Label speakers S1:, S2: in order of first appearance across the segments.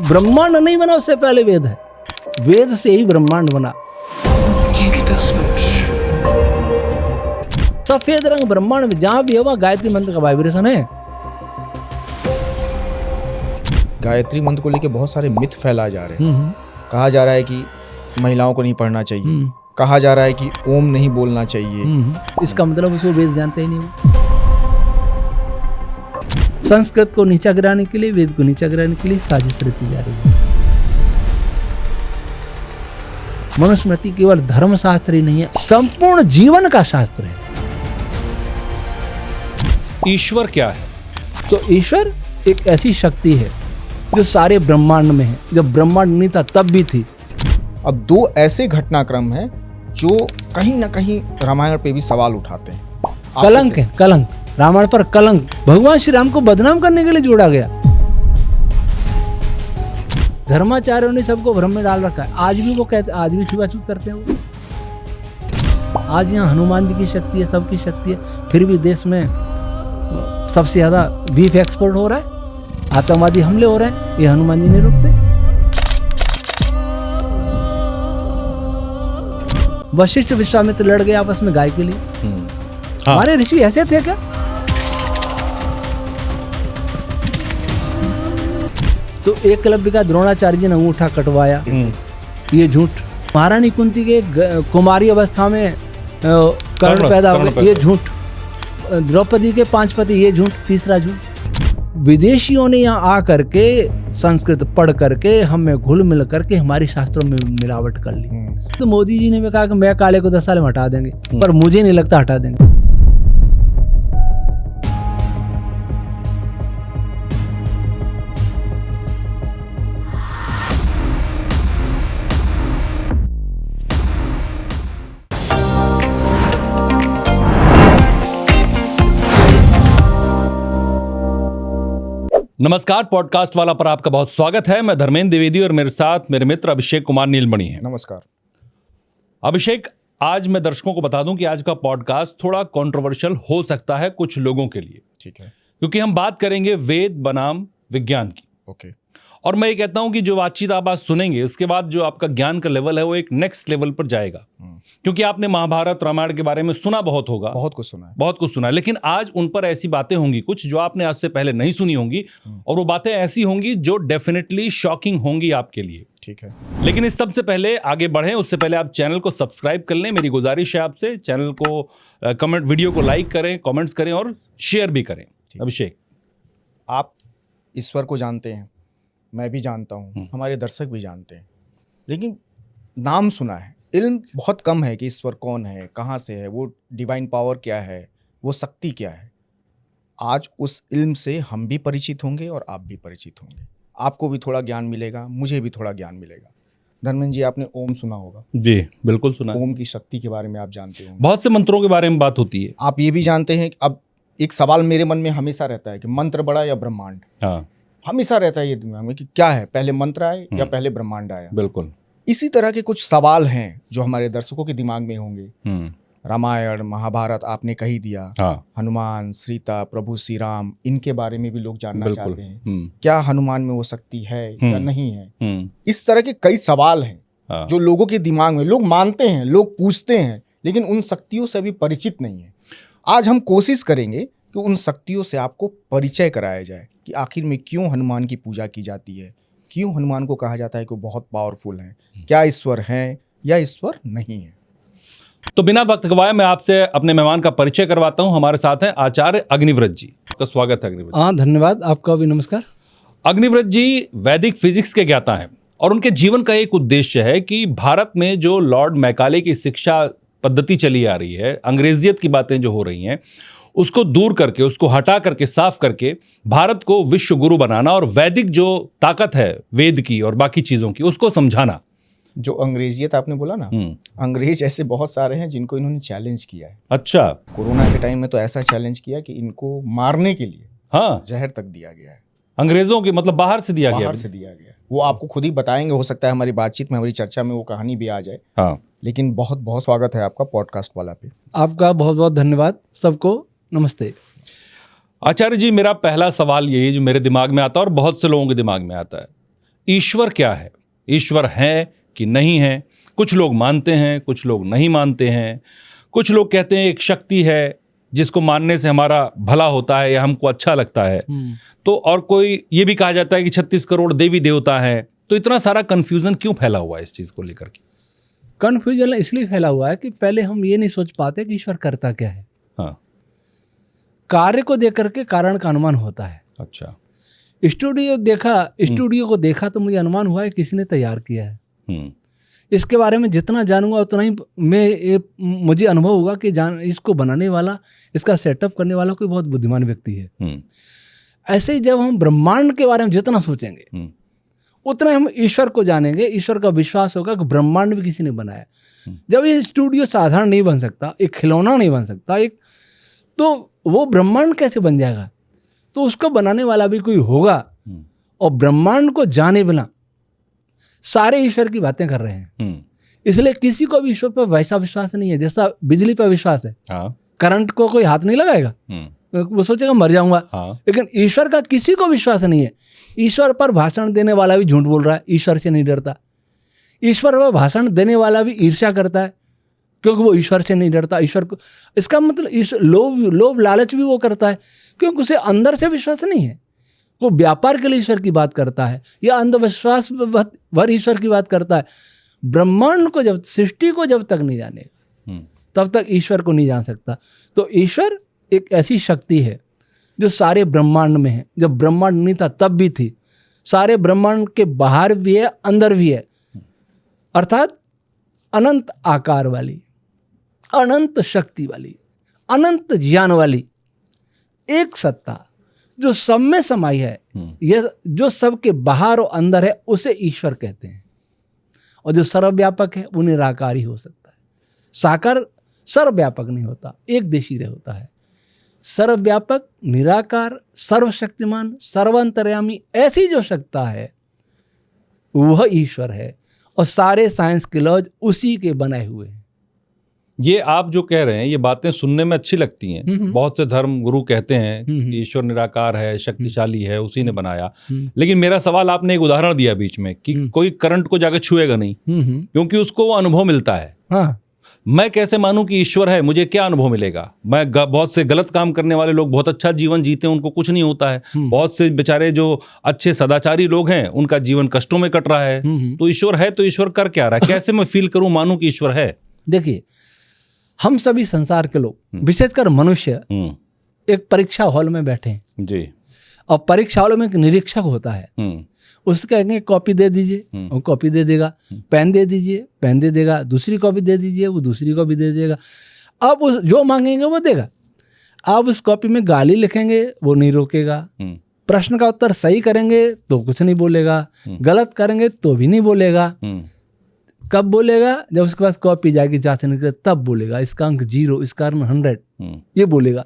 S1: ब्रह्मांड नहीं बना, उससे पहले वेद है। वेद से ही ब्रह्मांड बना। सफेद रंग ब्रह्मांड में जहां भी है वहां गायत्री मंत्र का वाइब्रेशन है।
S2: गायत्री मंत्र को लेके बहुत सारे मिथ फैलाए जा रहे हैं। कहा जा रहा है कि महिलाओं को नहीं पढ़ना चाहिए, कहा जा रहा है कि ओम नहीं बोलना चाहिए।
S1: इसका मतलब उसको वेद जानते ही नहीं। संस्कृत को नीचा गिराने के लिए, वेद को नीचा गिराने के लिए साजिश रची जा रही है। मनुस्मृति केवल धर्म शास्त्र ही नहीं है, संपूर्ण जीवन का शास्त्र है।
S3: ईश्वर क्या है?
S1: तो ईश्वर एक ऐसी शक्ति है जो सारे ब्रह्मांड में है। जब ब्रह्मांड नहीं था तब भी थी।
S2: अब दो ऐसे घटनाक्रम हैं जो कहीं ना कहीं रामायण पे भी सवाल उठाते हैं।
S1: कलंक है, कलंक। रामायण पर कलंक भगवान श्री राम को बदनाम करने के लिए जोड़ा गया। धर्माचार्यों ने सबको भ्रम में डाल रखा है। आज भी वो कहते, आज भी छुआछूत करते हैं वो। आज यहाँ हनुमान जी की शक्ति है, सबकी शक्ति है, फिर भी देश में सबसे ज्यादा बीफ एक्सपोर्ट हो रहा है, आतंकवादी हमले हो रहे हैं, ये हनुमान जी नहीं रुकते। वशिष्ठ विश्वामित्र लड़ गए आपस में गाय के लिए। हमारे ऋषि ऐसे थे क्या? तो एकलव्य का द्रोणाचार्य जी ने अंगूठा कटवाया, ये झूठ। महारानी कुंती के कुमारी अवस्था में कर्ण पैदा हो गए, ये झूठ। द्रौपदी के 5 पति, ये झूठ, तीसरा झूठ। विदेशियों ने यहाँ आकर के संस्कृत पढ़ करके हमें घुल मिल करके हमारी शास्त्रों में मिलावट कर ली। तो मोदी जी ने भी कहा कि मैं काले को 10 साल में हटा देंगे, पर मुझे नहीं लगता हटा देंगे।
S3: नमस्कार, पॉडकास्ट वाला पर आपका बहुत स्वागत है। मैं धर्मेंद्र द्विवेदी और मेरे साथ मेरे मित्र अभिषेक कुमार नीलमणि हैं।
S2: नमस्कार
S3: अभिषेक, आज मैं दर्शकों को बता दूं कि आज का पॉडकास्ट थोड़ा कंट्रोवर्शियल हो सकता है कुछ लोगों के लिए।
S2: ठीक है।
S3: क्योंकि हम बात करेंगे वेद बनाम विज्ञान की।
S2: ओके।
S3: और मैं ये कहता हूं कि जो बातचीत आप आज सुनेंगे उसके बाद जो आपका ज्ञान का लेवल है वो एक नेक्स्ट लेवल पर जाएगा। क्योंकि आपने महाभारत रामायण के बारे में सुना बहुत होगा,
S2: बहुत कुछ सुना है,
S3: बहुत कुछ सुना है, लेकिन आज उन पर ऐसी बातें होंगी कुछ जो आपने आज से पहले नहीं सुनी होंगी, और वो बातें ऐसी होंगी जो डेफिनेटली शॉकिंग होंगी आपके लिए।
S2: ठीक है।
S3: लेकिन इस सबसे पहले आगे बढ़ें उससे पहले आप चैनल को सब्सक्राइब कर लें। मेरी गुजारिश है आपसे, चैनल को कमेंट, वीडियो को लाइक करें, कमेंट्स करें और शेयर भी करें। अभिषेक,
S2: आप ईश्वर को जानते हैं, मैं भी जानता हूँ, हमारे दर्शक भी जानते हैं, लेकिन नाम सुना है, इल्म बहुत कम है कि ईश्वर कौन है, कहाँ से है, वो डिवाइन पावर क्या है, वो शक्ति क्या है। आज उस इल्म से हम भी परिचित होंगे और आप भी परिचित होंगे। आपको भी थोड़ा ज्ञान मिलेगा, मुझे भी थोड़ा ज्ञान मिलेगा। धर्मेंद्र जी, आपने ओम सुना होगा।
S3: जी बिल्कुल सुना।
S2: ओम की शक्ति के बारे में आप जानते होंगे,
S3: बहुत से मंत्रों के बारे में बात होती है।
S2: आप ये भी जानते हैं कि अब एक सवाल मेरे मन में हमेशा रहता है कि मंत्र बड़ा या ब्रह्मांड।
S3: हाँ,
S2: हमेशा रहता है ये दिमाग में कि क्या है, पहले मंत्र आए या पहले ब्रह्मांड आया।
S3: बिल्कुल
S2: इसी तरह के कुछ सवाल हैं जो हमारे दर्शकों के दिमाग में होंगे। रामायण महाभारत आपने कही दिया,
S3: हाँ,
S2: हनुमान, सीता, प्रभु श्री राम, इनके बारे में भी लोग जानना चाहते हैं। क्या हनुमान में वो शक्ति है या नहीं है। इस तरह के कई सवाल हैं जो लोगों के दिमाग में, लोग मानते हैं, लोग पूछते हैं, लेकिन उन शक्तियों से अभी परिचित नहीं है। आज हम कोशिश करेंगे कि उन शक्तियों से आपको परिचय कराया जाए कि आखिर में क्यों हनुमान की पूजा की जाती है, क्यों हनुमान को कहा जाता है कि वो बहुत पावरफुल हैं, क्या ईश्वर हैं या ईश्वर नहीं है।
S3: तो बिना वक्त गवाए मैं आपसे अपने मेहमान का परिचय करवाता हूं। हमारे साथ हैं आचार्य अग्निव्रत जी। आपका स्वागत है अग्निव्रत।
S1: हाँ, धन्यवाद, आपका भी नमस्कार।
S3: अग्निव्रत जी वैदिक फिजिक्स के ज्ञाता हैं और उनके जीवन का एक उद्देश्य है कि भारत में जो लॉर्ड मैकाले की शिक्षा पद्धति चली आ रही है, अंग्रेजियत की बातें जो हो रही हैं, उसको दूर करके, उसको हटा करके, साफ करके भारत को विश्व गुरु बनाना और वैदिक जो ताकत है वेद की और बाकी चीजों की, उसको समझाना।
S2: जो अंग्रेजियत आपने बोला ना, अंग्रेज ऐसे बहुत सारे हैं जिनको इन्होंने चैलेंज किया है।
S3: अच्छा।
S2: कोरोना के टाइम में तो ऐसा चैलेंज किया कि इनको मारने के लिए
S3: हाँ,
S2: जहर तक दिया गया है।
S3: अंग्रेजों की मतलब बाहर से दिया गया,
S2: बाहर से दिया गया। वो आपको खुद ही बताएंगे, हो सकता है हमारी बातचीत में, हमारी चर्चा में वो कहानी भी आ जाए।
S3: हाँ,
S2: लेकिन बहुत बहुत स्वागत है आपका पॉडकास्ट वाला पे।
S1: आपका बहुत बहुत धन्यवाद। सबको नमस्ते।
S3: आचार्य जी, मेरा पहला सवाल यही जो मेरे दिमाग में आता है और बहुत से लोगों के दिमाग में आता है, ईश्वर क्या है, ईश्वर है कि नहीं है? कुछ लोग मानते हैं, कुछ लोग नहीं मानते हैं। कुछ लोग कहते हैं एक शक्ति है जिसको मानने से हमारा भला होता है या हमको अच्छा लगता है। तो और कोई ये भी कहा जाता है कि 36 करोड़ देवी देवता हैं। तो इतना सारा कंफ्यूजन क्यों फैला हुआ है इस चीज़ को लेकर के?
S1: कन्फ्यूजन इसलिए फैला हुआ है कि पहले हम ये नहीं सोच पाते कि ईश्वर करता क्या है।
S3: हाँ,
S1: कार्य को देख करके कारण का अनुमान होता है।
S3: अच्छा।
S1: स्टूडियो को देखा तो मुझे अनुमान हुआ है किसी ने तैयार किया है। इसके बारे में जितना जानूंगा उतना ही मुझे अनुभव होगा कि इसको बनाने वाला, इसका सेटअप करने वाला कोई बहुत बुद्धिमान व्यक्ति है। ऐसे ही जब हम ब्रह्मांड के बारे में जितना सोचेंगे उतना हम ईश्वर को जानेंगे। ईश्वर का विश्वास होगा कि ब्रह्मांड भी किसी ने बनाया। जब ये स्टूडियो साधारण नहीं बन सकता, एक खिलौना नहीं बन सकता, तो वो ब्रह्मांड कैसे बन जाएगा? तो उसको बनाने वाला भी कोई होगा। और ब्रह्मांड को जाने बिना सारे ईश्वर की बातें कर रहे हैं। इसलिए किसी को भी ईश्वर पर वैसा विश्वास नहीं है जैसा बिजली पर विश्वास है। करंट को कोई हाथ नहीं लगाएगा, वो सोचेगा मर जाऊंगा। लेकिन ईश्वर का किसी को विश्वास नहीं है। ईश्वर पर भाषण देने वाला भी झूठ बोल रहा है, ईश्वर से नहीं डरता। ईश्वर पर भाषण देने वाला भी ईर्ष्या करता है क्योंकि वो ईश्वर से नहीं डरता। ईश्वर को, इसका मतलब लोभ लालच भी वो करता है क्योंकि उसे अंदर से विश्वास नहीं है। वो व्यापार के लिए ईश्वर की बात करता है या अंधविश्वास भर ईश्वर की बात करता है। ब्रह्मांड को जब, सृष्टि को जब तक नहीं जानेगा तब तक ईश्वर को नहीं जान सकता। तो ईश्वर एक ऐसी शक्ति है जो सारे ब्रह्मांड में है। जब ब्रह्मांड नहीं था तब भी थी, सारे ब्रह्मांड के बाहर भी है, अंदर भी है। अर्थात अनंत आकार वाली, अनंत शक्ति वाली, अनंत ज्ञान वाली एक सत्ता जो सब में समाई है, यह जो सबके बाहर और अंदर है, उसे ईश्वर कहते हैं। और जो सर्वव्यापक है वो निराकार ही हो सकता है। साकार सर्वव्यापक नहीं होता, एक देशीय होता है। सर्वव्यापक, निराकार, सर्वशक्तिमान, सर्वांतर्यामी, ऐसी जो सत्ता है वह ईश्वर है। और सारे साइंस के लॉज उसी के बनाए हुए हैं।
S3: ये आप जो कह रहे हैं ये बातें सुनने में अच्छी लगती हैं। बहुत से धर्म गुरु कहते हैं कि ईश्वर निराकार है, शक्तिशाली है, उसी ने बनाया। लेकिन मेरा सवाल, आपने एक उदाहरण दिया बीच में कि कोई करंट को जाकर छुएगा नहीं क्योंकि उसको वो अनुभव मिलता है।
S1: हाँ।
S3: मैं कैसे मानूं कि ईश्वर है? मुझे क्या अनुभव मिलेगा? मैं बहुत से गलत काम करने वाले लोग बहुत अच्छा जीवन जीते हैं, उनको कुछ नहीं होता है। बहुत से बेचारे जो अच्छे सदाचारी लोग हैं उनका जीवन कष्टों में कट रहा है। तो ईश्वर है तो ईश्वर कर क्या रहा है? कैसे मैं फील करूं, मानूं कि ईश्वर है?
S1: देखिए, हम सभी संसार के लोग, विशेषकर मनुष्य, एक परीक्षा हॉल में बैठे हैं
S3: जी।
S1: और परीक्षा हॉल में एक निरीक्षक होता है। उससे कहेंगे कॉपी दे दीजिए, वो कॉपी दे देगा। पेन दे दीजिए, पेन दे देगा। दूसरी कॉपी दे दीजिए, वो दूसरी कॉपी दे देगा। अब उस जो मांगेंगे वो देगा। आप उस कॉपी में गाली लिखेंगे, वो नहीं रोकेगा। प्रश्न का उत्तर सही करेंगे तो कुछ नहीं बोलेगा, गलत करेंगे तो भी नहीं बोलेगा। कब बोलेगा? जब उसके पास कॉपी जाएगी जांचने के लिए, तब बोलेगा इसका अंक 0, इसका अंक 100, ये बोलेगा।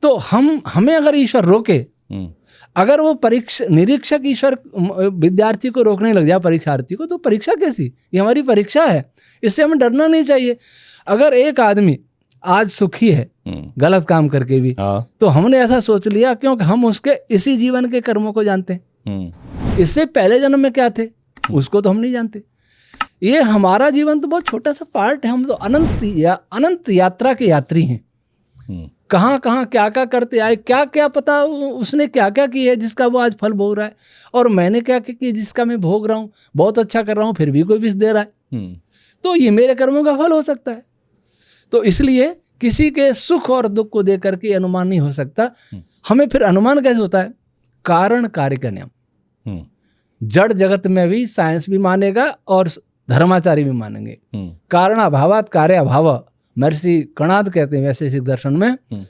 S1: तो हमें अगर ईश्वर रोके, अगर वो निरीक्षक ईश्वर विद्यार्थी को रोकने लग जाए, परीक्षार्थी को, तो परीक्षा कैसी? ये हमारी परीक्षा है, इससे हमें डरना नहीं चाहिए। अगर एक आदमी आज सुखी है गलत काम करके भी, तो हमने ऐसा सोच लिया क्योंकि हम उसके इसी जीवन के कर्मों को जानते हैं। इससे पहले जन्म में क्या थे उसको तो हम नहीं जानते। ये हमारा जीवन तो बहुत छोटा सा पार्ट है। हम तो अनंत यात्रा के यात्री हैं। कहाँ कहाँ क्या क्या करते आए, क्या क्या पता उसने क्या क्या किया है जिसका वो आज फल भोग रहा है, और मैंने क्या क्या किया जिसका मैं भोग रहा हूँ। बहुत अच्छा कर रहा हूँ फिर भी कोई विष दे रहा है, तो ये मेरे कर्मों का फल हो सकता है। तो इसलिए किसी के सुख और दुख को देख करके अनुमान नहीं हो सकता। हमें फिर अनुमान कैसे होता है? कारण कार्य का नियम। जड़ जगत में भी साइंस भी मानेगा और धर्माचारी भी मानेंगे। कारण अभावात कार्य अभाव, महर्षि कणाद कहते हैं वैशेषिक दर्शन में।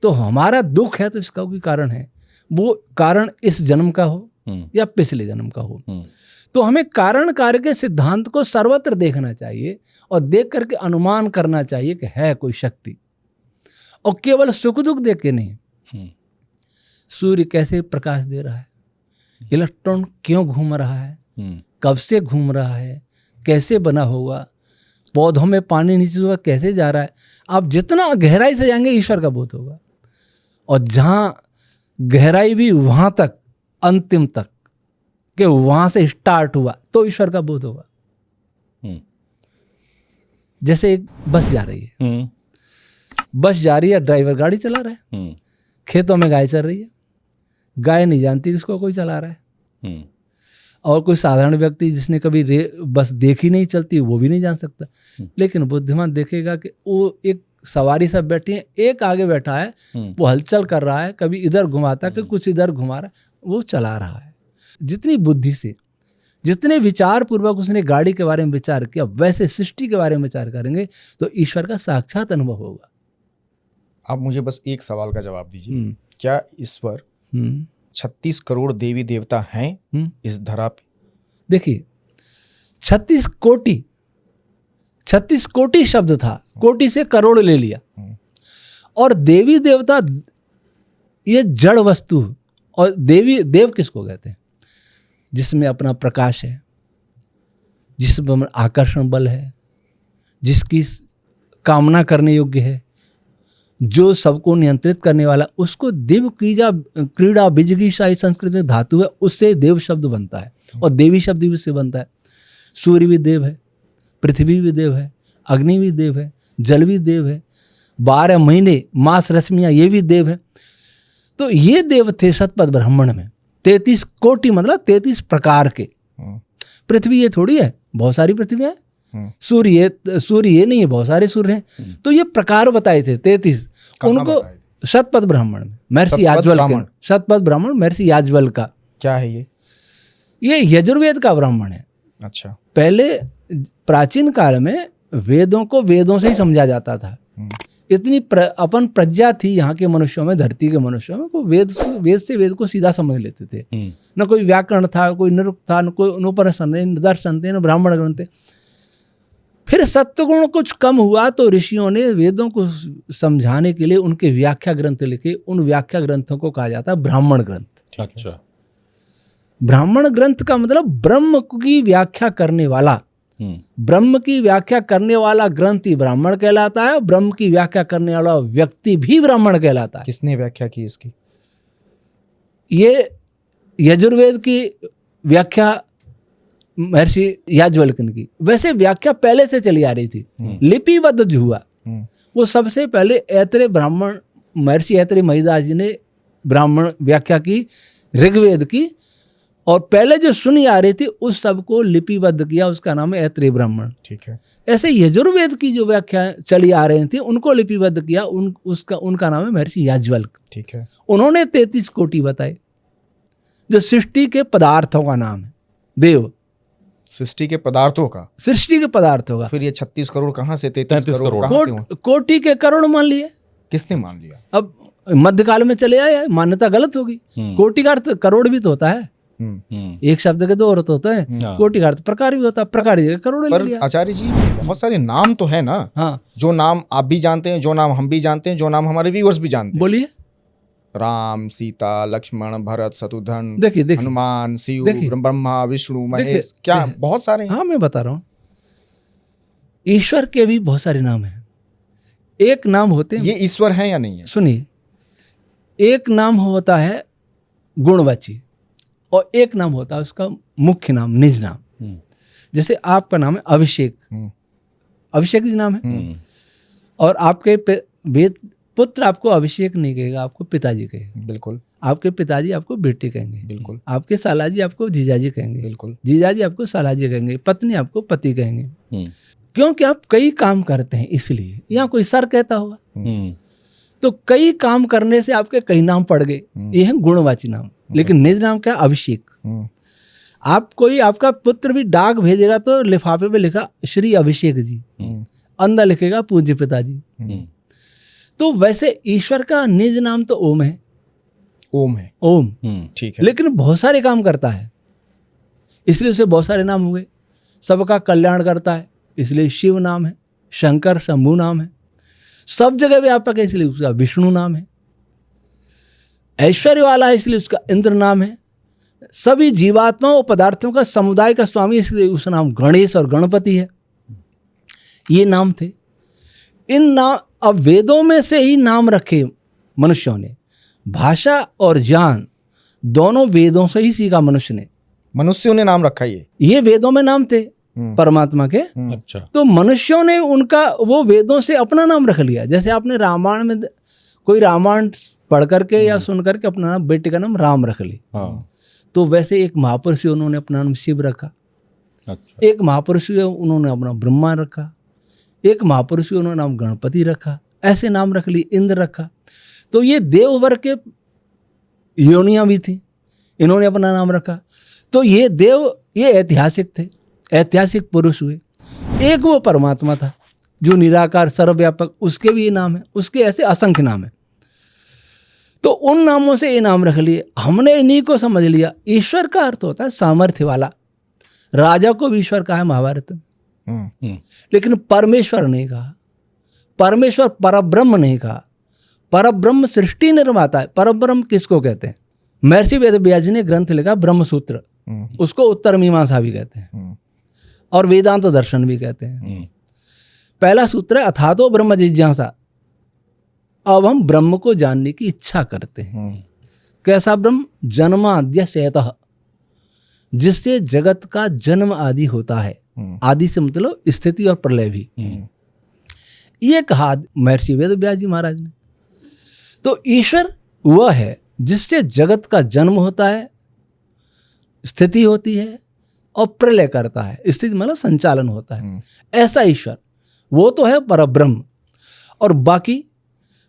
S1: तो हमारा दुख है तो इसका कोई कारण है, वो कारण इस जन्म का हो या पिछले जन्म का हो। तो हमें कारण कार्य के सिद्धांत को सर्वत्र देखना चाहिए और देख करके अनुमान करना चाहिए कि है कोई शक्ति, और केवल सुख दुख देख के नहीं। सूर्य कैसे प्रकाश दे रहा है, इलेक्ट्रॉन क्यों घूम रहा है, कब से घूम रहा है, कैसे बना होगा, पौधों में पानी नीचे हुआ कैसे जा रहा है। आप जितना गहराई से जाएंगे ईश्वर का बोध होगा, और जहाँ गहराई भी वहाँ तक, अंतिम तक कि वहां से स्टार्ट हुआ तो ईश्वर का बोध होगा। जैसे एक बस जा रही है, बस जा रही है, ड्राइवर गाड़ी चला रहा है, खेतों में गाय चल रही है, गाय नहीं जानती किसको कोई चला रहा है, और कोई साधारण व्यक्ति जिसने कभी बस देखी नहीं चलती वो भी नहीं जान सकता। लेकिन बुद्धिमान देखेगा कि वो एक सवारी सब बैठी है, एक आगे बैठा है, वो हलचल कर रहा है, कभी इधर घुमाता कि कुछ इधर घुमा रहा है, वो चला रहा है। जितनी बुद्धि से, जितने विचार पूर्वक उसने गाड़ी के बारे में विचार किया, वैसे सृष्टि के बारे में विचार करेंगे तो ईश्वर का साक्षात अनुभव होगा।
S2: आप मुझे बस एक सवाल का जवाब दीजिए, क्या ईश्वर 36 करोड़ देवी देवता हैं इस धरा पे?
S1: देखिए 36 कोटि शब्द था, कोटि से करोड़ ले लिया, और देवी देवता ये जड़ वस्तु, और देव किसको कहते हैं? जिसमें अपना प्रकाश है, जिसमें आकर्षण बल है, जिसकी कामना करने योग्य है, जो सबको नियंत्रित करने वाला, उसको दिव क्रीड़ा बिजगीषा संस्कृत में धातु है, उससे देव शब्द बनता है, और देवी शब्द भी उससे बनता है। सूर्य भी देव है, पृथ्वी भी देव है, अग्नि भी देव है, जल भी देव है, 12 महीने मास रश्मियाँ ये भी देव है। तो ये देव थे शतपथ ब्राह्मण में, 33 कोटि मतलब 33 प्रकार के। पृथ्वी ये थोड़ी है, बहुत सारी पृथ्वियाँ हैं। सूर्य ये नहीं है, बहुत सारे सूर्य हैं। तो ये प्रकार बताए थे 33, उनको शतपथ ब्राह्मण में महर्षि याज्ञवल्क्य, शतपथ ब्राह्मण महर्षि याज्ञवल्क्य का। क्या है ये यजुर्वेद का ब्राह्मण है। अच्छा, पहले प्राचीन काल में वेदों को वेदों से ही समझा जाता था। इतनी अपन प्रज्ञा थी यहाँ के मनुष्यों में, धरती के मनुष्यों में, को वेद से वेद को सीधा समझ लेते थे। न कोई व्याकरण था, कोई निरुक्त था, न कोई अनुपनिषद थे, न दर्शन थे, न ब्राह्मण ग्रंथ थे। फिर सत्वगुण कुछ कम हुआ तो ऋषियों ने वेदों को समझाने के लिए उनके व्याख्या ग्रंथ लिखे। उन व्याख्या ग्रंथों को कहा जाता है ब्राह्मण ग्रंथ। अच्छा, ब्राह्मण ग्रंथ का मतलब ब्रह्म की व्याख्या करने वाला, ब्रह्म की व्याख्या करने वाला ग्रंथ ही ब्राह्मण कहलाता है। ब्रह्म की व्याख्या करने वाला व्यक्ति भी ब्राह्मण कहलाता है। किसने व्याख्या की इसकी? ये यजुर्वेद की व्याख्या महर्षि याज्ञवल्क्य की। वैसे व्याख्या पहले से चली आ रही थी, लिपिबद्ध जो हुआ वो सबसे पहले ऐत्रेय ब्राह्मण, महर्षि ऐत्रेय महिदास जी ने ब्राह्मण व्याख्या की ऋग्वेद की, और पहले जो सुनी आ रही थी उस सब को लिपिबद्ध किया, उसका नाम है ऐत्रेय ब्राह्मण। ठीक है। ऐसे यजुर्वेद की जो व्याख्या चली आ रही थी उनको लिपिबद्ध किया, उनका नाम है महर्षि याज्ञवल्क्य। ठीक है। उन्होंने 33 कोटि बताए, जो सृष्टि के पदार्थों का नाम है। देव सृष्टि के पदार्थों का। फिर ये 36 करोड़ कहाँ से, 33 करोड़ कोटि के करोड़ मान लिए। किसने मान लिया? अब मध्यकाल में चले आए, मान्यता गलत होगी। कोटि का अर्थ करोड़ भी तो होता है। एक शब्द के 2 अर्थ होते हैं। कोटि का अर्थ प्रकार भी होता है, प्रकार करोड़ ले लिया। आचार्य जी बहुत सारे नाम तो है ना? हाँ। जो नाम आप भी जानते हैं, जो नाम हम भी जानते हैं, जो नाम हमारे व्यूअर्स भी जानते हैं। बोलिए। राम, सीता, लक्ष्मण, भरत, शत्रुघ्न, देखिए हनुमान, शिव, ब्रह्मा, विष्णु, महेश, क्या बहुत सारे हैं। हाँ, मैं बता रहा हूँ, ईश्वर के भी बहुत सारे नाम हैं। एक नाम होते हैं, ये ईश्वर है या नहीं है? सुनिए, एक नाम होता है गुणवाची, और एक नाम होता है उसका मुख्य नाम, निज नाम। जैसे आपका नाम है अभिषेक, अभिषेक जी नाम है, और आपके पुत्र आपको अभिषेक नहीं कहेगा, आपको पिताजी कहेगा। बिल्कुल। आपके पिताजी आपको बेटे कहेंगे। बिल्कुल। आपके सालाजी आपको जीजाजी कहेंगे। बिल्कुल। जीजाजी आपको सालाजी कहेंगे, पत्नी आपको पति कहेंगे। क्योंकि आप कई काम करते हैं, इसलिए। यहाँ कोई सर कहता होगा, तो कई काम करने से आपके कई नाम पड़ गए, ये है गुणवाची नाम। लेकिन निज नाम क्या? अभिषेक। आप कोई आपका पुत्र भी डाक भेजेगा तो लिफाफे पे लिखा श्री अभिषेक जी, अंदर लिखेगा पूज्य पिताजी। तो वैसे ईश्वर का निज नाम तो ओम है। ओम है, ओम। ठीक है। लेकिन बहुत सारे काम करता है, इसलिए उसे बहुत सारे नाम हुए। सबका कल्याण करता है, इसलिए शिव नाम है। शंकर, शंभु नाम है। सब जगह व्यापक है, इसलिए उसका विष्णु नाम है। ऐश्वर्य वाला है, इसलिए उसका इंद्र नाम है। सभी जीवात्माओं और पदार्थों का समुदाय का स्वामी, इसलिए उसका नाम गणेश और गणपति है। ये नाम थे। इन नाम अब वेदों में से ही नाम रखे मनुष्यों ने। भाषा और ज्ञान दोनों वेदों से ही सीखा मनुष्य ने।
S2: मनुष्यों ने नाम रखा
S1: ये वेदों में नाम थे परमात्मा के।
S3: अच्छा।
S1: तो मनुष्यों ने उनका वो वेदों से अपना नाम रख लिया। जैसे आपने रामायण में कोई रामायण पढ़ करके या सुन करके अपना नाम, बेटे का नाम राम रख ली। तो वैसे एक महापुरुष उन्होंने अपना नाम शिव रखा।
S3: अच्छा।
S1: एक महापुरुष उन्होंने अपना ब्रह्मा रखा। एक महापुरुष उन्होंने नाम गणपति रखा। ऐसे नाम रख ली, इंद्र रखा। तो ये देववर्ग के योनियां भी थी, इन्होंने अपना नाम रखा। तो ये देव, ये ऐतिहासिक थे, ऐतिहासिक पुरुष हुए। एक वो परमात्मा था जो निराकार सर्वव्यापक, उसके भी ये नाम है, उसके ऐसे असंख्य नाम है। तो उन नामों से ये नाम रख लिए। हमने इन्हीं को समझ लिया। ईश्वर का अर्थ होता है सामर्थ्य वाला। राजा को भी ईश्वर कहा है महाभारत में, लेकिन परमेश्वर नहीं कहा। परमेश्वर परब्रह्म नहीं कहा। परब्रह्म सृष्टि निर्माता है। परब्रह्म किसको कहते हैं? महर्षि वेदव्यास जी ने ग्रंथ लिखा ब्रह्म सूत्र, उसको उत्तर मीमांसा भी कहते हैं और वेदांत दर्शन भी कहते हैं। पहला सूत्र है अथातो ब्रह्म जिज्ञासा। अब हम ब्रह्म को जानने की इच्छा करते हैं। कैसा ब्रह्म? जन्माद्य सेतः, जिससे जगत का जन्म आदि होता है। आदि से मतलब स्थिति और प्रलय भी। ये कहा महर्षि वेदव्यास जी महाराज ने। तो ईश्वर वह है जिससे जगत का जन्म होता है, स्थिति होती है और प्रलय करता है। स्थिति मतलब संचालन होता है। ऐसा ईश्वर वो तो है परब्रह्म। और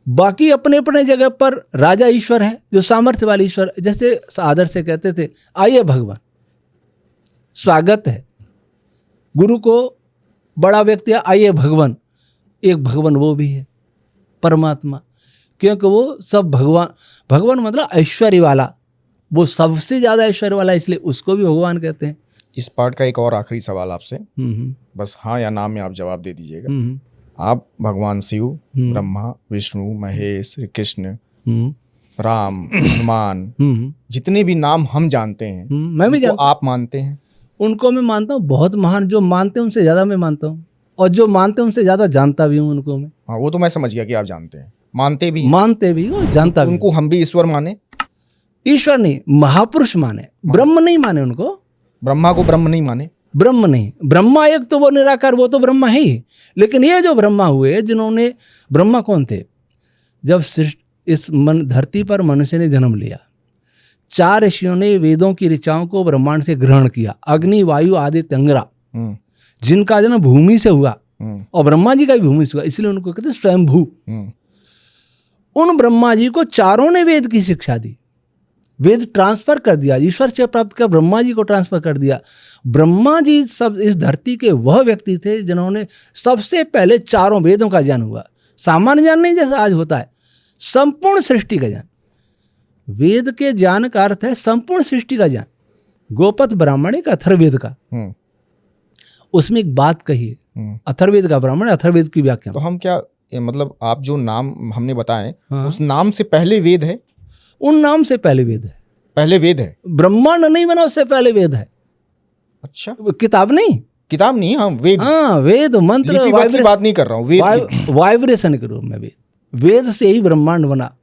S1: बाकी अपने अपने जगह पर राजा ईश्वर है जो सामर्थ्य वाले ईश्वर, जैसे आदर से कहते थे आइए भगवान, स्वागत है। गुरु को बड़ा व्यक्ति आइए भगवान, एक भगवान वो भी है परमात्मा, क्योंकि वो सब भगवान मतलब ऐश्वर्य वाला, वो सबसे ज्यादा ऐश्वर्य वाला, इसलिए उसको भी भगवान कहते हैं।
S2: इस पार्ट का एक और आखिरी सवाल आपसे, बस हाँ या ना में आप जवाब दे दीजिएगा। आप भगवान शिव, ब्रह्मा, विष्णु, महेश, श्री कृष्ण, राम, हनुमान, जितने भी नाम हम जानते हैं,
S1: मैं भी जानता हूं।
S2: आप मानते हैं?
S1: उनको मैं मानता हूँ, बहुत महान। जो मानते हैं उनसे ज्यादा मैं मानता हूँ, और जो मानते हैं उनसे ज्यादा जानता भी हूँ उनको मैं।
S2: हाँ, वो तो मैं समझ गया कि आप जानते हैं, मानते भी
S1: और जानता भी।
S2: उनको हम भी ईश्वर माने?
S1: ईश्वर नहीं, महापुरुष माने, ब्रह्म नहीं माने उनको।
S2: ब्रह्मा को ब्रह्म नहीं माने?
S1: ब्रह्म नहीं, ब्रह्मा एक तो वो निराकार, वो तो ब्रह्मा है ही। लेकिन ये जो ब्रह्मा हुए, जिन्होंने, ब्रह्मा कौन थे? जब इस धरती पर मनुष्य ने जन्म लिया, 4 ऋषियों ने वेदों की ऋचाओं को ब्रह्मांड से ग्रहण किया। अग्नि, वायु, आदित्य, अंगिरा, जिनका जन्म भूमि से हुआ और ब्रह्मा जी का भी भूमि से हुआ, इसलिए उनको कहते हैं स्वयंभू। उन ब्रह्मा जी को चारों ने वेद की शिक्षा दी, वेद ट्रांसफर कर दिया, ईश्वर से प्राप्त कर ब्रह्मा जी को ट्रांसफर कर दिया। ब्रह्मा जी सब इस धरती के वह व्यक्ति थे जिन्होंने सबसे पहले चारों वेदों का ज्ञान हुआ। सामान्य ज्ञान नहीं जैसा आज होता है, संपूर्ण सृष्टि का ज्ञान। वेद के ज्ञान का अर्थ है संपूर्ण सृष्टि का ज्ञान। गोपथ ब्राह्मण का अथर्ववेद का, उसमें एक बात कही है, अथर्ववेद का ब्राह्मण, अथर्ववेद की व्याख्या।
S2: तो हम क्या, मतलब आप जो नाम हमने बताए, उस नाम से पहले वेद है?
S1: उन नाम से पहले वेद है।
S2: पहले वेद है?
S1: ब्रह्मांड नहीं बना उससे पहले वेद है।
S2: अच्छा,
S1: किताब नहीं?
S2: किताब नहीं, हाँ वेद।
S1: हाँ, वेद मंत्र
S2: की बात नहीं कर रहा हूँ, वेद
S1: वाइब्रेशन के रूप में वेद से ही ब्रह्मांड बना।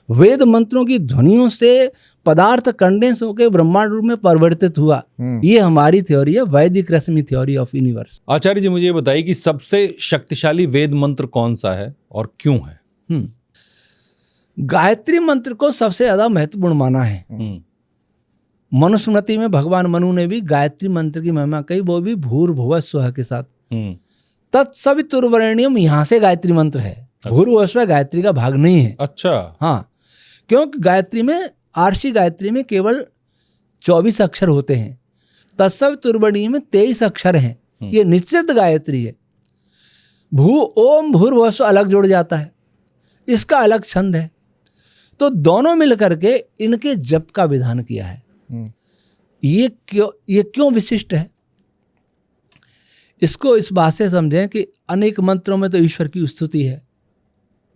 S1: वेद मंत्रों की ध्वनियों से पदार्थ कंडेंस होकर ब्रह्मांड रूप में परिवर्तित हुआ। ये हमारी थ्योरी है, वैदिक रश्मि थ्योरी ऑफ यूनिवर्स।
S3: आचार्य जी, मुझे ये बताइए कि सबसे शक्तिशाली वेद मंत्र कौन सा है और क्यों है?
S1: गायत्री मंत्र को सबसे ज्यादा महत्वपूर्ण माना है। मनुस्मृति में भगवान मनु ने भी गायत्री मंत्र की महिमा कही, वो भी भूर्भुवः स्वः के साथ। तत्सवितुर्वरेण्यम, यहाँ से गायत्री मंत्र है। भूर्भुवः स्वः गायत्री का भाग नहीं है।
S3: अच्छा,
S1: हाँ, क्योंकि गायत्री में, आर्षी गायत्री में केवल 24 अक्षर होते हैं। तत्सवितुर्वरेण्यम में 23 अक्षर हैं। ये निश्चित गायत्री है। ओम भूर्भुवः स्वः अलग जुड़ जाता है, इसका अलग छंद है। तो दोनों मिलकर के इनके जप का विधान किया है। ये क्यों विशिष्ट है? इसको इस बात से समझें कि अनेक मंत्रों में तो ईश्वर की स्तुति है,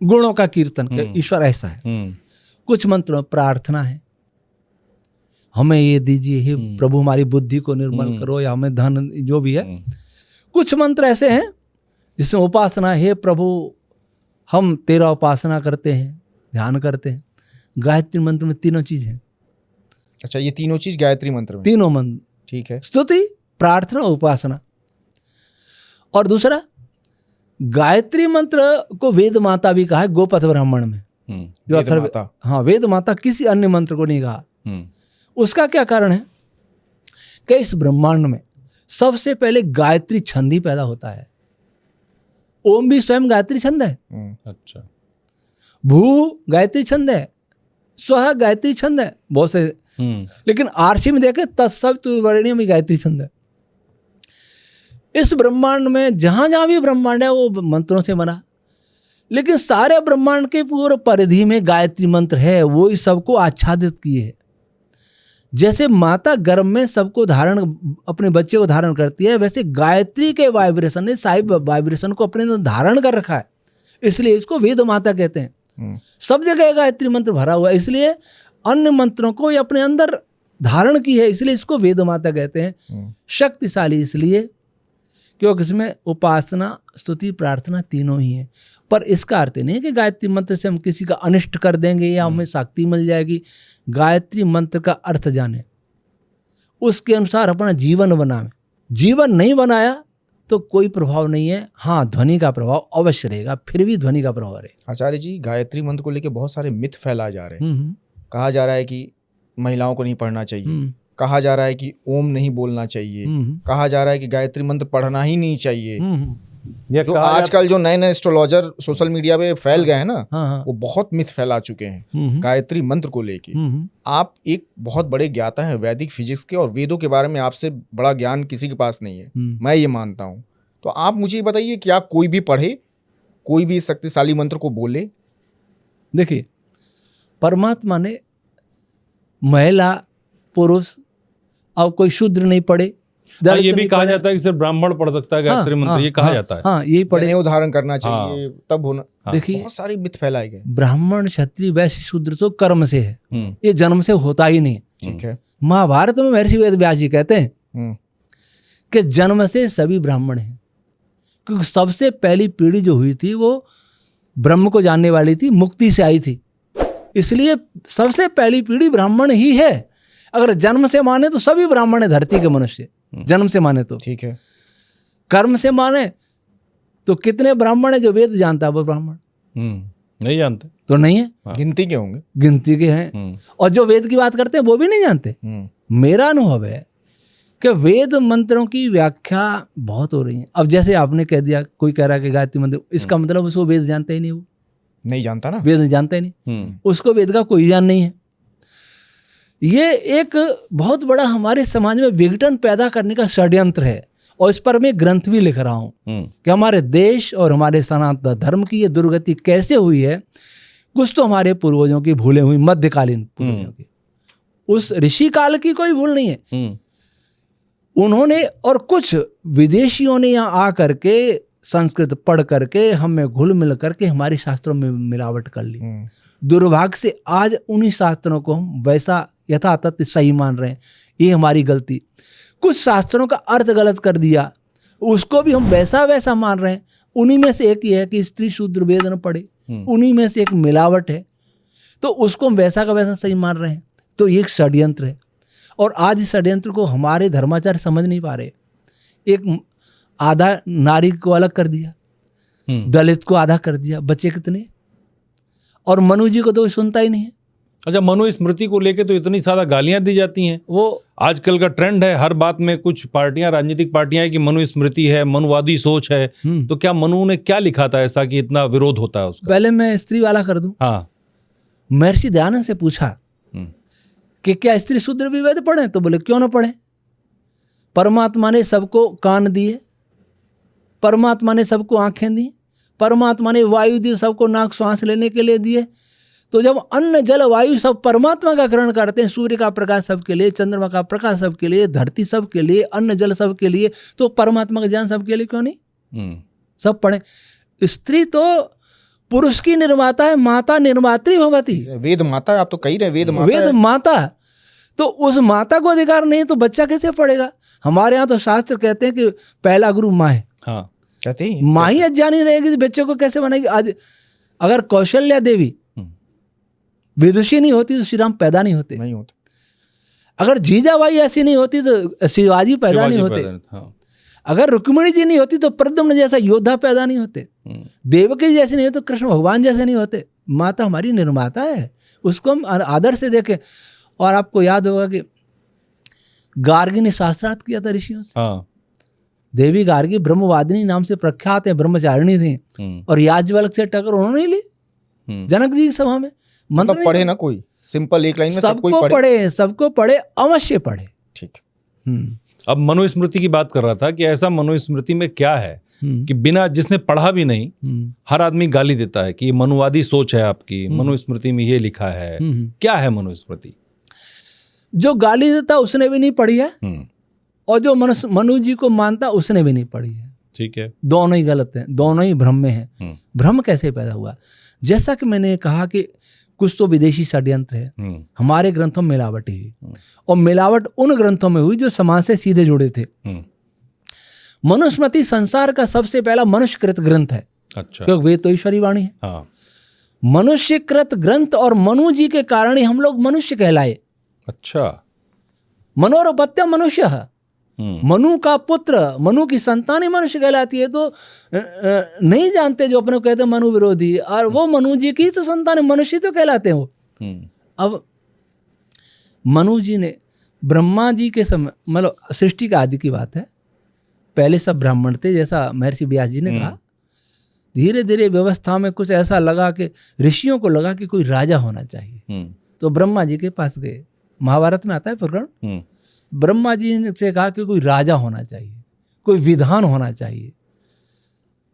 S1: गुणों का कीर्तन, ईश्वर ऐसा है। कुछ मंत्रों में प्रार्थना है, हमें ये दीजिए, हे प्रभु हमारी बुद्धि को निर्मल करो, या हमें धन, जो भी है। कुछ मंत्र ऐसे हैं जिसमें उपासना, हे प्रभु हम तेरा उपासना करते हैं, ध्यान करते हैं। गायत्री मंत्र में तीनों चीज हैं।
S2: अच्छा, ये तीनों चीज गायत्री मंत्र में,
S1: तीनों मंत्र,
S2: ठीक है।
S1: स्तुति, प्रार्थना, उपासना। और दूसरा, गायत्री मंत्र को वेद माता भी कहा है गोपथ ब्राह्मण में, जो
S2: वेद माता।
S1: हाँ, वेद माता, किसी अन्य मंत्र को नहीं कहा। उसका क्या कारण है कि इस ब्रह्मांड में सबसे पहले गायत्री छंद ही पैदा होता है। ओम भी स्वयं गायत्री छंद है।
S3: अच्छा।
S1: भू गायत्री छंद है, स्व गायत्री छंद है, बहुत से। लेकिन आरसी में देखें तत्सवितुर्वरेण्यम भी गायत्री छंद है। इस ब्रह्मांड में जहां जहां भी ब्रह्मांड है वो मंत्रों से बना, लेकिन सारे ब्रह्मांड के पूरे परिधि में गायत्री मंत्र है, वो इस सबको आच्छादित किए है। जैसे माता गर्भ में सबको धारण, अपने बच्चे को धारण करती है, वैसे गायत्री के वाइब्रेशन ने साई वाइब्रेशन को अपने अंदर धारण कर रखा है, इसलिए इसको वेद माता कहते हैं। सब जगह गायत्री मंत्र भरा हुआ है, इसलिए अन्य मंत्रों को ये अपने अंदर धारण की है, इसलिए इसको वेद माता कहते हैं। शक्तिशाली इसलिए क्योंकि इसमें उपासना, स्तुति, प्रार्थना तीनों ही है। पर इसका अर्थ नहीं है कि गायत्री मंत्र से हम किसी का अनिष्ट कर देंगे या हमें शक्ति मिल जाएगी। गायत्री मंत्र का अर्थ जाने, उसके अनुसार अपना जीवन बनाए। जीवन नहीं बनाया तो कोई प्रभाव नहीं है। हाँ, ध्वनि का प्रभाव अवश्य रहेगा, फिर भी ध्वनि का प्रभाव रहेगा।
S2: आचार्य जी, गायत्री मंत्र को लेकर बहुत सारे मिथ फैलाए जा रहे हैं। कहा जा रहा है कि महिलाओं को नहीं पढ़ना चाहिए, कहा जा रहा है कि ओम नहीं बोलना चाहिए, कहा जा रहा है कि गायत्री मंत्र पढ़ना ही नहीं चाहिए। जो आजकल जो नए नए एस्ट्रोलॉजर सोशल मीडिया पे फैल गए हैं ना, वो बहुत मिथ फैला चुके हैं गायत्री मंत्र को लेके। आप एक बहुत बड़े ज्ञाता हैं वैदिक फिजिक्स के, और वेदों के बारे में आपसे बड़ा ज्ञान किसी के पास नहीं है, मैं ये मानता हूँ। तो आप मुझे ये बताइए, क्या कोई भी पढ़े, कोई भी शक्तिशाली मंत्र को बोले?
S1: देखिए, परमात्मा ने महिला, पुरुष और कोई शूद्र नहीं पढ़े।
S3: ये भी कहा जाता है कि सिर्फ ब्राह्मण पढ़ सकता है गायत्री मंत्र, ये कहा जाता है।
S1: हाँ, यही पढ़े,
S2: उदाहरण करना चाहिए, तब होना।
S1: देखिए,
S2: बहुत सारे मिथ फैलाए गए।
S1: ब्राह्मण, क्षत्रिय, वैश्य, शूद्र तो कर्म से है, ये जन्म से होता ही नहीं।
S2: ठीक है।
S1: महाभारत में महर्षि वेद व्यास जी कहते हैं कि जन्म से सभी ब्राह्मण हैं, क्योंकि सबसे पहली पीढ़ी जो हुई थी वो ब्रह्म को जानने वाली थी, मुक्ति से आई थी, इसलिए सबसे पहली पीढ़ी ब्राह्मण ही है। अगर जन्म से माने तो सभी ब्राह्मण है, धरती के मनुष्य, जन्म से माने तो ठीक है। कर्म से माने तो कितने ब्राह्मण है जो वेद जानता है वो ब्राह्मण
S3: नहीं जानते
S1: तो नहीं है।
S2: गिनती के होंगे,
S1: गिनती के हैं। और जो वेद की बात करते हैं वो भी नहीं जानते। मेरा अनुभव है कि वेद मंत्रों की व्याख्या बहुत हो रही है। अब जैसे आपने कह दिया, कोई कह रहा है कि गायत्री मंत्र, इसका मतलब उसको वेद जानते ही नहीं, वो
S2: नहीं जानता ना,
S1: वेद जानते ही नहीं, उसको वेद का कोई ज्ञान नहीं है। ये एक बहुत बड़ा हमारे समाज में विघटन पैदा करने का षड्यंत्र है, और इस पर मैं ग्रंथ भी लिख रहा हूँ कि हमारे देश और हमारे सनातन धर्म की ये दुर्गति कैसे हुई है। कुछ तो हमारे पूर्वजों की भूलें हुई, मध्यकालीन पूर्वजों की, उस ऋषि काल की कोई भूल नहीं है। उन्होंने और कुछ विदेशियों ने यहाँ आकर के संस्कृत पढ़ करके हमें घुल मिल करके हमारे शास्त्रों में मिलावट कर ली। दुर्भाग्य से आज उन्हीं शास्त्रों को हम वैसा यथातथ सही मान रहे हैं, ये हमारी गलती। कुछ शास्त्रों का अर्थ गलत कर दिया, उसको भी हम वैसा वैसा मान रहे हैं। उन्हीं में से एक ये है कि स्त्री शूद्र वेद न पढ़े, उन्हीं में से एक मिलावट है, तो उसको हम वैसा का वैसा सही मान रहे हैं। तो ये एक षड्यंत्र है, और आज इस षड्यंत्र को हमारे धर्माचार्य समझ नहीं पा रहे। एक आधा नारी को अलग कर दिया, दलित को आधा कर दिया, बच्चे कितने। और मनु जी को तो सुनता ही नहीं है।
S3: अच्छा, मनु स्मृति को लेके तो इतनी ज्यादा गालियां दी जाती हैं। वो आजकल का ट्रेंड है, हर बात में कुछ पार्टियां, राजनीतिक पार्टियां, कि मनु स्मृति है, मनुवादी सोच है। तो क्या मनु ने क्या लिखा था ऐसा कि इतना विरोध होता है उसका?
S1: पहले मैं स्त्री वाला कर दूं।
S3: हाँ,
S1: महर्षि दयानंद से पूछा कि क्या स्त्री शूद्र भी वेद पढ़े, तो बोले क्यों ना पढ़े। परमात्मा ने सबको कान दिए, परमात्मा ने सबको आंखें दी, परमात्मा ने वायु दी, सबको नाक सांस लेने के लिए दिए। तो जब अन्न जल वायु सब परमात्मा का ग्रहण करते हैं, सूर्य का प्रकाश सबके लिए, चंद्रमा का प्रकाश सबके लिए, धरती सबके लिए, अन्न जल सबके लिए, तो परमात्मा का ज्ञान सबके लिए क्यों नहीं? सब पढ़े। स्त्री तो पुरुष की निर्माता है, माता निर्मात्री भवती।
S2: वेद माता, आप तो कही रहे वेद
S1: माता। तो उस माता को अधिकार नहीं तो बच्चा कैसे पढ़ेगा? हमारे यहाँ तो शास्त्र कहते हैं कि पहला गुरु माँ है।
S3: हाँ,
S2: कहते हैं
S1: माँ ही अज्ञानी रहेगी तो बच्चे को कैसे बनाएगी? आज अगर कौशल्या देवी विदुषी नहीं होती तो श्री राम पैदा नहीं होते। अगर जीजाबाई ऐसी नहीं होती तो शिवाजी पैदा नहीं होते।
S3: हाँ।
S1: अगर रुक्मिणी जी नहीं होती तो प्रद्युम्न जैसा योद्धा पैदा नहीं होते। देवकी जैसे नहीं होते तो कृष्ण भगवान जैसे नहीं होते। माता हमारी निर्माता है, उसको हम आदर से देखें। और आपको याद होगा कि गार्गी ने शास्त्रार्थ किया था ऋषियों से।
S3: हाँ।
S1: देवी गार्गी ब्रह्मवादिनी नाम से प्रख्यात है, ब्रह्मचारिणी थी, और याज्ञवल्क्य से टक्कर उन्होंने ली जनक जी की सभा में।
S2: मतलब पढ़े ना कोई, सिंपल एक लाइन में
S1: सबको पढ़े, सबको पढ़े, अवश्य पढ़े।
S2: ठीक।
S3: अब मनुस्मृति की बात कर रहा था कि ऐसा मनुस्मृति में क्या है कि बिना जिसने पढ़ा भी नहीं हर आदमी गाली देता है कि ये मनुवादी सोच है आपकी, मनुस्मृति में ये लिखा है। क्या है मनुस्मृति?
S1: जो गाली देता उसने भी नहीं पढ़ी है, और जो मनु जी को मानता उसने भी नहीं पढ़ी है।
S3: ठीक है,
S1: दोनों ही गलत हैं, दोनों ही भ्रम में हैं। भ्रम कैसे पैदा हुआ? जैसा कि मैंने कहा कि कुछ तो विदेशी षड्यंत्र है, हमारे ग्रंथों में मिलावट हुई, और मिलावट उन ग्रंथों में हुई जो समाज से सीधे जुड़े थे। मनुस्मृति संसार का सबसे पहला मनुष्यकृत ग्रंथ है।
S3: अच्छा।
S1: क्योंकि वेद तो ईश्वरी वाणी है।
S3: हाँ।
S1: मनुष्यकृत ग्रंथ, और मनु जी के कारण ही हम लोग मनुष्य कहलाए।
S3: अच्छा।
S1: मनोरपत्य मनुष्य है, मनु का पुत्र, मनु की संतान ही मनुष्य कहलाती है। तो नहीं जानते जो अपने को कहते हैं मनु विरोधी, और वो मनु जी की तो संतान है, मनुष्य तो कहलाते हैं वो। अब मनु जी ने ब्रह्मा जी के समय, मतलब सृष्टि का आदि की बात है, पहले सब ब्राह्मण थे, जैसा महर्षि व्यास जी ने कहा। धीरे धीरे व्यवस्था में कुछ ऐसा लगा कि ऋषियों को लगा कि कोई राजा होना चाहिए, तो ब्रह्मा जी के पास गए। महाभारत में आता है प्रकरण। ब्रह्मा जी ने से कहा कि कोई राजा होना चाहिए, कोई विधान होना चाहिए।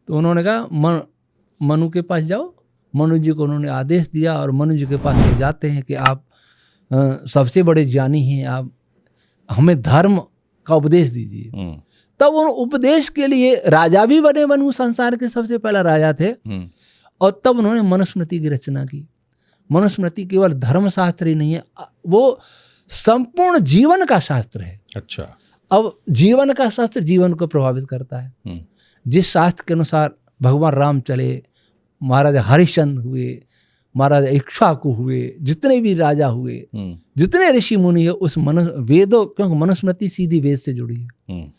S1: तो उन्होंने कहा मनु के पास जाओ। मनु जी को उन्होंने आदेश दिया, और मनु जी के पास वो जाते हैं कि आप सबसे बड़े ज्ञानी हैं, आप हमें धर्म का उपदेश दीजिए। तब उन उपदेश के लिए राजा भी बने। मनु संसार के सबसे पहला राजा थे, और तब उन्होंने मनुस्मृति की रचना की। मनुस्मृति केवल धर्मशास्त्र ही नहीं है, वो संपूर्ण जीवन का शास्त्र है। अच्छा। अब जीवन का शास्त्र जीवन को प्रभावित करता है। जिस शास्त्र के अनुसार भगवान राम चले, महाराजा हरिश्चंद्र हुए, महाराजा इक्ष्वाकु हुए, जितने भी राजा हुए, जितने ऋषि मुनि है, उस वेदों, क्योंकि मनुस्मृति सीधी वेद से जुड़ी है,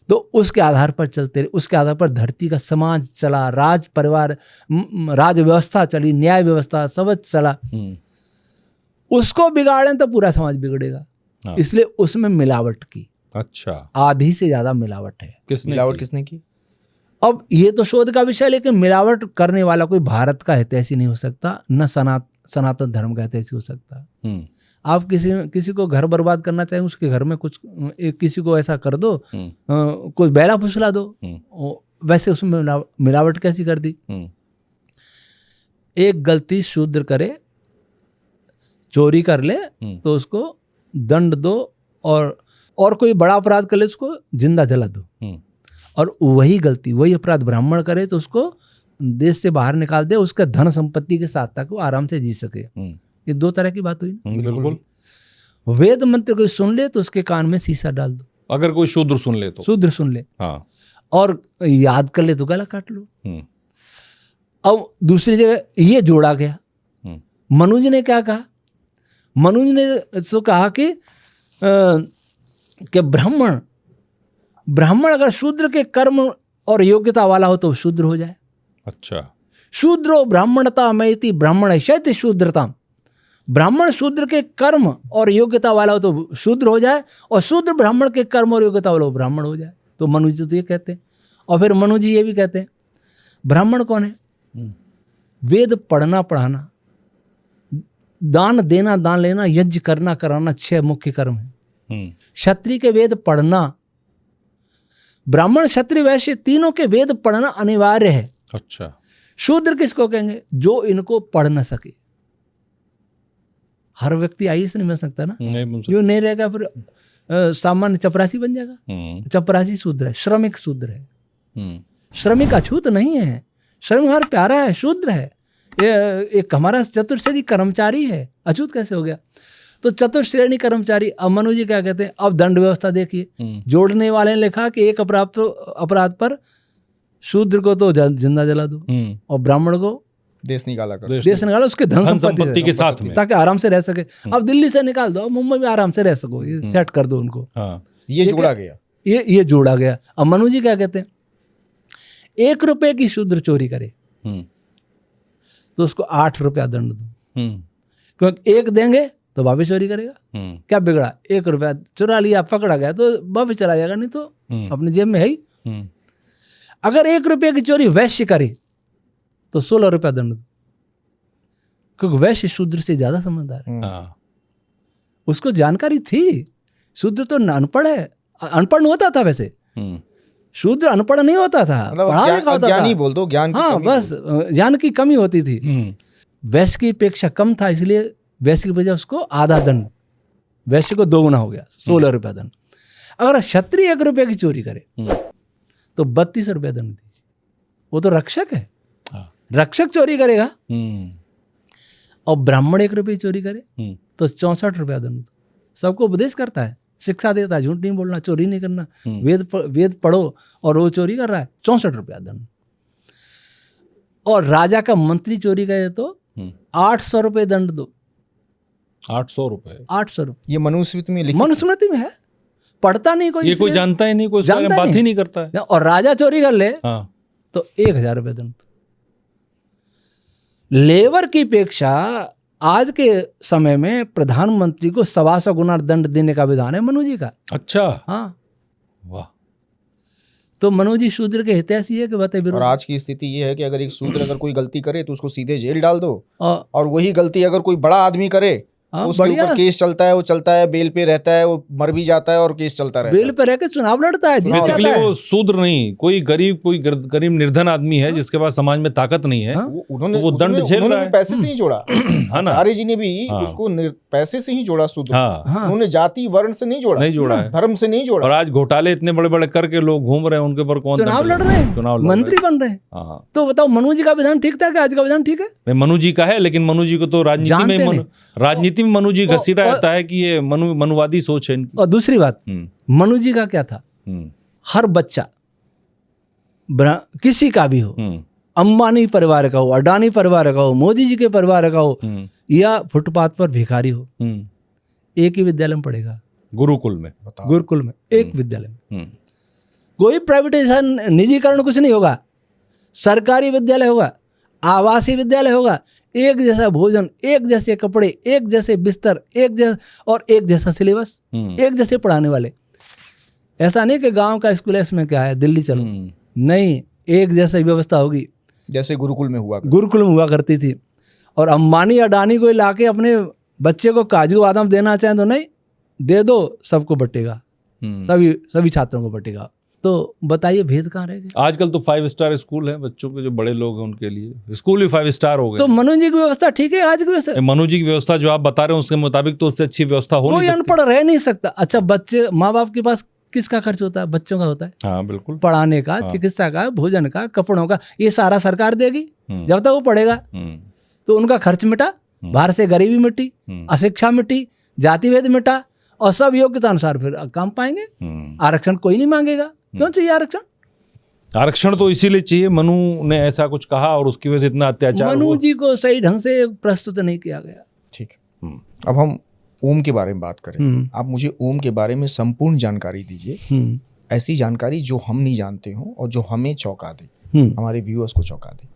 S1: तो उसके आधार पर चलते रहे। उसके आधार पर धरती का समाज चला, राज परिवार, राज व्यवस्था चली, न्याय व्यवस्था सब चला। उसको बिगाड़ें तो पूरा समाज बिगड़ेगा। इसलिए उसमें मिलावट की। अच्छा। आधी से ज्यादा मिलावट है।
S2: किसने की?
S1: अब ये तो शोध का विषय, लेकिन मिलावट करने वाला कोई भारत का हितैषी नहीं हो सकता, न सनातन धर्म का हितैषी हो सकता। आप किसी को घर बर्बाद करना चाहें, उसके घर में कुछ किसी को ऐसा कर दो, कुछ बैला फुसला दो, वैसे उसमें मिलावट कैसी कर दी। एक गलती शूद्र करे, चोरी कर ले तो उसको दंड दो, और कोई बड़ा अपराध कर ले उसको जिंदा जला दो। और वही गलती, वही अपराध ब्राह्मण करे तो उसको देश से बाहर निकाल दे, उसका धन संपत्ति के साथ, ताकि वो आराम से जी सके। ये दो तरह की बात हुई।
S3: बिल्कुल।
S1: वेद मंत्र कोई सुन ले तो उसके कान में शीशा डाल दो।
S3: अगर कोई शूद्र सुन ले तो, शूद्र
S1: सुन ले, हाँ, और याद कर ले तो गला काट लो। अब दूसरी जगह ये जोड़ा गया। मनुज ने क्या कहा? मनुज ने तो कहा कि ब्राह्मण अगर शूद्र के कर्म और योग्यता वाला हो तो शूद्र हो जाए। अच्छा। शूद्रो ब्राह्मणता मयति ब्राह्मण शैत्य शूद्रता। ब्राह्मण शूद्र के कर्म और योग्यता वाला हो तो शूद्र हो जाए, और शूद्र ब्राह्मण के कर्म और योग्यता वाला हो ब्राह्मण हो जाए। तो मनु जी तो ये कहते हैं, और फिर मनु जी ये भी कहते हैं ब्राह्मण कौन है? वेद पढ़ना पढ़ाना, दान देना दान लेना, यज्ञ करना कराना 6 मुख्य कर्म है। क्षत्रिय के वेद पढ़ना, ब्राह्मण क्षत्रिय वैश्य तीनों के वेद पढ़ना अनिवार्य है। अच्छा। शूद्र किसको कहेंगे? जो इनको पढ़ न सके। हर व्यक्ति आईएएस नहीं बन सकता ना, जो नहीं रहेगा फिर सामान्य चपरासी बन जाएगा। चपरासी शूद्र है, श्रमिक शूद्र है। श्रमिक अछूत नहीं है, श्रमिक हमारा प्यारा है, शूद्र है। एक हमारा चतुर्श्रेणी कर्मचारी है, अछूत कैसे हो गया? तो चतुर्श्रेणी कर्मचारी। अब मनु जी क्या कहते हैं? अब दंड व्यवस्था देखिए, जोड़ने वाले ने लिखा कि एक अपराध पर शूद्र को तो जिंदा जला दो, और ब्राह्मण को
S2: देश निकाला कर,
S1: देश निकाला उसके धन
S3: संपत्ति के साथ में,
S1: ताकि आराम से रह सके। अब दिल्ली से निकाल दो, मुंबई में आराम से रह सको, ये सेट कर दो उनको।
S2: ये जोड़ा गया,
S1: ये जोड़ा गया। अब मनु जी क्या कहते हैं, 1 रुपए की शूद्र चोरी करे तो उसको 8 रुपया दंड दो, क्योंकि 1 देंगे तो वापस चोरी करेगा। क्या बिगड़ा, 1 रुपया चुरा लिया, पकड़ा गया तो वापस चला जाएगा, नहीं तो अपनी जेब में है ही। अगर 1 रुपये की चोरी वैश्य करे तो 16 रुपया दंड दो, क्योंकि वैश्य शूद्र से ज्यादा समझदार है, उसको जानकारी थी। शूद्र तो अनपढ़ है, अनपढ़ होता था वैसे, शूद्र अनपढ़ नहीं होता था, पढ़ा लिखा होता था।
S2: ज्ञानी बोल दो, ज्ञान की
S1: हाँ,
S2: कमी
S1: बस ज्ञान की कमी होती थी। वैश्य की अपेक्षा कम था, इसलिए वैश्य की वजह उसको आधा दंड, वैश्य को 2 गुना हो गया, 16 रुपया दंड। अगर क्षत्रिय 1 रुपये की चोरी करे तो 32 रुपया दंड दीजिए, वो तो रक्षक है, रक्षक चोरी करेगा। और ब्राह्मण 1 रुपये चोरी करे तो 64 रुपया दंड। सबको उपदेश करता है, शिक्षा देता है, झूठ नहीं बोलना, चोरी नहीं करना, वेद पढ़ो, और वो चोरी कर रहा है, 64 रुपया दंड। और राजा का मंत्री चोरी करे तो 800 रुपये दंड दो।
S3: 800 रुपये,
S1: 800 रुपये।
S2: ये मनुस्मृति में,
S1: मनुस्मृति में है, पढ़ता नहीं कोई,
S3: ये कोई जानता ही नहीं, कोई बात ही नहीं करता है।
S1: और राजा चोरी कर ले तो 1000 रुपये दंड। लेबर की अपेक्षा आज के समय में प्रधानमंत्री को 125 गुना दंड देने का विधान है मनु जी का।
S3: अच्छा,
S1: हाँ,
S3: वाह।
S1: तो मनु जी शूद्र के हितैषी है कि बताइए।
S2: और आज की स्थिति ये है कि अगर एक शूद्र अगर कोई गलती करे तो उसको सीधे जेल डाल दो, और वही गलती अगर कोई बड़ा आदमी करे उसके ऊपर केस चलता है, वो चलता है, बेल पे रहता है, वो मर भी जाता है और केस चलता रहता है,
S1: बेल पे रह के चुनाव लड़ता है, जीत जाता है।
S3: वो शूद्र नहीं, कोई गरीब निर्धन आदमी है जिसके पास समाज में ताकत नहीं है, वो दंड झेल रहा है।
S2: पैसे से ही जोड़ा, आचार्य जी ने भी उसको पैसे से ही जोड़ा शूद्र। उन्होंने जाति वर्ण से नहीं जोड़ा है, धर्म से नहीं जोड़ा।
S3: और आज घोटाले इतने बड़े बड़े करके लोग घूम रहे हैं, उनके ऊपर कौन
S1: चुनाव लड़ रहे हैं, मंत्री बन रहे हैं। तो बताओ मनु जी का विधान ठीक था क्या? आज का विधान ठीक है?
S3: मनु जी का है, लेकिन मनु जी को तो राजनीति में मनु जी घसीटा जाता है कि ये मनुवादी सोच है इनकी।
S1: और दूसरी बात, मनु जी का क्या था, हर बच्चा किसी का भी हो, अंबानी परिवार का हो, अडानी परिवार का हो, मोदी जी के परिवार का हो, या फुटपाथ पर भिखारी हो, एक ही विद्यालय में पढ़ेगा, गुरुकुल में एक विद्यालय में। कोई प्राइवेटाइजेशन, निजीकरण कुछ नहीं होगा, सरकारी विद्यालय होगा, आवासीय विद्यालय होगा, एक जैसा भोजन, एक जैसे कपड़े, एक जैसे बिस्तर, एक जैसा सिलेबस, एक जैसे पढ़ाने वाले। ऐसा नहीं कि गांव का स्कूल है, इसमें क्या है, दिल्ली चलो, नहीं, एक जैसी व्यवस्था होगी,
S2: जैसे गुरुकुल में हुआ
S1: करती थी। और अंबानी अडानी को लाके अपने बच्चे को काजू बादाम देना चाहें तो नहीं, दे दो, सबको बटेगा, सभी छात्रों को बटेगा। तो बताइए भेद कहाँ रह गए?
S3: आजकल तो 5 स्टार स्कूल है, बच्चों के जो बड़े लोग हैं उनके लिए स्कूल भी 5 स्टार हो गए।
S1: तो मनु जी की व्यवस्था ठीक है? आज की व्यवस्था,
S3: मनु जी की व्यवस्था जो आप बता रहे हैं उसके मुताबिक तो उससे अच्छी व्यवस्था हो नहीं सकती।
S1: कोई अनपढ़ रह नहीं सकता। अच्छा, बच्चे, माँ बाप के पास किसका खर्च होता है? बच्चों का होता है।
S3: हाँ, बिल्कुल।
S1: पढ़ाने का, चिकित्सा का, भोजन का, कपड़ों का, ये सारा सरकार देगी। जब तक वो पढ़ेगा तो उनका खर्च मिटा, बाहर से गरीबी मिटी, अशिक्षा मिटी, जाति भेद मिटा, और सब योग्यता अनुसार फिर काम पाएंगे। आरक्षण कोई नहीं मांगेगा। क्यों चाहिए आरक्षण?
S3: आरक्षण तो इसीलिए चाहिए, मनु ने ऐसा कुछ कहा और उसकी वजह से इतना अत्याचार।
S1: मनु जी को सही ढंग से प्रस्तुत नहीं किया गया।
S2: ठीक है, अब हम ओम के बारे में बात करें। आप मुझे ओम के बारे में संपूर्ण जानकारी दीजिए, ऐसी जानकारी जो हम नहीं जानते हो और जो हमें चौंका दे, हमारे व्यूअर्स को चौंका दे,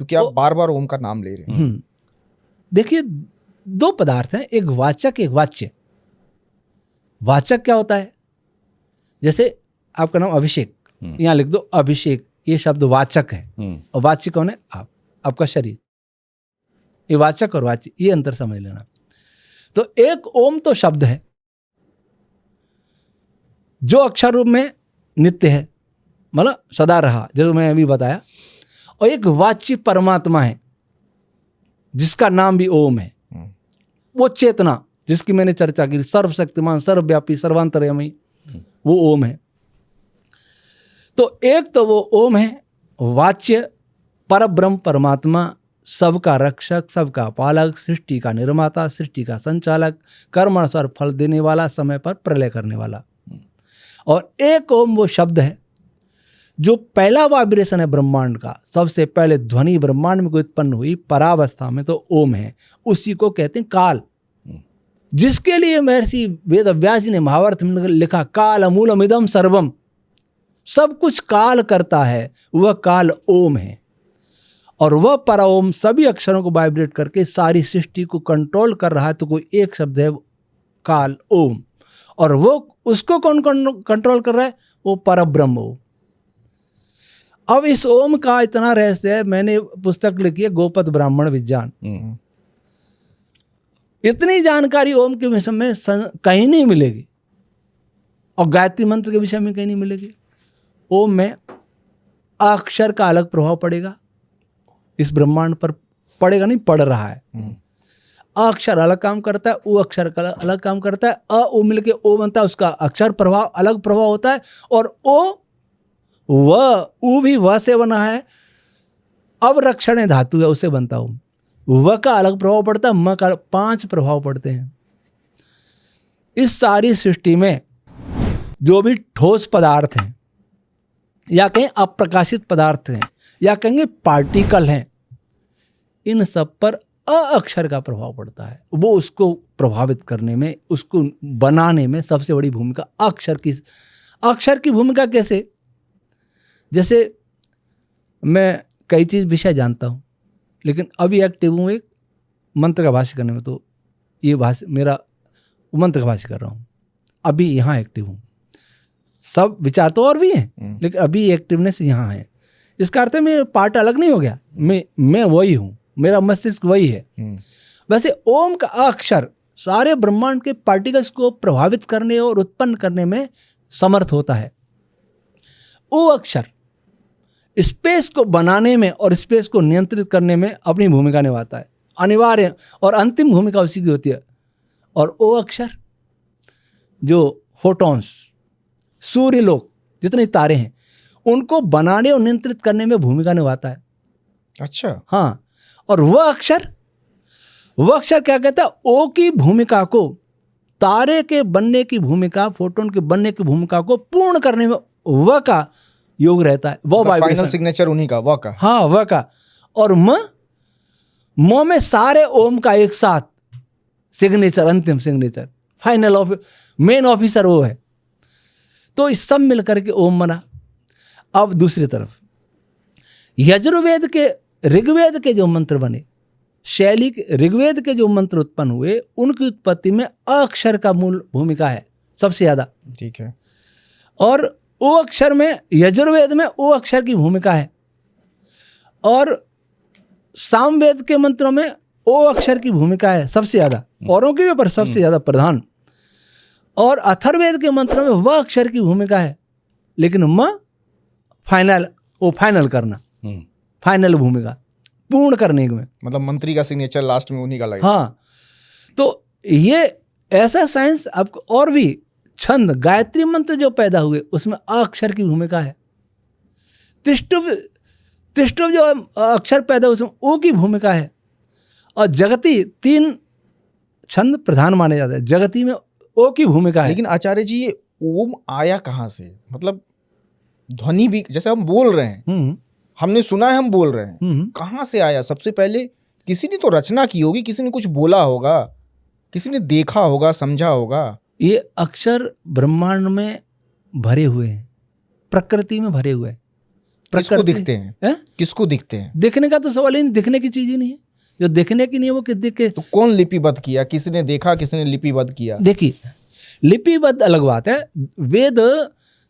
S2: क्योंकि आप बार बार ओम का नाम ले रहे हैं।
S1: देखिए, 2 पदार्थ हैं, एक वाचक, एक वाच्य। वाचक क्या होता है? जैसे आपका नाम अभिषेक, यहाँ लिख दो अभिषेक, ये शब्द वाचक है। और वाच्य कौन है? आप, आपका शरीर। ये वाचक और वाच्य, ये अंतर समझ लेना। तो एक ओम तो शब्द है जो अक्षर रूप में नित्य है, मतलब सदा रहा, जो मैं अभी बताया। और एक वाच्य परमात्मा है जिसका नाम भी ओम है। वो चेतना जिसकी मैंने चर्चा की, सर्वशक्तिमान, सर्वव्यापी, सर्वांतर्यामी, वो ओम है। तो एक तो वो ओम है वाच्य, परब्रह्म परमात्मा, सबका रक्षक, सबका पालक, सृष्टि का निर्माता, सृष्टि का संचालक, कर्मानुसार फल देने वाला, समय पर प्रलय करने वाला। और एक ओम वो शब्द है जो पहला वाइब्रेशन है ब्रह्मांड का, सबसे पहले ध्वनि ब्रह्मांड में कोई उत्पन्न हुई परावस्था में, तो ओम है। उसी को कहते हैं काल, जिसके लिए महर्षि वेद व्यास जी ने महाभारत में लिखा काल अमूलम इदम सर्वम, सब कुछ काल करता है, वह काल ओम है। और वह पर ओम सभी अक्षरों को वाइब्रेट करके सारी सृष्टि को कंट्रोल कर रहा है। तो कोई एक शब्द है काल ओम, और वो उसको कौन कंट्रोल कर रहा है? वो परब्रह्म ओम। अब इस ओम का इतना रहस्य है, मैंने पुस्तक लिखी है गोपद ब्राह्मण विज्ञान। इतनी जानकारी ओम के विषय में कहीं नहीं मिलेगी, और गायत्री मंत्र के विषय में कहीं नहीं मिलेगी। ओम में अक्षर का अलग प्रभाव पड़ेगा, इस ब्रह्मांड पर पड़ेगा नहीं, पड़ रहा है। अक्षर अलग काम करता है, ओ अक्षर का अलग काम करता है, अ ओ मिलके ओ बनता है, उसका अक्षर प्रभाव अलग प्रभाव होता है। और ओ व ऊ भी व से बना है, अब रक्षण धातु है, उससे बनता ओम। व का अलग प्रभाव पड़ता है, म का 5 प्रभाव पड़ते हैं। इस सारी सृष्टि में जो भी ठोस पदार्थ हैं, या कहीं अप्रकाशित पदार्थ हैं, या कहेंगे पार्टिकल हैं, इन सब पर अ अक्षर का प्रभाव पड़ता है। वो उसको प्रभावित करने में, उसको बनाने में सबसे बड़ी भूमिका अक्षर की भूमिका कैसे? जैसे मैं कई चीज़ विषय जानता हूँ, लेकिन अभी एक्टिव हूँ एक मंत्र का भाष्य करने में, तो ये भाष्य मेरा मंत्र का भाष्य कर रहा हूँ, अभी यहाँ एक्टिव हूँ। सब विचार तो और भी हैं, लेकिन अभी एक्टिवनेस यहाँ है। इसका अर्थ है मेरा पार्ट अलग नहीं हो गया, मैं वही हूँ, मेरा मस्तिष्क वही है। वैसे ओम का अक्षर सारे ब्रह्मांड के पार्टिकल्स को प्रभावित करने और उत्पन्न करने में समर्थ होता है। ओ अक्षर स्पेस को बनाने में और स्पेस को नियंत्रित करने में अपनी भूमिका निभाता है, अनिवार्य और अंतिम भूमिका उसी की होती है। और ओ अक्षर जो फोटॉन्स, सूर्यलोक जितने तारे हैं, उनको बनाने और नियंत्रित करने में भूमिका निभाता है।
S2: अच्छा,
S1: हाँ। और वह अक्षर क्या कहता है? ओ की भूमिका को, तारे के बनने की भूमिका, फोटोन के बनने की भूमिका को पूर्ण करने में वह का योग रहता है। वो
S2: फाइनल सिग्नेचर उन्हीं का, वह का।
S1: हाँ, वह का। और म में सारे ओम का एक साथ सिग्नेचर, अंतिम सिग्नेचर, फाइनल मेन ऑफिसर वो है। तो इस सब मिलकर के ओम बना। अब दूसरी तरफ यजुर्वेद के, ऋग्वेद के जो मंत्र बने, शैली के ऋग्वेद के जो मंत्र उत्पन्न हुए, उनकी उत्पत्ति में अक्षर का मूल भूमिका है सबसे ज्यादा।
S2: ठीक है।
S1: और ओ अक्षर में, यजुर्वेद में ओ अक्षर की भूमिका है, और सामवेद के मंत्रों में ओ अक्षर की भूमिका है सबसे ज्यादा, औरों की भी पर सबसे ज्यादा प्रधान। और अथर्ववेद के मंत्रों में वह अक्षर की भूमिका है, लेकिन फाइनल करना, फाइनल भूमिका पूर्ण करने में, मतलब
S2: मंत्री का सिग्नेचर लास्ट में उन्हीं का लगेगा।
S1: हाँ। तो ये ऐसा साइंस आपको, और भी छंद, गायत्री मंत्र जो पैदा हुए उसमें अक्षर की भूमिका है। त्रिष्टुप जो अक्षर पैदा हुए उसमें ओ की भूमिका है। और जगती 3 छंद प्रधान माने जाते हैं, जगती में ओ की भूमिका है।
S2: लेकिन आचार्य जी, ये ओम आया कहाँ से? मतलब ध्वनि भी, जैसे हम बोल रहे हैं, हमने सुना है, हम बोल रहे हैं, कहाँ से आया? सबसे पहले किसी ने तो रचना की होगी, किसी ने कुछ बोला होगा, किसी ने देखा होगा, समझा होगा।
S1: ये अक्षर ब्रह्मांड में भरे हुए हैं, प्रकृति में भरे हुए हैं।
S2: किसको दिखते हैं? किसको दिखते हैं?
S1: दिखने का तो सवाल ही नहीं, दिखने की चीज ही नहीं है। जो दिखने की नहीं है वो किस दिखे?
S2: तो कौन लिपिबद्ध किया? किसने देखा, किसने लिपिबद्ध किया?
S1: देखिए, लिपिबद्ध अलग बात है। वेद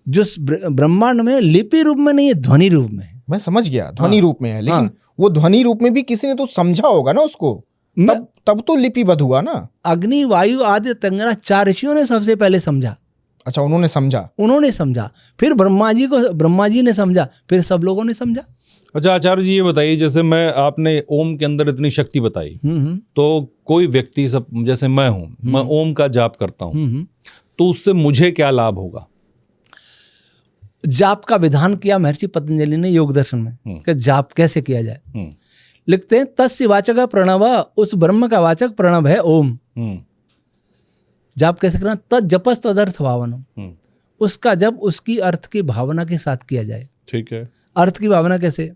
S1: जो ब्रह्मांड में लिपि रूप में नहीं है, ध्वनि रूप में है।
S2: मैं समझ गया, ध्वनि रूप में है, लेकिन वो ध्वनि रूप में भी किसी ने तो समझा होगा ना उसको, तब तो लिपिबद्ध हुआ ना।
S1: अग्नि, वायु, आदि, तंगरा 4 ऋषियों ने सबसे पहले समझा।
S2: अच्छा, उन्होंने समझा, फिर ब्रह्मा जी ने समझा, फिर सब लोगों ने समझा।
S3: अच्छा आचार्य जी, ये बताइए, जैसे आपने ओम के अंदर इतनी शक्ति बताई, तो कोई व्यक्ति, सब जैसे मैं हूं, मैं ओम का जाप करता हूं, तो उससे मुझे क्या लाभ होगा?
S1: जाप का विधान किया महर्षि पतंजलि ने योग दर्शन में, कि जाप कैसे किया जाए। लिखते हैं, तस्य वाचक प्रणव, उस ब्रह्म का वाचक प्रणव है ओम। जाप कैसे करना? तद जपस तदर्थ भावनम, उसका जब उसकी अर्थ की भावना के साथ किया जाए।
S3: ठीक है।
S1: अर्थ की भावना कैसे?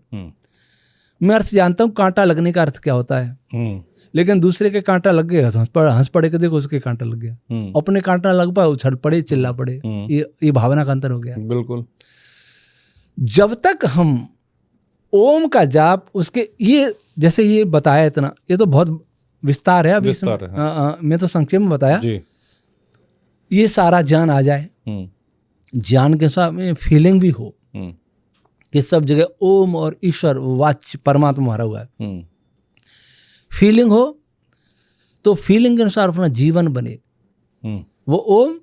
S1: मैं अर्थ जानता हूँ, कांटा लगने का अर्थ क्या होता है, लेकिन दूसरे के कांटा लग गया हंस पड़े के देखो उसके कांटा लग गया, अपने कांटा लग पाए उछल पड़े चिल्ला पड़े, ये भावना का अंतर हो गया।
S3: बिल्कुल।
S1: जब तक हम ओम का जाप उसके ये जैसे ये बताया इतना, ये तो बहुत विस्तार है, अभी मैं तो संक्षेप में बताया जी। ये सारा ज्ञान आ जाए, ज्ञान के साथ में फीलिंग भी हो कि सब जगह ओम और ईश्वर वाच्य परमात्मा हमारा हुआ है, फीलिंग हो तो फीलिंग के अनुसार अपना जीवन बने। वो ओम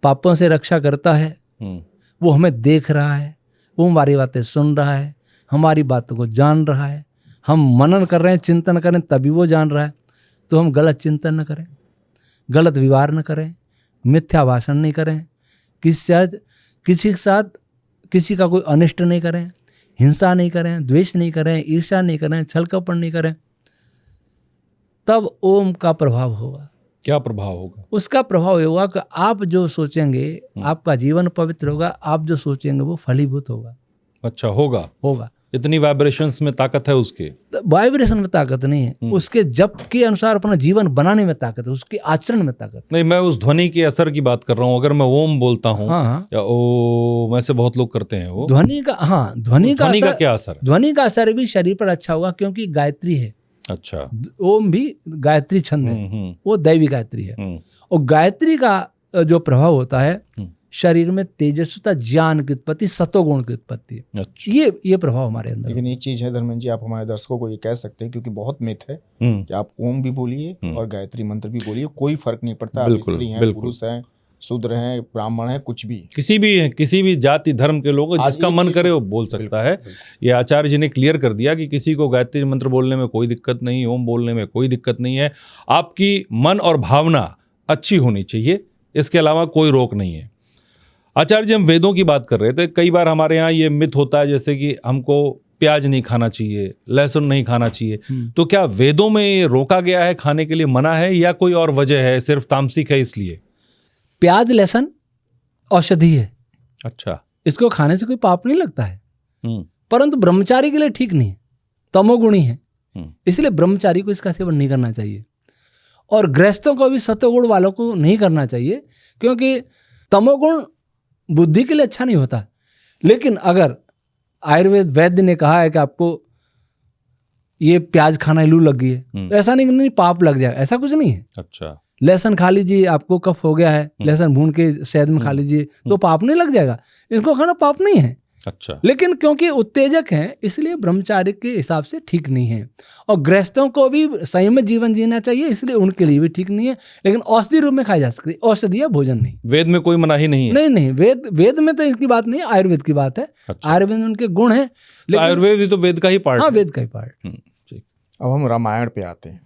S1: पापों से रक्षा करता है, वो हमें देख रहा है, वो हमारी बातें सुन रहा है, हमारी बातों को जान रहा है। हम मनन कर रहे हैं, चिंतन करें, तभी वो जान रहा है। तो हम गलत चिंतन न करें, गलत व्यवहार न करें, मिथ्या भाषण नहीं करें, किसी के साथ किसी का कोई अनिष्ट नहीं करें, हिंसा नहीं करें, द्वेष नहीं करें, ईर्ष्या नहीं करें, छल कपट नहीं करें। तब ओम का प्रभाव होगा।
S3: क्या प्रभाव होगा? उसका
S1: प्रभाव ये होगा कि आप जो सोचेंगे आपका जीवन पवित्र होगा, आप जो सोचेंगे वो फलीभूत होगा।
S3: अच्छा, होगा। इतनी वाइब्रेशंस में ताकत है उसके?
S1: वाइब्रेशन में ताकत नहीं है, उसके जप के अनुसार अपना जीवन बनाने में ताकत है, उसके आचरण में ताकत
S3: नहीं। मैं उस ध्वनि के असर की बात कर रहा हूँ। अगर मैं ओम बोलता हूँ या ओम ऐसे बहुत लोग करते हैं, वो ध्वनि का क्या असर?
S1: ध्वनि का असर भी शरीर पर अच्छा होगा, क्योंकि गायत्री है।
S3: अच्छा।
S1: ओम भी गायत्री छंद है, वो दैवी गायत्री है। और गायत्री का जो प्रभाव होता है शरीर में तेजस्विता, ज्ञान की उत्पत्ति, सतोगुण की उत्पत्ति।
S3: अच्छा।
S1: ये प्रभाव हमारे अंदर।
S2: लेकिन एक चीज है धर्मेंद्र जी, आप हमारे दर्शकों को ये कह सकते हैं, क्योंकि बहुत मिथ है कि आप ओम भी बोलिए और गायत्री मंत्र भी बोलिए, कोई फर्क नहीं पड़ता। स्त्री हैं, पुरुष हैं, शूद्र हैं, ब्राह्मण हैं, कुछ भी,
S3: किसी भी जाति धर्म के लोग, जिसका मन करे वो बोल सकता है। ये आचार्य जी ने क्लियर कर दिया कि किसी को गायत्री मंत्र बोलने में कोई दिक्कत नहीं, ओम बोलने में कोई दिक्कत नहीं है। आपकी मन और भावना अच्छी होनी चाहिए, इसके अलावा कोई रोक नहीं है। आचार्य जी, हम वेदों की बात कर रहे थे। कई बार हमारे यहाँ ये मिथ होता है जैसे कि हमको प्याज नहीं खाना चाहिए, लहसुन नहीं खाना चाहिए। तो क्या वेदों में ये रोका गया है, खाने के लिए मना है, या कोई और वजह है, सिर्फ तामसिक है इसलिए?
S1: प्याज लहसुन औषधि है।
S3: अच्छा।
S1: इसको खाने से कोई पाप नहीं लगता है, परंतु ब्रह्मचारी के लिए ठीक नहीं है, तमोगुणी है, इसलिए ब्रह्मचारी को इसका सेवन नहीं करना चाहिए। और गृहस्थों को भी सत्वगुण वालों को नहीं करना चाहिए, क्योंकि तमोगुण बुद्धि के लिए अच्छा नहीं होता। लेकिन अगर आयुर्वेद वैद्य ने कहा है कि आपको ये प्याज खाना लू लग गई है, तो ऐसा नहीं पाप लग जाए, ऐसा कुछ नहीं है।
S3: अच्छा।
S1: लहसुन खा लीजिए, आपको कफ हो गया है, लहसुन भून के शहद में खा लीजिए, तो पाप नहीं लग जाएगा, इनको खाना पाप नहीं है।
S3: अच्छा।
S1: लेकिन क्योंकि उत्तेजक हैं, इसलिए ब्रह्मचारी के हिसाब से ठीक नहीं है। और गृहस्थों को भी संयमित जीवन जीना चाहिए, इसलिए उनके लिए भी ठीक नहीं है। लेकिन औषधि रूप में खाई जा सकती है, औषधि या भोजन नहीं।
S3: वेद में कोई मनाही नहीं है?
S1: नहीं, वेद में तो इसकी बात नहीं है, आयुर्वेद की बात है। अच्छा। आयुर्वेद में उनके गुण है,
S3: लेकिन आयुर्वेद तो वेद का ही पार्ट।
S1: हाँ, वेद का ही पार्ट।
S2: अब हम रामायण पे आते हैं।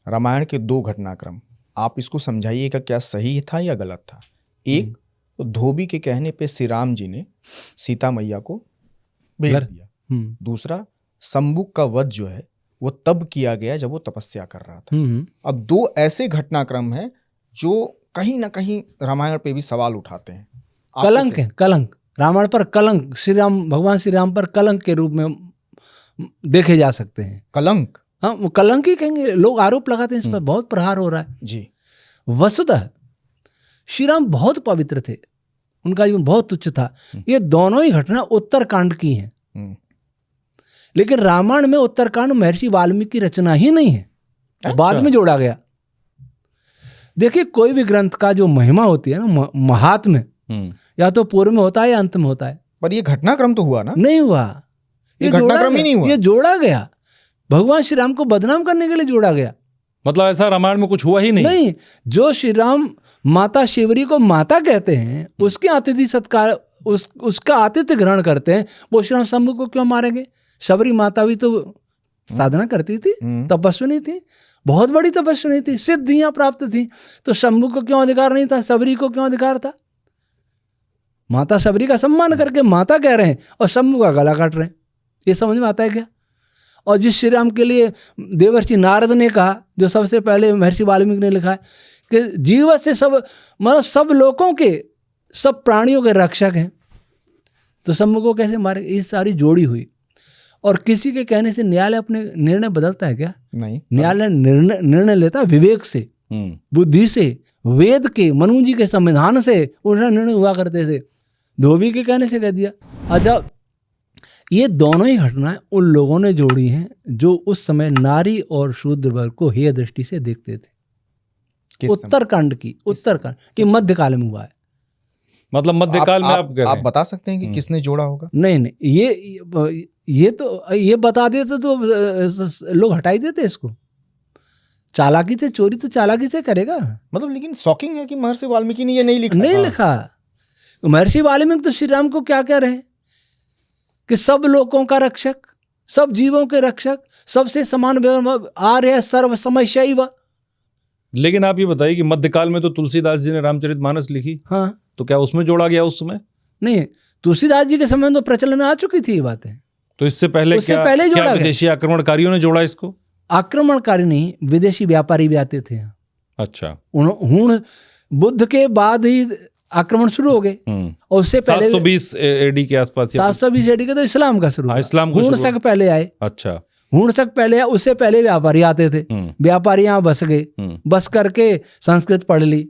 S2: रामायण के 2 घटनाक्रम, आप इसको समझाइएगा, क्या सही था या गलत था? एक, तो धोबी के कहने पे श्री राम जी ने सीता मैया को भेज दिया। दूसरा, शंबुक का वध जो है वो तब किया गया जब वो तपस्या कर रहा था। अब 2 ऐसे घटनाक्रम हैं जो कहीं ना कहीं रामायण पे भी सवाल उठाते हैं।
S1: कलंक है, कलंक, रामायण पर कलंक, भगवान श्री राम पर कलंक के रूप में देखे जा सकते हैं।
S2: कलंक?
S1: हाँ, वो कलंक ही कहेंगे, लोग आरोप लगाते हैं इस पर, बहुत प्रहार हो रहा है
S2: जी।
S1: वस्तुतः श्री राम बहुत पवित्र थे, उनका जीवन बहुत तुच्छ था। ये दोनों ही घटना उत्तरकांड की हैं। लेकिन रामायण में उत्तरकांड महर्षि वाल्मीकि की रचना ही नहीं है, अच्छा। बाद में जोड़ा गया। देखिए, कोई भी ग्रंथ का जो महिमा होती है ना, महात्म्य, या तो पूर्व में होता है या अंत में होता है।
S2: पर ये घटनाक्रम तो हुआ ना?
S1: नहीं हुआ,
S2: ये घटनाक्रम ही नहीं हुआ,
S1: ये जोड़ा गया, भगवान श्री राम को बदनाम करने के लिए जोड़ा गया।
S3: मतलब ऐसा रामायण में कुछ हुआ ही नहीं।
S1: जो श्री राम माता शिवरी को माता कहते हैं, उसके आतिथ्य सत्कार, उसका आतिथ्य ग्रहण करते हैं, वो श्री राम शंभु को क्यों मारेंगे? शबरी माता भी तो साधना करती थी, तपस्विनी थी, बहुत बड़ी तपस्विनी थी, सिद्धियां प्राप्त थी, तो शंभु को क्यों अधिकार नहीं था, शबरी को क्यों अधिकार था? माता शबरी का सम्मान करके माता कह रहे हैं और शंभु का गला काट रहे हैं, ये समझ में आता है क्या? और जिस श्री राम के लिए देवर्षि नारद ने कहा, जो सबसे पहले महर्षि वाल्मीकि ने लिखा है कि जीव से सब, मतलब सब लोगों के, सब प्राणियों के रक्षक हैं, तो शंभू को कैसे मारे, ये सारी जोड़ी हुई। और किसी के कहने से न्यायालय अपने निर्णय बदलता है क्या?
S2: नहीं,
S1: न्यायालय निर्णय लेता है विवेक से, बुद्धि से, वेद के, मनु जी के संविधान से उनका निर्णय हुआ करते थे। धोबी के कहने से कह दिया। अच्छा, ये दोनों ही घटनाएं उन लोगों ने जोड़ी हैं जो उस समय नारी और शूद्र वर्ग को हेय दृष्टि से देखते थे। उत्तरकांड की मध्यकाल में हुआ है।
S3: मतलब मध्यकाल में
S2: आप बता सकते हैं कि किसने जोड़ा होगा?
S1: नहीं, ये बता देते तो लोग हटाई देते इसको। चालाकी से, चोरी तो चालाकी से करेगा।
S2: मतलब लेकिन शॉकिंग है कि महर्षि वाल्मीकि ने ये नहीं लिखा।
S1: महर्षि वाल्मीकि तो श्री राम को क्या कह रहे हैं कि सब लोगों का रक्षक, सब जीवों के रक्षक, सबसे समान आर्य सर्व समयशैव।
S3: लेकिन आप ये बताइए कि मध्यकाल में तो तुलसीदास जी ने रामचरितमानस लिखी।
S1: हाँ,
S3: तो क्या उसमें जोड़ा गया उस समय?
S1: नहीं, तुलसीदास जी के समय तो प्रचलन में आ चुकी थी ये बातें।
S3: तो इससे पहले क्या विदेशी आक्रमणकारियों ने जोड़ा इसको?
S1: आक्रमणकारी नहीं, विदेशी व्यापारी भी आते थे।
S3: अच्छा,
S1: बुद्ध के बाद ही आक्रमण शुरू हो गए। और उससे पहले
S3: 720 एडी के आसपास,
S1: 720 एडी के तो इस्लाम का शुरू,
S3: इस्लाम
S1: हुणसक पहले आए।
S3: अच्छा,
S1: हुणसक पहले आए, उससे पहले व्यापारी आते थे। व्यापारी यहाँ बस गए, बस करके संस्कृत पढ़ ली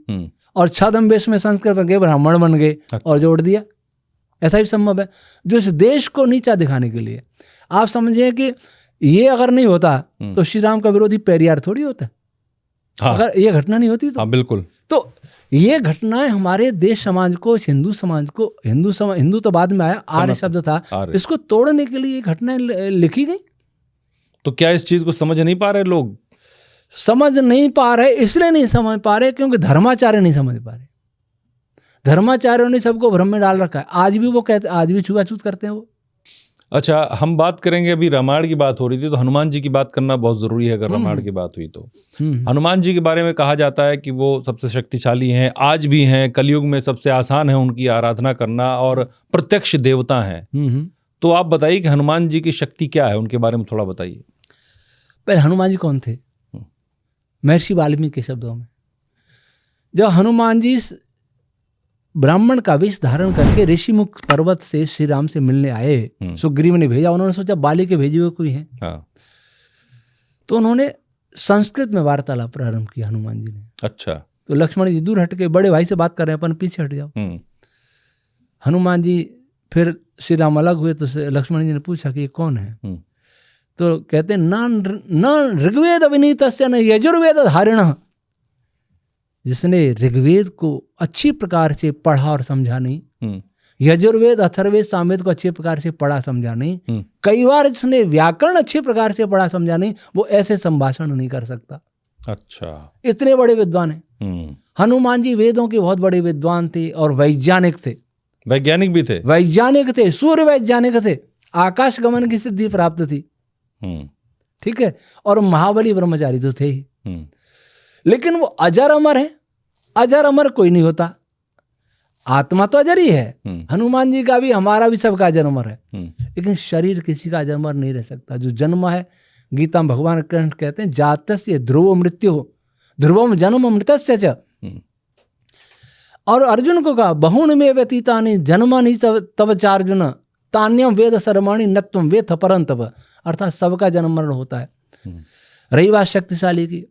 S1: और छद्मवेश में संस्कृत बन गए, ब्राह्मण बन गए और जोड़ दिया। ऐसा भी संभव है, जो इस देश को नीचा दिखाने के लिए। आप समझिए कि ये अगर नहीं होता तो श्री राम का विरोधी पेरियार थोड़ी होता।
S3: हाँ,
S1: अगर ये घटना नहीं होती तो।
S3: हाँ, बिल्कुल।
S1: तो ये घटनाएं हमारे देश समाज को, हिंदू समाज को, हिंदू तो बाद में आया, आर्य शब्द था, इसको तोड़ने के लिए ये घटनाएं लिखी गई।
S3: तो क्या इस चीज को समझ नहीं पा रहे लोग?
S1: समझ नहीं पा रहे, इसलिए नहीं समझ पा रहे क्योंकि धर्माचार्य नहीं समझ पा रहे। धर्माचार्यों ने सबको भ्रम में डाल रखा है। आज भी वो कहते, आज भी छुआछूत करते हैं वो।
S3: अच्छा, हम बात करेंगे, अभी रामायण की बात हो रही थी तो हनुमान जी की बात करना बहुत जरूरी है। अगर रामायण की बात हुई तो हनुमान जी के बारे में कहा जाता है कि वो सबसे शक्तिशाली हैं, आज भी हैं, कलयुग में सबसे आसान है उनकी आराधना करना और प्रत्यक्ष देवता हैं। तो आप बताइए कि हनुमान जी की शक्ति क्या है, उनके बारे में थोड़ा बताइए।
S1: पहले हनुमान जी कौन थे? महर्षि वाल्मीकि के शब्दों में, जब हनुमान जी ब्राह्मण का वेश धारण करके ऋषिमुख पर्वत से श्री राम से मिलने आए, सुग्रीव ने भेजा। उन्होंने सोचा बाली के भेजे हुए कोई हैं। तो उन्होंने संस्कृत में वार्तालाप प्रारंभ किया हनुमान जी ने।
S3: अच्छा,
S1: तो लक्ष्मण जी दूर हट के, बड़े भाई से बात कर रहे हैं, अपन पीछे हट जाओ। हनुमान जी, फिर श्री राम अलग हुए तो लक्ष्मण जी ने पूछा कि ये कौन है? तो कहते हैं न ऋग्वेद विनीतस्य न यजुर्वेद धारिणः, जिसने ऋग्वेद को अच्छी प्रकार से पढ़ा और समझा नहीं, यजुर्वेद अथर्ववेद सामवेद को अच्छी प्रकार से पढ़ा समझा नहीं, कई बार जिसने व्याकरण अच्छी प्रकार से पढ़ा समझा नहीं, वो ऐसे संभाषण नहीं कर सकता।
S3: अच्छा,
S1: इतने बड़े विद्वान हैं हनुमान जी। वेदों के बहुत बड़े विद्वान थे और वैज्ञानिक थे।
S3: वैज्ञानिक भी थे,
S1: वैज्ञानिक थे, सूर्य वैज्ञानिक थे, आकाश गमन की सिद्धि प्राप्त थी। ठीक है, और महाबली ब्रह्मचारी तो थे ही। लेकिन वो अजर अमर है। अजर अमर कोई नहीं होता, आत्मा तो अजर ही है। हनुमान जी का भी, हमारा भी, सबका अजर अमर है। लेकिन शरीर किसी का अजर अमर नहीं रह सकता। जो जन्म है, गीता में भगवान कृष्ण कहते हैं जातस्य ध्रुव मृत्यु, ध्रुवम जन्म मृतस्य च। और अर्जुन को कहा बहुन में व्यतीतानि जन्मानि तव चार्जुन तान्यम वेद सर्वाणि नत्वम वेद परंतप। अर्थात सबका जन्म मरण होता है। रही बात शक्तिशाली की,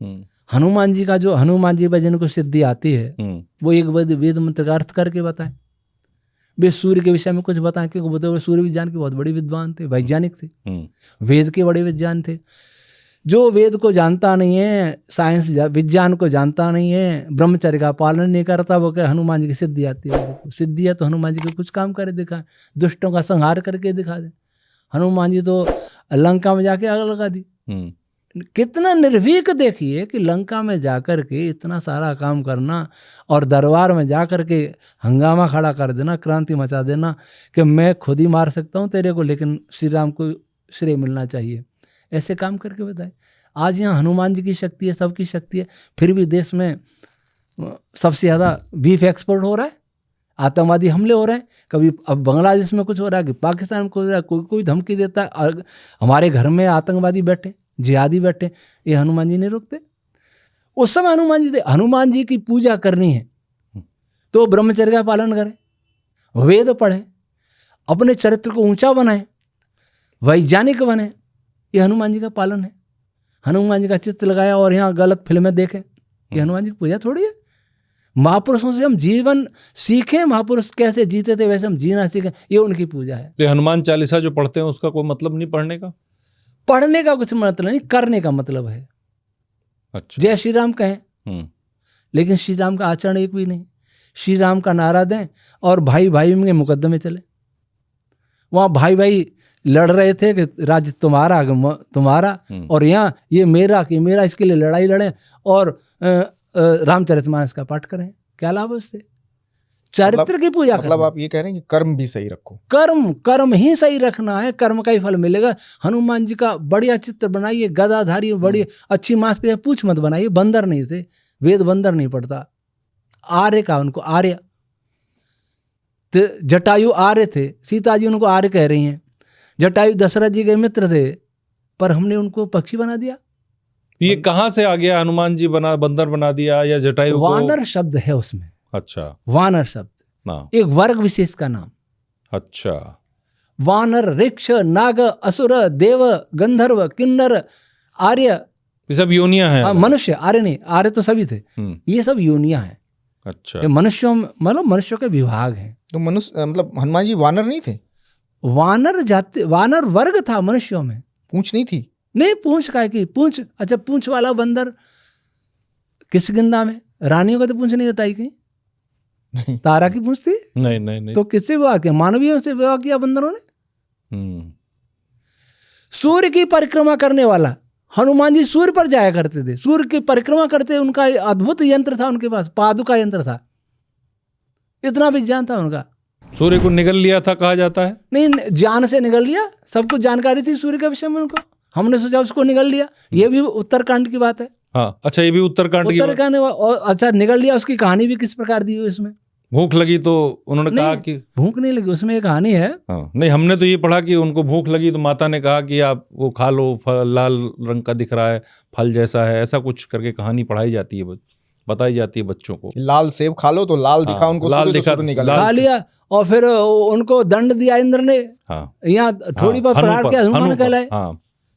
S1: हनुमान जी का, जो हनुमान जी पर जिनको सिद्धि आती है, वो एक वेद मंत्र का अर्थ करके बताएं। वे सूर्य के विषय में कुछ बताएं, क्योंकि वो सूर्य विज्ञान के बहुत बड़े विद्वान थे, वैज्ञानिक थे, वेद के बड़े विद्वान थे। जो वेद को जानता नहीं है, साइंस विज्ञान को जानता नहीं है, ब्रह्मचर्य का पालन नहीं करता, वो क्या हनुमान जी की सिद्धि आती है? सिद्धि है तो हनुमान जी को कुछ काम करे दिखाए, दुष्टों का संहार करके दिखा दे। हनुमान जी तो लंका में जाके आग लगा दी। कितना निर्भीक देखिए कि लंका में जाकर के इतना सारा काम करना और दरबार में जाकर के हंगामा खड़ा कर देना, क्रांति मचा देना कि मैं खुद ही मार सकता हूँ तेरे को, लेकिन श्री राम को श्रेय मिलना चाहिए। ऐसे काम करके बताए। आज यहाँ हनुमान जी की शक्ति है, सबकी शक्ति है, फिर भी देश में सबसे ज़्यादा बीफ एक्सपोर्ट हो रहा है, आतंकवादी हमले हो रहे हैं, कभी अब बांग्लादेश में कुछ हो रहा है, कि पाकिस्तान में कुछ हो रहा है, कोई धमकी देता है, और हमारे घर में आतंकवादी बैठे, जिहादी बैठे, ये हनुमान जी नहीं रोकते। उस समय हनुमान जी थे। हनुमान जी की पूजा करनी है तो ब्रह्मचर्य का पालन करें, वेद पढ़ें, अपने चरित्र को ऊंचा बनाए, वैज्ञानिक बने। ये हनुमान जी का पालन है। हनुमान जी का चित्र लगाया और यहाँ गलत फिल्में देखें, ये हनुमान जी की पूजा थोड़ी है। महापुरुषों से हम जीवन सीखें, महापुरुष कैसे जीते थे वैसे हम जीना सीखें, ये उनकी पूजा है।
S3: ये हनुमान चालीसा जो पढ़ते हैं उसका कोई मतलब नहीं पढ़ने का?
S1: पढ़ने का कुछ मतलब नहीं, करने का मतलब है।
S3: अच्छा।
S1: जय श्री राम कहें, लेकिन श्री राम का आचरण एक भी नहीं। श्री राम का नारा दें और भाई भाई में मुकदमे चले। वहाँ भाई भाई लड़ रहे थे कि राज्य तुम्हारा तुम्हारा, और यहाँ ये मेरा कि मेरा, इसके लिए लड़ाई लड़ें और रामचरितमानस का पाठ करें। क्या लाभ है उससे? चरित्र की पूजा
S2: मतलब आप ये कह रहे हैं कि कर्म भी सही रखो।
S1: कर्म ही सही रखना है, कर्म का ही फल मिलेगा। हनुमान जी का बढ़िया चित्र बनाइए, गदाधारी बड़ी अच्छी मांसपेशियां, पूछ मत बनाइए। बंदर नहीं थे, वेद बंदर नहीं पढ़ता। आर्य का उनको आर्य, तो जटायु आर्य थे, सीता जी उनको आर्य कह रही हैं। जटायु दशरथ जी के मित्र थे, पर हमने उनको पक्षी बना दिया।
S3: ये कहाँ से आ गया? हनुमान जी बंदर बना दिया या जटायु?
S1: वानर शब्द है उसमें।
S3: अच्छा,
S1: वानर शब्द एक वर्ग विशेष का नाम।
S3: अच्छा।
S1: वानर, ऋक्ष, नाग, असुर, देव, गंधर्व, किन्नर, आर्य,
S3: ये सब योनियां हैं।
S1: मनुष्य, आर्य नहीं, आर्य तो सभी थे। ये सब योनियां हैं।
S3: अच्छा।
S1: ये मनुष्यों, मतलब मनुष्यों के विभाग हैं।
S2: तो मनुष्य मतलब हनुमान जी वानर नहीं थे?
S1: वानर जाति, वानर वर्ग था मनुष्यों में।
S2: पूंछ नहीं थी?
S1: नहीं, पूंछ काय की? पूंछ, अच्छा, पूंछ वाला बंदर किस गिंदा में? रानियों का तो पूंछ नहीं होता ही कहीं।
S2: नहीं।
S1: तारा की पूंछ थी?
S3: नहीं नहीं नहीं।
S1: तो किससे विवाह किया? मानवीयों से विवाह किया बंदरों ने। सूर्य की परिक्रमा करने वाला हनुमान जी सूर्य पर जाया करते थे, सूर्य की परिक्रमा करते। उनका अद्भुत यंत्र था, उनके पास पादुका यंत्र था। इतना विज्ञान था उनका।
S3: सूर्य को निगल लिया था कहा जाता है।
S1: नहीं, जान से निगल लिया, सब कुछ जानकारी थी सूर्य के विषय में उनको। हमने सोचा उसको निगल लिया। ये भी उत्तरकांड की बात है।
S3: हाँ, अच्छा, ये भी उत्तरकांड की बात।
S1: और अच्छा, निगल लिया, उसकी कहानी भी किस प्रकार दी हुई इसमें।
S3: भूख लगी तो उन्होंने कहा कि
S1: भूख नहीं लगी, उसमें एक कहानी है।
S3: हाँ, नहीं, हमने तो ये पढ़ा कि उनको भूख लगी तो माता ने कहा कि आप वो खा लो, फल लाल रंग का दिख रहा है, फल जैसा है, ऐसा कुछ करके कहानी पढ़ाई जाती है, बताई जाती है बच्चों को।
S2: लाल सेब खा लो तो लाल दिखा उनको,
S3: लाल दिखा,
S1: खा लिया और फिर उनको दंड दिया इंद्र ने। यहाँ थोड़ी बार प्रहार किया, हनुमान कहलाए।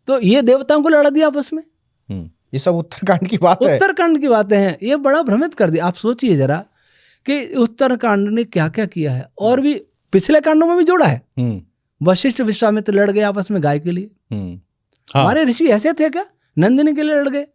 S1: तो ये देवताओं को लड़ा दिया आपस में।
S2: ये सब उत्तरकांड की बात है।
S1: उत्तरकांड की बातें हैं। ये बड़ा भ्रमित कर दिया। आप सोचिए जरा कि उत्तरकांड ने क्या क्या किया है, और भी पिछले कांडों में भी जोड़ा है। वशिष्ठ विश्वामित्र लड़ गए आपस में गाय के लिए। हमारे ऋषि ऐसे थे क्या? नंदिनी के लिए लड़ गए।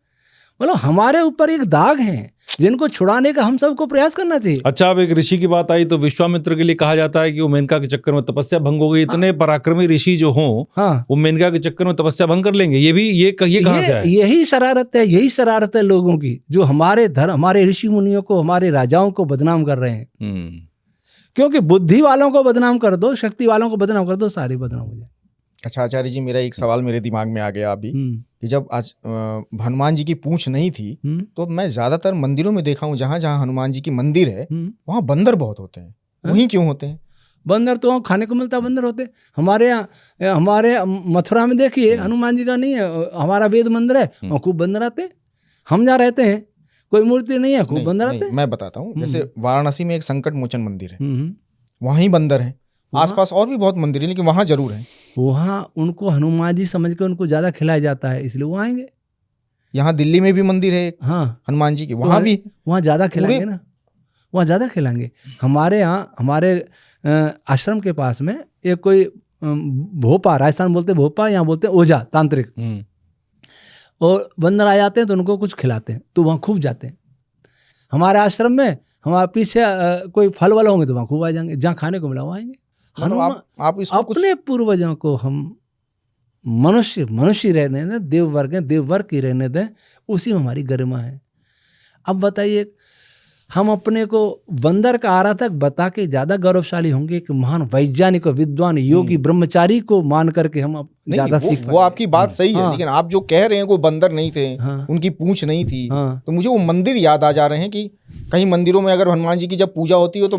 S1: मतलब हमारे ऊपर एक दाग है जिनको छुड़ाने का हम सबको प्रयास करना चाहिए।
S3: अच्छा, अब एक ऋषि की बात आई तो विश्वामित्र के लिए कहा जाता है कि वो मेनका के चक्कर में तपस्या भंग हो गई। इतने पराक्रमी ऋषि जो हों, वो मेनका के चक्कर में तपस्या भंग कर लेंगे। ये कहाँ से है?
S1: यही शरारत है लोगों की, जो हमारे हमारे ऋषि मुनियों को, हमारे राजाओं को बदनाम कर रहे हैं। क्योंकि बुद्धि वालों को बदनाम कर दो, शक्ति वालों को बदनाम कर दो, सारे बदनाम हो जाए।
S2: अच्छा आचार्य जी, मेरा एक सवाल मेरे दिमाग में आ गया अभी कि जब आज हनुमान जी की पूंछ नहीं थी तो मैं ज्यादातर मंदिरों में देखा हूँ, जहाँ जहाँ हनुमान जी की मंदिर है वहाँ बंदर बहुत होते हैं। वहीं क्यों होते हैं?
S1: बंदर तो खाने को मिलता, बंदर होते। हमारे यहाँ, हमारे मथुरा में देखिए, हनुमान जी का नहीं है, हमारा वेद मंदिर है, वहाँ खूब बंदर आते। हम जहाँ रहते हैं कोई मूर्ति नहीं है, खूब बंदर आते।
S2: मैं बताता हूँ, जैसे वाराणसी में एक संकट मोचन मंदिर है, वहाँ ही बंदर है। आसपास और भी बहुत मंदिर है, लेकिन वहाँ जरूर है। वहाँ
S1: उनको हनुमान जी समझ के उनको ज्यादा खिलाया जाता है, इसलिए वो आएंगे।
S2: यहाँ दिल्ली में भी मंदिर है हनुमान जी के, वहाँ भी,
S1: वहाँ ज्यादा खिलाएंगे ना, वहाँ ज्यादा खिलाएंगे। हमारे यहाँ, हमारे आश्रम के पास में एक कोई भोपा, राजस्थान बोलते भोपा, यहाँ बोलते ओझा, तांत्रिक, और बंदर आ जाते हैं तो उनको कुछ खिलाते हैं, तो वहाँ खूब जाते हैं। हमारे आश्रम में हमारे पीछे कोई फल वाला होंगे तो वहाँ खूब आ जाएंगे, जहाँ खाने को मिला वहाँ आएंगे।
S2: आप इसको
S1: अपने पूर्वजों को हम मनुष्य रहने दें, देववर्ग की रहने दें, उसी में हमारी गरिमा है। अब बताइए, हम अपने को बंदर का आराधक बता के ज्यादा गौरवशाली होंगे कि महान वैज्ञानिक, विद्वान, योगी, ब्रह्मचारी को मान करके हम ज्यादा सीख?
S2: वो आपकी बात सही है, लेकिन आप जो कह रहे हैं वो बंदर नहीं थे, उनकी पूंछ नहीं थी, तो मुझे वो मंदिर याद आ जा रहे हैं कि कहीं मंदिरों में अगर हनुमान जी की जब पूजा होती हो तो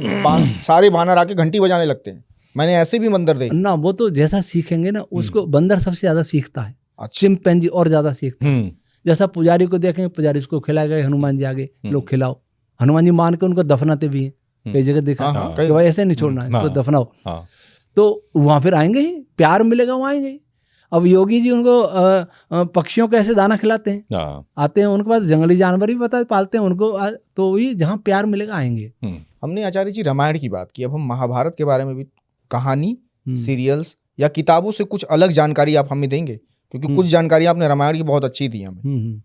S2: सारे बानर आके घंटी बजाने लगते हैं। मैंने ऐसे भी मंदिर देखे
S1: ना। वो तो जैसा सीखेंगे ना, उसको बंदर सबसे ज्यादा सीखता है। चिंपैंजी और ज्यादा सीखता है। जैसा पुजारी को देखेंगे, पुजारी उसको खिलाए गए, हनुमान जी आगे लोग खिलाओ, हनुमान जी मान के उनको दफनाते भी हैं। कई जगह देखा कि भाई ऐसे नहीं छोड़ना, इसको दफनाओ। तो वहाँ फिर आएंगे ही, प्यार मिलेगा वहाँ आएंगे ही। अब योगी जी उनको पक्षियों को ऐसे दाना खिलाते हैं, आते हैं, उनके पास जंगली जानवर भी पता पालते हैं उनको, तो वही जहाँ प्यार मिलेगा आएंगे।
S2: हमने आचार्य जी रामायण की बात की, अब हम महाभारत के बारे में भी कहानी, सीरियल्स या किताबों से कुछ अलग जानकारी आप हमें देंगे? क्योंकि कुछ जानकारी आपने रामायण की बहुत अच्छी दी हमें,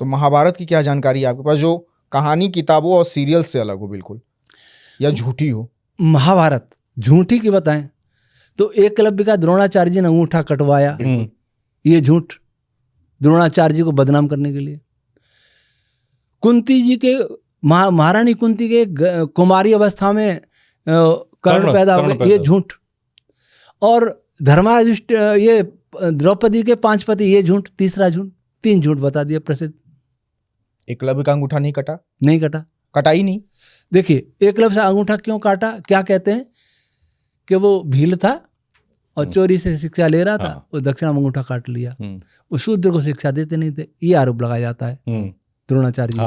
S2: तो महाभारत की क्या जानकारी है आपके पास जो कहानी, किताबों और सीरियल्स से अलग हो बिल्कुल, या झूठी हो?
S1: महाभारत झूठी की बताएं तो एकलव्य का द्रोणाचार्य जी ने अंगूठा कटवाया, ये झूठ, द्रोणाचार्य जी को बदनाम करने के लिए। कुंती जी के, महारानी कुंती के कुमारी अवस्था में कर्ण पैदा हुए, ये झूठ। और धर्मराज, ये द्रौपदी के 5 पति, ये झूठ, तीसरा झूठ। 3 झूठ बता दिया प्रसिद्ध।
S2: एकलव्य का अंगूठा नहीं कटा?
S1: नहीं कटा,
S2: कटा ही नहीं।
S1: देखिए एकलव्य से अंगूठा क्यों काटा, क्या कहते हैं कि वो भील था और चोरी से शिक्षा ले रहा था, वो दक्षिणा में अंगूठा काट लिया। वो शूद्र को शिक्षा देते नहीं थे, ये आरोप लगाया जाता है द्रोणाचार्य जी।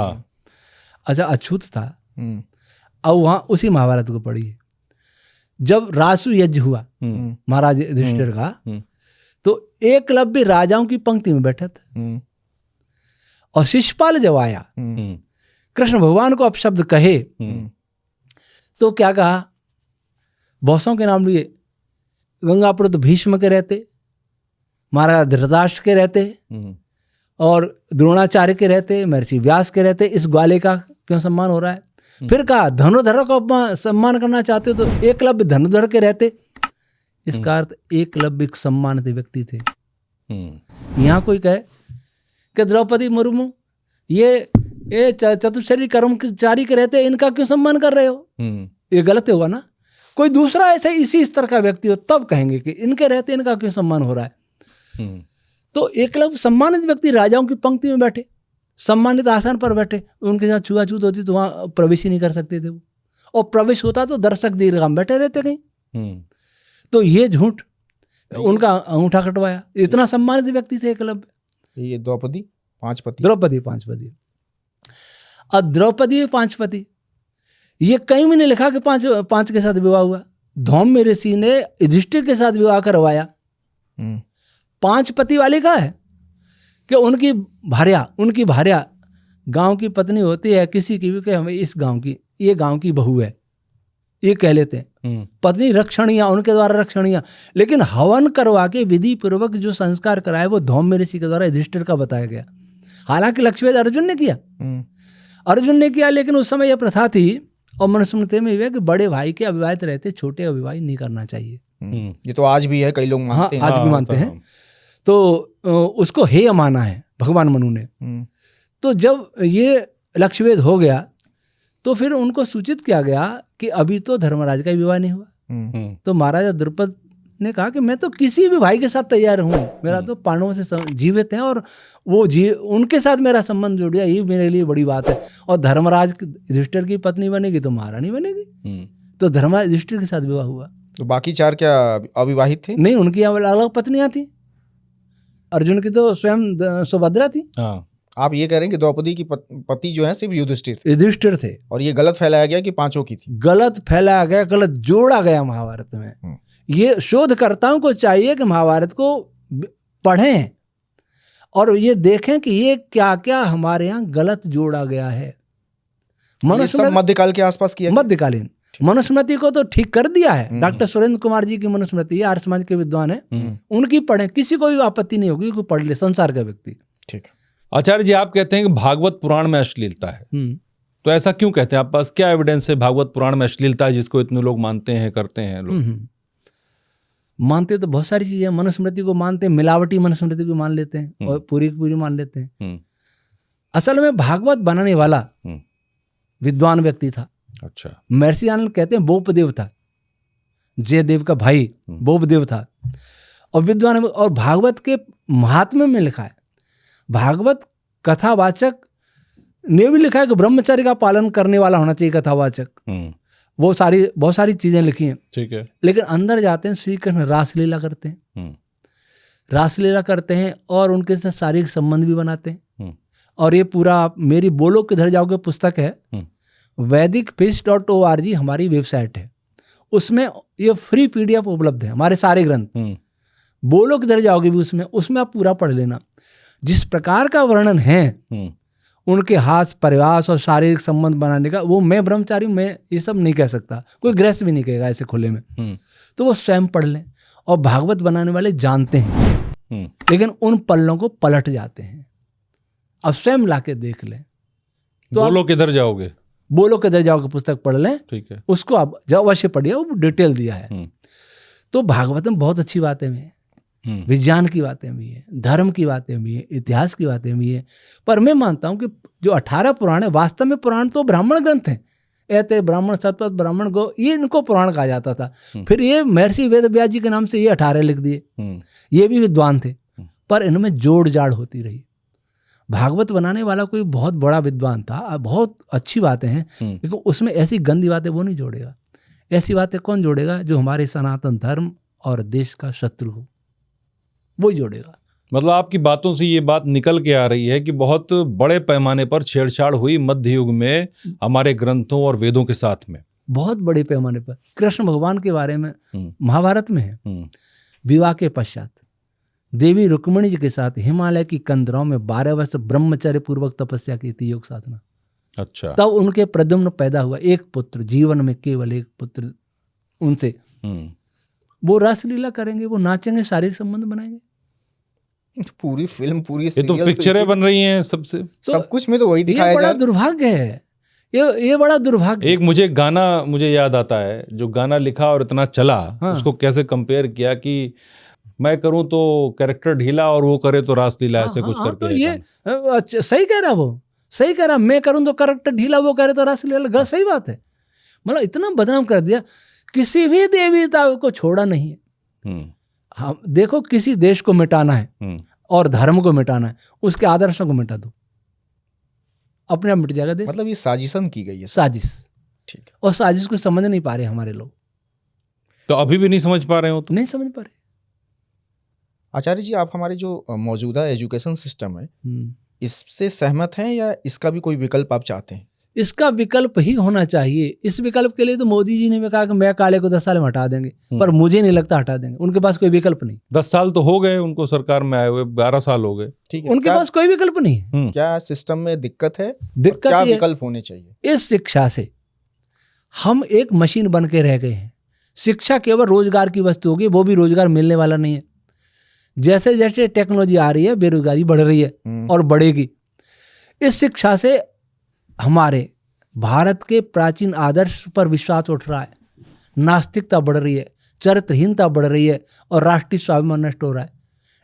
S1: अच्छा, अछूत था। अब वहां उसी महाभारत को पढ़िए, जब रासु यज्ञ हुआ महाराज युधिष्ठिर का, तो एकलव्य राजाओं की पंक्ति में बैठा था, और शिशुपाल जब आया, कृष्ण भगवान को अपशब्द कहे, तो क्या कहा, बौसों के नाम लिए, गंगापुर तो भीष्म के रहते, महाराज धृतराष्ट्र के रहते, और द्रोणाचार्य के रहते, महर्षि व्यास के रहते, इस ग्वाले का क्यों सम्मान हो रहा है? फिर कहा धनुर्धर को सम्मान करना चाहते हो तो एकलव्य धनुर्धर के रहते। इसका अर्थ एकलव्य एक सम्मानित व्यक्ति थे। यहाँ कोई कहे कि द्रौपदी मुर्मू ये चतुश्री कर्मचारी के रहते, इनका क्यों सम्मान कर रहे हो? ये गलत होगा ना। कोई दूसरा ऐसे इसी स्तर का व्यक्ति हो तब कहेंगे कि इनके रहते इनका क्यों सम्मान हो रहा है। तो एकलव्य सम्मानित व्यक्ति राजाओं की पंक्ति में बैठे, सम्मानित आसन पर बैठे, उनके साथ छुआछूत होती तो वहां प्रवेश ही नहीं कर सकते थे वो, और प्रवेश होता तो दर्शक दीर्घाम बैठे रहते कहीं। तो ये झूठ, उनका अंगूठा कटवाया, इतना सम्मानित व्यक्ति थे एकलव्य।
S2: ये द्रौपदी 5 पति,
S1: द्रौपदी 5 पति, और द्रौपदी 5 पति, ये कहीं भी नहीं लिखा कि 5 के साथ विवाह हुआ। धौम्य ऋषि ने युधिष्ठिर के साथ विवाह करवाया। 5 पति वाले का है कि उनकी भार्या गांव की पत्नी होती है, किसी की भी कहे हमें इस गांव की, ये गांव की बहू है, ये कह लेते हैं। पत्नी रक्षणीय, उनके द्वारा रक्षणीय, लेकिन हवन करवा के विधि पूर्वक जो संस्कार कराए वो धौम्य ऋषि के द्वारा युधिष्ठिर का बताया गया। हालांकि लक्ष्यभेद अर्जुन ने किया, लेकिन उस समय यह प्रथा थी, और मनुस्मृति में भी कि बड़े भाई के अविवाहित रहते छोटे अविवाहित नहीं करना चाहिए।
S2: ये तो आज भी है, कई लोग मानते हैं।
S1: आज भी मानते हैं। तो उसको हेय माना है भगवान मनु ने। तो जब ये लक्ष्यभेद हो गया तो फिर उनको सूचित किया गया कि अभी तो धर्मराज का विवाह नहीं हुआ। तो महाराजा द्रुपद ने कहा कि मैं तो किसी भी भाई के साथ तैयार हूँ, मेरा तो पांडवों से जीवित हैं और वो उनके साथ मेरा संबंध जुड़ गया, ये मेरे लिए बड़ी बात है। और धर्मराज युधिष्ठिर की पत्नी बनेगी तो महारानी बनेगी। तो धर्मराज युधिष्ठिर के साथ विवाह हुआ।
S2: तो बाकी 4 क्या अविवाहित थे?
S1: नहीं, उनकी अलग अलग पत्नियां थी। अर्जुन की तो स्वयं सुभद्रा थी।
S2: आप ये कह रहे हैं कि द्रौपदी की पति जो है सिर्फ
S1: युधिष्ठिर थे, और
S2: ये गलत फैलाया गया कि 5 की थी।
S1: गलत फैलाया गया, गलत जोड़ा गया महाभारत में। ये शोधकर्ताओं को चाहिए कि महाभारत को पढ़ें और ये देखें कि ये क्या क्या हमारे यहाँ गलत जोड़ा गया है।
S2: मनुस्मृति मध्यकाल के आसपास किया,
S1: मध्यकालीन मनुस्मृति को तो ठीक कर दिया है। डॉक्टर सुरेंद्र कुमार जी की मनुस्मृति, आर्य समाज के विद्वान है, उनकी पढ़ें, किसी को भी आपत्ति नहीं होगी, कोई पढ़ ले, संसार का व्यक्ति।
S2: ठीक।
S3: आचार्य जी, आप कहते हैं कि भागवत पुराण में अश्लीलता है, तो ऐसा क्यों कहते हैं? आप पास क्या एविडेंस है भागवत पुराण में अश्लीलता है जिसको इतने लोग मानते हैं, करते हैं लोग?
S1: मानते तो बहुत सारी चीजें, मनुस्मृति को मानते हैं, मिलावटी मनुस्मृति को मान लेते हैं और पूरी की पूरी मान लेते हैं। असल में भागवत बनाने वाला विद्वान व्यक्ति था।
S3: अच्छा।
S1: महर्षि आनंद कहते हैं बोपदेव था, जयदेव का भाई बोपदेव था, और विद्वान। और भागवत के महात्म्य में लिखा है, भागवत कथावाचक ने भी लिखा है कि ब्रह्मचर्य का पालन करने वाला होना चाहिए कथावाचक। वो बहुत सारी चीजें लिखी हैं। ठीक है। लेकिन अंदर जाते हैं, श्री कृष्ण रासलीला करते हैं, रासलीला करते हैं और उनके साथ शारीरिक संबंध भी बनाते हैं। और ये पूरा मेरी बोलो किधर जाओगे पुस्तक है, वैदिकफिश.org हमारी वेबसाइट है, उसमें ये फ्री PDF उपलब्ध है, हमारे सारे ग्रंथ। बोलो किधर जाओगे भी उसमें आप पूरा पढ़ लेना। जिस प्रकार का वर्णन है उनके हाथ परिवास और शारीरिक संबंध बनाने का, वो मैं ब्रह्मचारी मैं ये सब नहीं कह सकता, कोई गृहस्थ भी नहीं कहेगा ऐसे खुले में। तो वो स्वयं पढ़ लें। और भागवत बनाने वाले जानते हैं, लेकिन उन पल्लों को पलट जाते हैं। अब स्वयं लाके देख लें। तो
S3: बोलो किधर जाओगे,
S1: बोलो किधर जाओगे पुस्तक पढ़ लें,
S3: ठीक है,
S1: उसको आप जब अवश्य पढ़िए, वो डिटेल दिया है। तो भागवत में बहुत अच्छी बातें भी हैं, विज्ञान की बातें भी है, धर्म की बातें भी है, इतिहास की बातें भी है। पर मैं मानता हूं कि जो 18 पुराण है, वास्तव में पुराण तो ब्राह्मण ग्रंथ हैं। ऐते ब्राह्मण सतपथ ब्राह्मण गो, ये इनको पुराण कहा जाता था। फिर ये महर्षि वेद व्यास जी के नाम से ये 18 लिख दिए। ये भी विद्वान थे, पर इनमें जोड़ जाड़ होती रही। भागवत बनाने वाला कोई बहुत बड़ा विद्वान था, बहुत अच्छी बातें हैं, लेकिन उसमें ऐसी गंदी बातें वो नहीं जोड़ेगा। ऐसी बातें कौन जोड़ेगा? जो हमारे सनातन धर्म और देश का शत्रु हो, वो जोड़ेगा।
S3: मतलब आपकी बातों से ये बात निकल के आ रही है कि बहुत बड़े पैमाने पर छेड़छाड़ हुई मध्य युग में हमारे ग्रंथों और वेदों के साथ में, बहुत
S1: बड़े पैमाने पर। कृष्ण भगवान के बारे में महाभारत में है, विवाह के पश्चात देवी रुक्मिणी जी के साथ हिमालय की कंदराओं में 12 वर्ष ब्रह्मचर्य पूर्वक तपस्या की थी, योग साधना।
S3: अच्छा।
S1: तब उनके प्रद्युम्न पैदा हुआ, एक पुत्र, जीवन में केवल एक पुत्र उनसे। वो रासलीला करेंगे, वो नाचेंगे, शारीरिक संबंध बनाएंगे।
S2: पूरी फिल्म, पूरी
S3: ये तो पिक्चरें बन रही हैं सबसे,
S2: तो सब कुछ में तो वही दिखाया जा रहा है।
S1: ये बड़ा दुर्भाग्य है, ये बड़ा दुर्भाग्य।
S3: एक मुझे गाना मुझे याद आता है, जो गाना लिखा और इतना चला, उसको कैसे कंपेयर किया कि मैं करूं तो कैरेक्टर ढीला और वो करे तो रासलीला, ऐसे कुछ करके।
S1: तो ये अच्छा, सही कह रहा, वो सही कह रहा। मैं करूं तो कैरेक्टर ढीला, वो करे तो रासलीला, सही बात है। मतलब इतना बदनाम कर दिया, किसी भी देवी देवता को छोड़ा नहीं है। हम देखो, किसी देश को मिटाना है और धर्म को मिटाना है, उसके आदर्शों को मिटा दो, अपने आप मिट जाएगा देश।
S2: मतलब ये साजिशन की गई है,
S1: साजिश। ठीक है। और साजिश को समझ नहीं पा रहे हमारे लोग।
S3: तो अभी भी नहीं समझ पा रहे हो? तो
S1: नहीं समझ पा रहे।
S2: आचार्य जी, आप हमारे जो मौजूदा एजुकेशन सिस्टम है, इससे सहमत हैं या इसका भी कोई विकल्प आप चाहते हैं?
S1: इसका विकल्प ही होना चाहिए। इस विकल्प के लिए तो मोदी जी ने भी कहा कि मैं काले को 10 साल में हटा देंगे, पर मुझे नहीं लगता हटा देंगे। उनके पास कोई विकल्प नहीं।
S3: 10 साल तो हो गए उनको सरकार में आए हुए, 12 साल हो गए।
S2: ठीक है,
S1: उनके पास कोई विकल्प नहीं है।
S2: क्या सिस्टम में दिक्कत है?
S1: दिक्कत
S2: क्या विकल्प होने चाहिए?
S1: इस शिक्षा से हम एक मशीन बन के रह गए हैं। शिक्षा केवल रोजगार की वस्तु होगी, वो भी रोजगार मिलने वाला नहीं है। जैसे जैसे टेक्नोलॉजी आ रही है, बेरोजगारी बढ़ रही है और बढ़ेगी। इस शिक्षा से हमारे भारत के प्राचीन आदर्श पर विश्वास उठ रहा है, नास्तिकता बढ़ रही है, चरित्रहीनता बढ़ रही है और राष्ट्रीय स्वाभिमान नष्ट हो रहा है।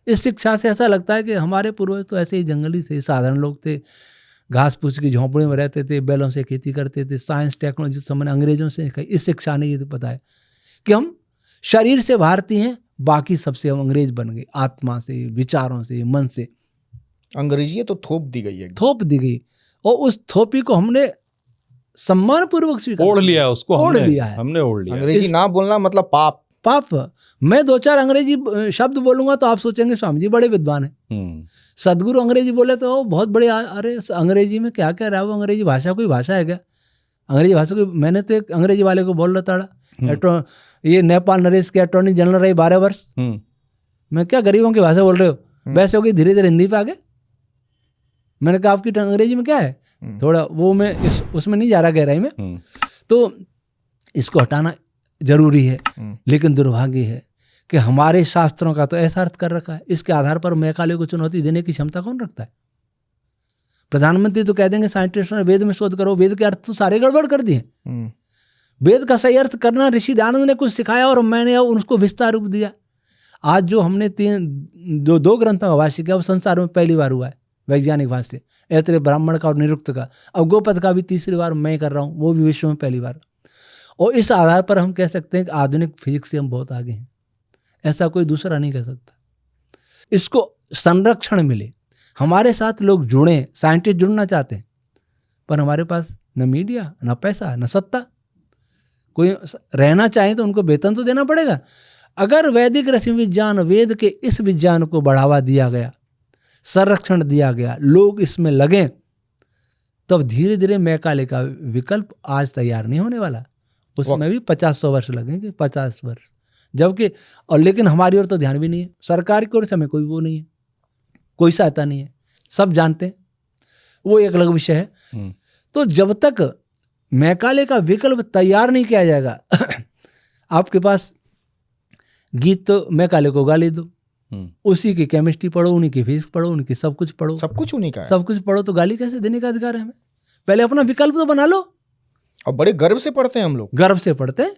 S1: इस शिक्षा से ऐसा लगता है कि हमारे पूर्वज तो ऐसे ही जंगली थे, साधारण लोग थे, घास फूस की झोंपड़ी में रहते थे, बैलों से खेती करते थे, साइंस टेक्नोलॉजी समय अंग्रेजों से। इस शिक्षा ने ये पता है कि हम शरीर से भारतीय हैं, बाकी सबसे हम अंग्रेज बन गए, आत्मा से, विचारों से, मन से।
S2: अंग्रेजी तो थोप दी गई है,
S1: थोप दी गई, और उस थोपी को हमने सम्मान पूर्वक स्वीकार
S3: ओढ़ लिया, उसको
S1: ओढ़ लिया है।
S3: हमने ओढ़ लिया।
S2: अंग्रेजी ना बोलना मतलब पाप।
S1: मैं 2-4 अंग्रेजी शब्द बोलूंगा तो आप सोचेंगे स्वामी जी बड़े विद्वान हैं। सदगुरु अंग्रेजी बोले तो बहुत बड़े, अरे अंग्रेजी में क्या कह रहा है वो? अंग्रेजी भाषा कोई भाषा है क्या? अंग्रेजी भाषा कोई, मैंने तो एक अंग्रेजी वाले को बोल रहा था, ये नेपाल नरेश के अटॉर्नी जनरल रहे 12 वर्ष। मैं क्या गरीबों की भाषा बोल रहे हो? वैसे हो गई, धीरे धीरे हिंदी पे आ गए। मैंने कहा आपकी अंग्रेजी में क्या है? थोड़ा वो मैं उसमें नहीं जा रहा गहराई में। तो इसको हटाना जरूरी है, लेकिन दुर्भाग्य है कि हमारे शास्त्रों का तो ऐसा अर्थ कर रखा है, इसके आधार पर मैकाले को चुनौती देने की क्षमता कौन रखता है? प्रधानमंत्री तो कह देंगे साइंटिस्टों ने वेद में शोध करो, वेद के अर्थ तो सारे गड़बड़ कर दिए। वेद का सही अर्थ करना ऋषि दयानंद ने कुछ सिखाया और मैंने उसको विस्तार रूप दिया। आज जो हमने 2 ग्रंथों का भाष्य किया, वो संसार में पहली बार हुआ है, वैज्ञानिक भाष्य, ऐतरेय ब्राह्मण का और निरुक्त का। अब गोपद का भी तीसरी बार मैं कर रहा हूँ, वो भी विश्व में पहली बार। और इस आधार पर हम कह सकते हैं कि आधुनिक फिजिक्स से हम बहुत आगे हैं, ऐसा कोई दूसरा नहीं कह सकता। इसको संरक्षण मिले, हमारे साथ लोग जुड़ें, साइंटिस्ट जुड़ना चाहते हैं, पर हमारे पास न मीडिया, न पैसा, न सत्ता। कोई रहना चाहे तो उनको वेतन तो देना पड़ेगा। अगर वैदिक रश्मि विज्ञान, वेद के इस विज्ञान को बढ़ावा दिया गया, संरक्षण दिया गया, लोग इसमें लगें, तब धीरे धीरे मैकाले का विकल्प आज तैयार नहीं होने वाला, उसमें भी 50-100 वर्ष लगेंगे, 50 वर्ष। जबकि और लेकिन हमारी ओर तो ध्यान भी नहीं है, सरकार की ओर से हमें कोई वो नहीं है, कोई सहायता नहीं है, सब जानते हैं, वो एक अलग विषय है। तो जब तक मैकाले का विकल्प तैयार नहीं किया जाएगा आपके पास गीत तो मैकाले को गाली दो, उसी की केमिस्ट्री पढ़ो, उन्हीं की फिजिक्स पढ़ो, उनकी सब कुछ पढ़ो,
S2: सब कुछ उन्हीं का है,
S1: सब कुछ पढ़ो, तो गाली कैसे देने का अधिकार है हमें? पहले अपना विकल्प तो बना लो।
S2: और बड़े गर्व से पढ़ते हैं हम लोग,
S1: गर्व से पढ़ते हैं।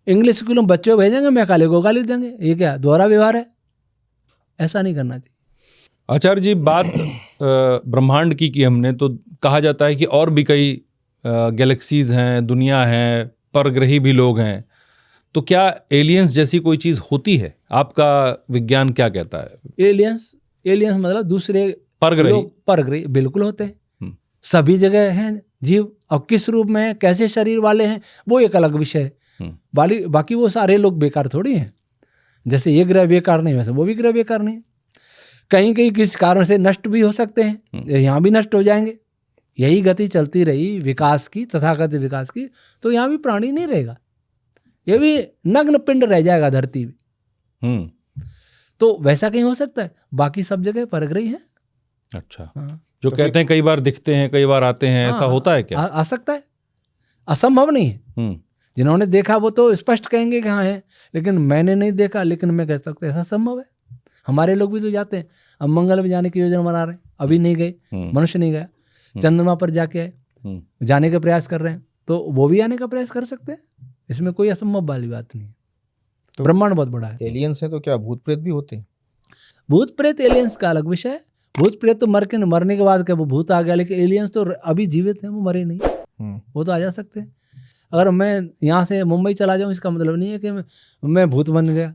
S1: इंग्लिश स्कूल में बच्चों को भेजेंगे, मैकाले को गाली देंगे, ये क्या दोहरा व्यवहार है? ऐसा नहीं करना चाहिए।
S3: आचार्य जी, बात ब्रह्मांड की हमने, तो कहा जाता है कि और भी कई गैलेक्सीज हैं, दुनिया है, परग्रही भी लोग हैं, तो क्या एलियंस जैसी कोई चीज होती है? आपका विज्ञान क्या कहता है?
S1: एलियंस मतलब दूसरे परग्रही बिल्कुल होते हैं, सभी जगह हैं जीव। और किस रूप में है, कैसे शरीर वाले हैं, वो एक अलग विषय है। बाकी वो सारे लोग बेकार थोड़ी हैं। जैसे ये ग्रह बेकार नहीं, वैसे वो भी ग्रह बेकार नहीं। कहीं कहीं किस कारण से नष्ट भी हो सकते हैं, यहाँ भी नष्ट हो जाएंगे। यही गति चलती रही विकास की, तथाकथित विकास की, तो यहाँ भी प्राणी नहीं रहेगा, ये भी नग्न पिंड रह जाएगा धरती भी। तो वैसा कहीं हो सकता है, बाकी सब जगह परग्रही है।
S3: अच्छा, जो तो कहते हैं कई बार दिखते हैं, कई बार आते हैं, ऐसा होता है क्या?
S1: आ सकता है, असंभव नहीं है। जिन्होंने देखा वो तो स्पष्ट कहेंगे कि हाँ है, लेकिन मैंने नहीं देखा, लेकिन मैं कह सकता ऐसा संभव है। हमारे लोग भी तो जाते हैं, अब मंगल में जाने की योजना बना रहे हैं, अभी नहीं गए, मनुष्य नहीं गया, चंद्रमा पर जाके आए, जाने का प्रयास कर रहे हैं, तो वो भी आने का प्रयास कर सकते हैं। इसमें कोई असंभव वाली बात नहीं है। तो ब्रह्मांड बहुत बड़ा है।
S2: एलियंस है तो क्या भूत प्रेत भी होते हैं?
S1: भूत प्रेत एलियंस का अलग विषय है। भूत प्रेत तो मरने के बाद क्या वो भूत आ गया, लेकिन एलियंस तो अभी जीवित हैं, वो मरे नहीं, वो तो आ जा सकते हैं। अगर मैं यहाँ से मुंबई चला जाऊँ, इसका मतलब नहीं है कि मैं भूत बन गया।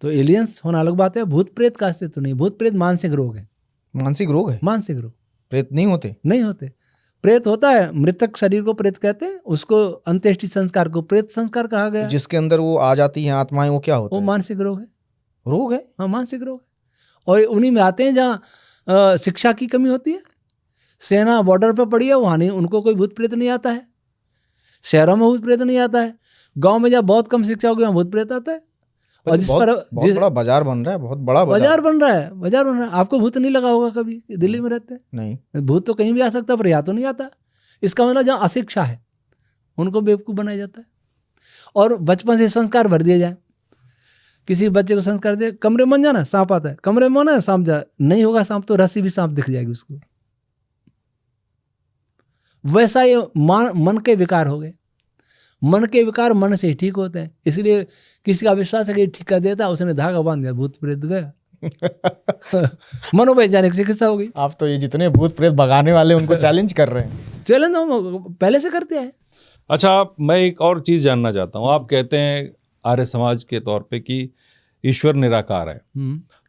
S1: तो एलियंस होना अलग बात है, भूत प्रेत का अस्तित्व नहीं। भूत प्रेत मानसिक रोग है।
S2: मानसिक रोग है?
S1: मानसिक रोग।
S2: प्रेत नहीं होते?
S1: नहीं होते। प्रेत होता है, मृतक शरीर को प्रेत कहते हैं, उसको अंत्येष्टि संस्कार को प्रेत संस्कार कहा गया।
S2: जिसके अंदर वो आ जाती हैं आत्माएं, वो क्या होता है?
S1: वो मानसिक रोग है।
S2: रोग है?
S1: हाँ, मानसिक रोग है। और उन्हीं में आते हैं जहाँ शिक्षा की कमी होती है। सेना बॉर्डर पर पड़ी है, वहाँ नहीं, उनको कोई भूत प्रेत नहीं आता है। शहरों में भूत प्रेत नहीं आता है। गांव में जब बहुत कम शिक्षा होगी, वहाँ भूत प्रेत आता है। और जिस पर
S2: बहुत बड़ा बाजार बन रहा है, बहुत बड़ा
S1: बाजार बन रहा है। आपको भूत नहीं लगा होगा कभी? दिल्ली में रहते हैं,
S2: नहीं,
S1: भूत तो कहीं भी आ सकता है, पर यहाँ तो नहीं आता। इसका मतलब जहाँ अशिक्षा है, उनको बेवकूफ़ बनाया जाता है। और बचपन से संस्कार भर दिए जाए। किसी बच्चे को संस्कार दे, कमरे में जाना सांप आता है, कमरे में ना सांप जा, नहीं होगा सांप तो रस्सी भी सांप दिख जाएगी उसको। वैसा ये मन के विकार हो गए। मन के विकार मन से ही ठीक होते हैं। इसलिए किसी का विश्वास है कि ठीक कर देता, उसने धागा बांध दिया, भूत प्रेत गया। मनोवैज्ञानिक चिकित्सा होगी।
S2: आप तो ये जितने भूत प्रेत भगाने वाले उनको चैलेंज कर रहे हैं।
S1: चैलेंज हम पहले से करते हैं।
S3: अच्छा, मैं एक और चीज़ जानना चाहता हूँ। आप कहते हैं आर्य समाज के तौर पे कि ईश्वर निराकार है,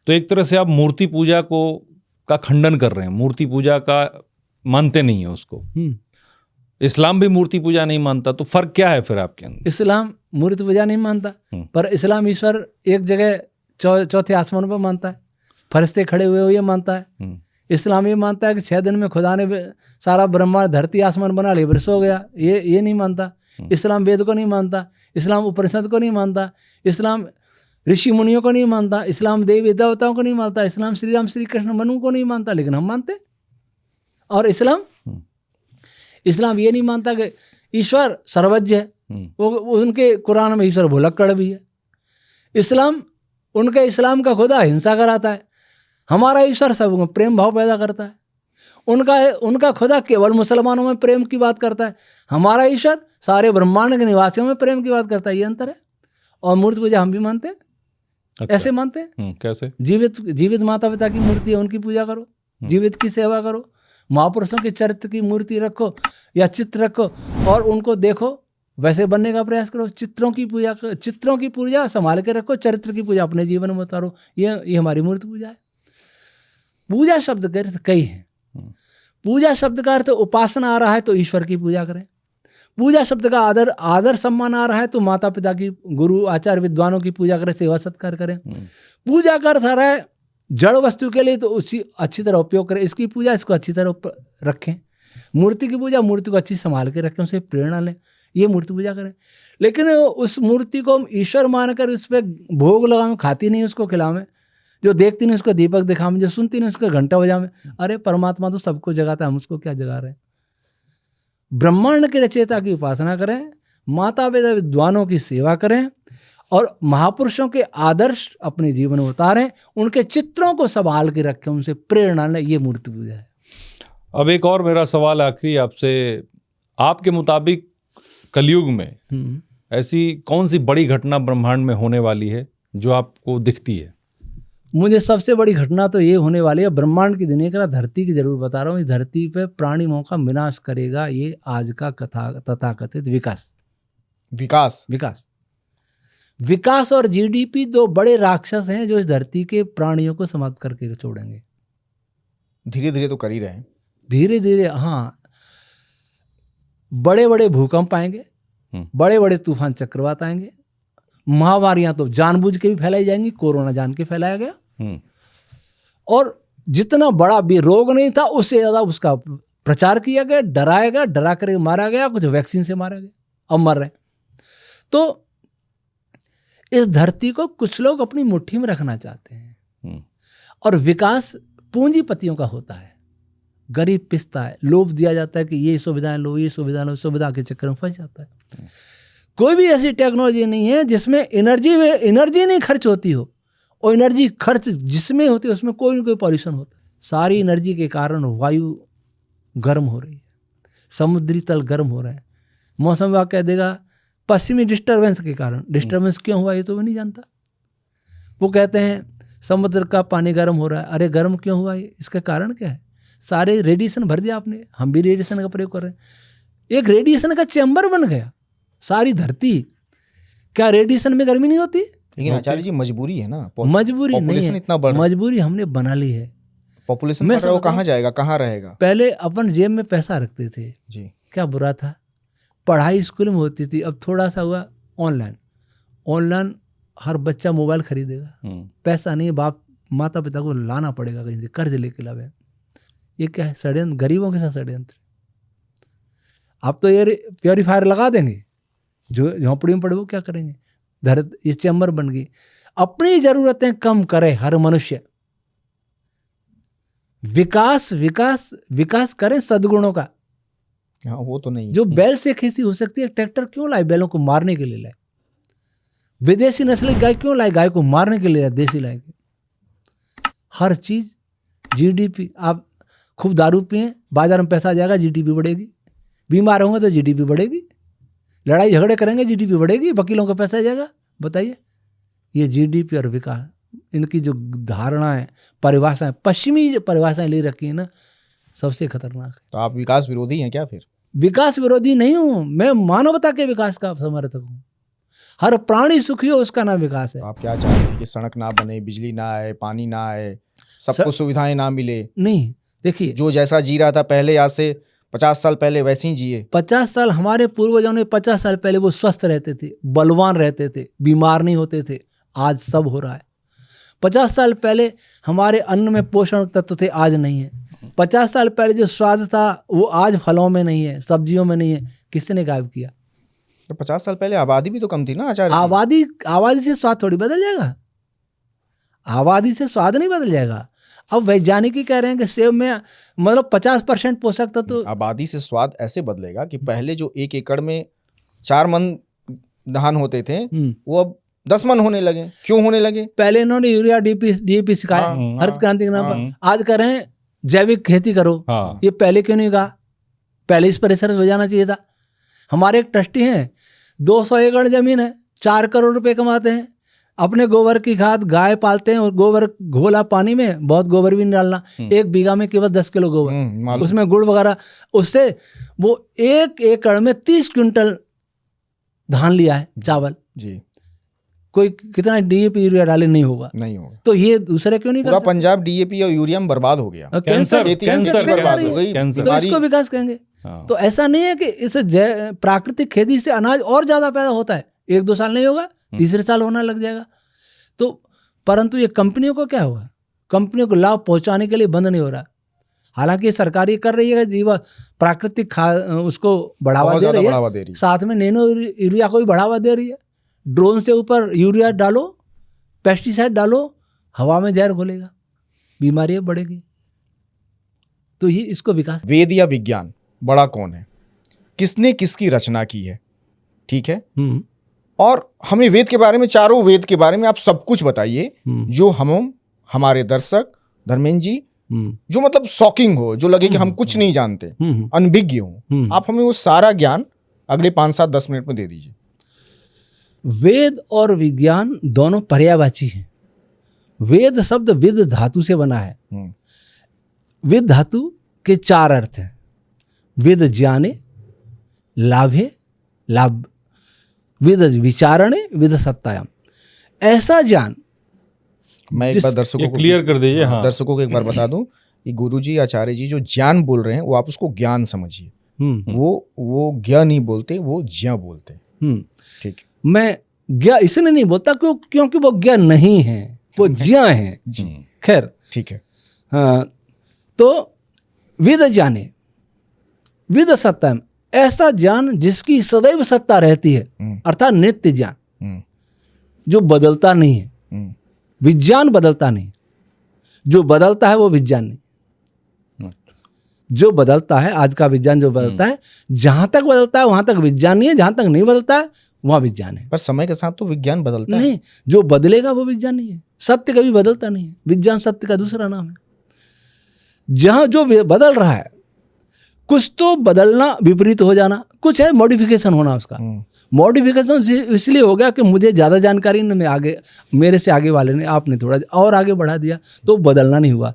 S3: तो एक तरह से आप मूर्ति पूजा का खंडन कर रहे हैं। मूर्ति पूजा का मानते नहीं है उसको। इस्लाम भी मूर्ति पूजा नहीं मानता, तो फर्क क्या है फिर आपके अंदर?
S1: इस्लाम मूर्ति पूजा नहीं मानता, पर इस्लाम ईश्वर एक जगह चौथे आसमान पर मानता है, फरिश्ते खड़े हुए ये मानता है। इस्लाम ये मानता है कि 6 दिन में खुदा ने सारा ब्रह्मांड धरती आसमान बना लिया, वर्ष हो गया। ये नहीं मानता। इस्लाम वेद को नहीं मानता, इस्लाम उपनिषद को नहीं मानता, इस्लाम ऋषि मुनियों को नहीं मानता, इस्लाम देवी देवताओं को नहीं मानता, इस्लाम श्री राम श्री कृष्ण मनु को नहीं मानता, लेकिन हम मानते। और इस्लाम ये नहीं मानता कि ईश्वर सर्वज्ञ है। वो उनके कुरान में ईश्वर भुलक्कड़ भी है। इस्लाम का खुदा हिंसा कराता है, हमारा ईश्वर सबको प्रेम भाव पैदा करता है। उनका खुदा केवल मुसलमानों में प्रेम की बात करता है, हमारा ईश्वर सारे ब्रह्मांड के निवासियों में प्रेम की बात करता है। ये अंतर है। और मूर्ति पूजा हम भी मानते हैं। अच्छा। ऐसे मानते हैं।
S3: कैसे?
S1: जीवित माता पिता की मूर्ति है, उनकी पूजा करो, जीवित की सेवा करो, महापुरुषों के चरित्र की मूर्ति रखो या चित्र रखो और उनको देखो, वैसे बनने का प्रयास करो। चित्रों की पूजा संभाल के रखो, चरित्र की पूजा अपने जीवन में उतारो। ये हमारी मूर्ति पूजा है। पूजा शब्द का अर्थ कई है। पूजा शब्द का अर्थ उपासना आ रहा है तो ईश्वर की पूजा करें। पूजा शब्द का आदर सम्मान आ रहा है तो माता पिता की, गुरु आचार्य विद्वानों की पूजा करें, सेवा सत्कार करें। पूजा का अर्थ आ रहा है जड़ वस्तु के लिए तो उसी अच्छी तरह उपयोग करें। इसकी पूजा इसको अच्छी तरह रखें। मूर्ति की पूजा मूर्ति को अच्छी संभाल के रखें, उसे प्रेरणा लें। ये मूर्ति पूजा करें। लेकिन उस मूर्ति को हम ईश्वर मानकर उस पर भोग लगावें, खाती नहीं उसको खिलावें, जो देखती नहीं उसको दीपक दिखावें, जो सुनती नहीं उसको घंटा बजावें। अरे परमात्मा तो सबको जगाता है, हम उसको क्या जगा रहे हैं। ब्रह्मांड के रचयिता की उपासना करें, माता पिता विद्वानों की सेवा करें और महापुरुषों के आदर्श अपने जीवन में उतारें, उनके चित्रों को संभाल के रखें, उनसे प्रेरणा लें। ये मूर्ति पूजा है।
S3: अब एक और मेरा सवाल आखिरी आपसे, आपके मुताबिक कलयुग में ऐसी कौन सी बड़ी घटना ब्रह्मांड में होने वाली है जो आपको दिखती है?
S1: मुझे सबसे बड़ी घटना तो ये होने वाली है, ब्रह्मांड की दुनिया का, धरती की जरूर बता रहा हूँ। इस धरती पे प्राणियों का विनाश करेगा ये आज का तथाकथित विकास।
S2: विकास
S1: विकास विकास और जीडीपी दो बड़े राक्षस हैं जो इस धरती के प्राणियों को समाप्त करके छोड़ेंगे।
S2: धीरे धीरे तो कर ही रहे हैं,
S1: धीरे धीरे। हाँ, बड़े बड़े भूकंप आएंगे, बड़े बड़े तूफान चक्रवात आएंगे, महामारियां तो जानबूझ के भी फैलाई जाएंगी, कोरोना जान के फैलाया गया। और जितना बड़ा भी रोग नहीं था उससे ज्यादा उसका प्रचार किया गया, डराया गया, डरा कर मारा गया, कुछ वैक्सीन से मारा गया, अब मर रहे हैं। तो इस धरती को कुछ लोग अपनी मुट्ठी में रखना चाहते हैं और विकास पूंजीपतियों का होता है। गरीब पिसता है, लोभ दिया जाता है कि ये सुविधाएं लो, ये सुविधा लो, सुविधा के चक्कर में फंस जाता है। कोई भी ऐसी टेक्नोलॉजी नहीं है जिसमें एनर्जी नहीं खर्च होती हो, और एनर्जी खर्च जिसमें होती है उसमें कोई ना कोई पॉल्यूशन होता है। सारी एनर्जी के कारण वायु गर्म हो रही है, समुद्री तल गर्म हो रहा है। मौसम विभाग कह देगा पश्चिमी डिस्टर्बेंस के कारण। डिस्टर्बेंस क्यों हुआ ये तो वो नहीं जानता। वो कहते हैं समुद्र का पानी गर्म हो रहा है। अरे गर्म क्यों हुआ ये, इसका कारण क्या है? सारे रेडिएशन भर दिया आपने, हम भी रेडिएशन का प्रयोग कर रहे हैं। एक रेडिएशन का चैम्बर बन गया सारी धरती। क्या रेडिएशन में गर्मी नहीं होती?
S2: लेकिन आचार्य जी मजबूरी है ना,
S1: मजबूरी नहीं है,
S2: इतना बढ़,
S1: मजबूरी हमने बना ली है।
S2: पॉपुलेशन बढ़ रहा है, वो कहाँ जाएगा, कहाँ रहेगा?
S1: पहले अपन जेब में पैसा रखते थे
S2: जी,
S1: क्या बुरा था? पढ़ाई स्कूल में होती थी, अब थोड़ा सा हुआ ऑनलाइन हर बच्चा मोबाइल खरीदेगा। पैसा नहीं, बाप माता पिता को लाना पड़ेगा कहीं से, कर्ज लेके लावे। ये क्या है? षड्यंत्र, गरीबों के साथ षड्यंत्र। अब तो ये प्योरीफायर लगा देंगे, जो झोंपड़ी में पड़े वो क्या करेंगे? ये चैम्बर बन गई। अपनी जरूरतें कम करे हर मनुष्य, विकास विकास विकास करें सद्गुणों का।
S2: हाँ, वो तो नहीं।
S1: जो बैल से खेती हो सकती है, ट्रैक्टर क्यों लाए? बैलों को मारने के लिए लाए। विदेशी नस्ल की गाय क्यों लाए? गाय को मारने के लिए देसी लाएंगे। हर चीज जीडीपी। आप खूब दारू पिए, बाजार में पैसा आ जाएगा, जीडीपी बढ़ेगी। बीमार होंगे तो जीडीपी बढ़ेगी। लड़ाई झगड़े करेंगे, जीडीपी बढ़ेगी। वकीलों का पैसा आ जाएगा। बताइए, ये जीडीपी और विकास, इनकी जो धारणाएं, परिभाषाएं, पश्चिमी परिभाषाएं ले रखी है ना, सबसे खतरनाक है।
S2: तो आप विकास विरोधी हैं क्या फिर?
S1: विकास विरोधी नहीं हूं मैं, मानवता के विकास का समर्थक हूं। हर प्राणी सुखी हो, उसका नाम विकास है।
S2: आप क्या चाहते हैं कि सड़क ना बने, बिजली ना आए, पानी ना आए, सबको सुविधाएं ना मिले?
S1: नहीं, देखिए,
S2: जो जैसा जी रहा था पहले, आज से 50 साल पहले वैसे ही जिए।
S1: 50 साल हमारे पूर्वजों ने 50 साल पहले वो स्वस्थ रहते थे, बलवान रहते थे, बीमार नहीं होते थे। आज सब हो रहा है। 50 साल पहले हमारे अन्न में पोषण तत्व थे, आज नहीं है। 50 साल पहले जो स्वाद था वो आज फलों में नहीं है, सब्जियों में नहीं है। किसने गायब किया?
S2: तो 50 साल पहले आबादी भी तो कम थी ना आचार्य?
S1: आबादी से स्वाद थोड़ी बदल जाएगा। आबादी से स्वाद नहीं बदल जाएगा। अब वैज्ञानिक ही कह रहे हैं कि सेब में मतलब 50% पोषक तत्व। तो
S2: आबादी से स्वाद ऐसे बदलेगा कि पहले जो 1 एकड़ में 4 मन धान होते थे, वो अब 10 मन होने लगे। क्यों होने लगे?
S1: पहले इन्होंने यूरिया डीएपी सिखाया हरित क्रांति के नाम पर। आज कह रहे हैं जैविक खेती करो। ये पहले क्यों नहीं कहा? पहले इस पर रिसर्च हो जाना चाहिए था। हमारे एक ट्रस्टी हैं, 200 एकड़ जमीन है, 4 करोड़ रुपए कमाते हैं। अपने गोबर की खाद, गाय पालते हैं और गोबर घोला पानी में, बहुत गोबर भी नहीं डालना। 1 बीघा में केवल 10 किलो गोबर, उसमें गुड़ वगैरह, उससे वो 1 एकड़ में 30 क्विंटल धान लिया है, चावल जी। कोई कितना डीएपी यूरिया डाले नहीं होगा। तो ये दूसरे क्यों नहीं?
S2: पूरा पंजाब डीएपी और यूरिया में बर्बाद हो गया।
S1: कैंसर
S2: बर्बाद हो गई,
S1: तो इसको विकास कहेंगे? तो ऐसा नहीं है कि इस प्राकृतिक खेती से अनाज और ज्यादा पैदा होता है। 1-2 साल नहीं होगा, तीसरे साल होना लग जाएगा। तो परंतु ये कंपनियों को क्या होगा? कंपनियों को लाभ पहुंचाने के लिए बंद नहीं हो रहा। हालांकि सरकार ये कर रही है जीव प्राकृतिक उसको बढ़ावा
S2: बहुत
S1: दे
S2: ज्यादा
S1: रही
S2: बढ़ावा
S1: है,
S2: दे रही है।
S1: साथ में नैनो यूरिया को भी बढ़ावा दे रही है। ड्रोन से ऊपर यूरिया डालो, पेस्टिसाइड डालो, हवा में जहर घुलेगा, बीमारियां बढ़ेगी। तो ये इसको विकास।
S2: वेद या विज्ञान बड़ा कौन है, किसने किसकी रचना की है, ठीक है। और हमें वेद के बारे में, चारों वेद के बारे में आप सब कुछ बताइए जो हम हमारे दर्शक धर्मेंद्र जी, जो मतलब शॉकिंग हो, जो लगे कि हम कुछ नहीं जानते, अनभिज्ञ हो, आप हमें वो सारा ज्ञान अगले 5-7-10 मिनट में दे दीजिए।
S1: वेद और विज्ञान दोनों पर्यायवाची हैं। वेद शब्द विद धातु से बना है। विद धातु के 4 अर्थ हैं। विद ज्ञाने, लाभे, लाभ, विद विचारणे, विद सत्तायाम। ऐसा ज्ञान,
S2: मैं एक बार दर्शकों को
S3: क्लियर कर दीजिए। हाँ,
S2: दर्शकों को एक बार बता दूं कि गुरुजी आचार्य जी जो ज्ञान बोल रहे हैं वो आप उसको ज्ञान समझिए। वो ज्ञान नहीं बोलते, वो ज्ञ बोलते हैं। ठीक है।
S1: मैं ज्ञ इसलिए नहीं बोलता क्योंकि वो ज्ञ नहीं है, वो ज्ञ है। खैर,
S2: ठीक है।
S1: हाँ, तो विद ज्ञाने, विद सत्तायाम, ऐसा ज्ञान जिसकी सदैव सत्ता रहती है, अर्थात नित्य ज्ञान जो बदलता नहीं है। विज्ञान बदलता नहीं, जो बदलता है वो विज्ञान नहीं। जो बदलता है, आज का विज्ञान जो बदलता है, जहां तक बदलता है वहां तक विज्ञान नहीं है, जहां तक नहीं बदलता है वहां विज्ञान है।
S2: पर समय के साथ तो विज्ञान बदलता है।
S1: नहीं, जो बदलेगा वो विज्ञान नहीं है। सत्य कभी बदलता नहीं है, विज्ञान सत्य का दूसरा नाम है। जहां जो बदल रहा है, कुछ तो बदलना, विपरीत हो जाना, कुछ है मॉडिफिकेशन होना उसका। मॉडिफिकेशन इसलिए हो गया कि मुझे ज़्यादा जानकारी ने आगे, मेरे से आगे वाले ने, आपने थोड़ा और आगे बढ़ा दिया, तो बदलना नहीं हुआ।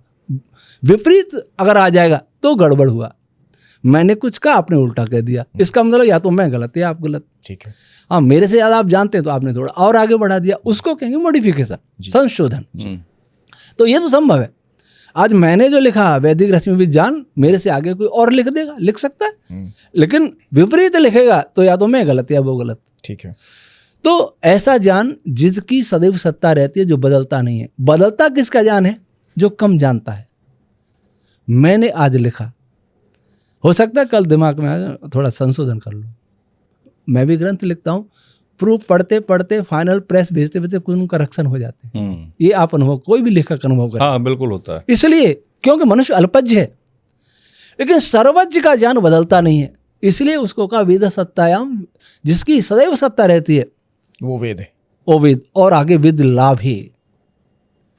S1: विपरीत अगर आ जाएगा तो गड़बड़ हुआ। मैंने कुछ कहा, आपने उल्टा कह दिया, इसका मतलब या तो मैं गलत या आप गलत।
S2: ठीक है।
S1: हाँ, मेरे से ज़्यादा आप जानते हैं तो आपने थोड़ा और आगे बढ़ा दिया, उसको कहेंगे मॉडिफिकेशन, संशोधन। तो ये तो संभव है। आज मैंने जो लिखा वैदिक रश्मि विज्ञान, मेरे से आगे कोई और लिख देगा, लिख सकता है, लेकिन विपरीत लिखेगा तो या तो मैं गलत या वो गलत।
S2: ठीक है।
S1: तो ऐसा ज्ञान जिसकी सदैव सत्ता रहती है, जो बदलता नहीं है। बदलता किसका ज्ञान है? जो कम जानता है। मैंने आज लिखा, हो सकता है कल दिमाग में आए, थोड़ा संशोधन कर लो। मैं भी ग्रंथ लिखता हूँ, प्रूफ पढ़ते पढ़ते फाइनल प्रेस भेजते भेजते कुछ करेक्शन हो जाते हैं। ये आप अनुभव, कोई भी लेखक अनुभव करे।
S3: हाँ, बिल्कुल होता है।
S1: इसलिए क्योंकि मनुष्य अल्पज्ञ है, लेकिन सर्वज्ञ का ज्ञान बदलता नहीं है, इसलिए उसको कहा वेद सत्तायाम, जिसकी सदैव सत्ता रहती है
S2: वो वेद है।
S1: वो वेद। और आगे विद लाभ है।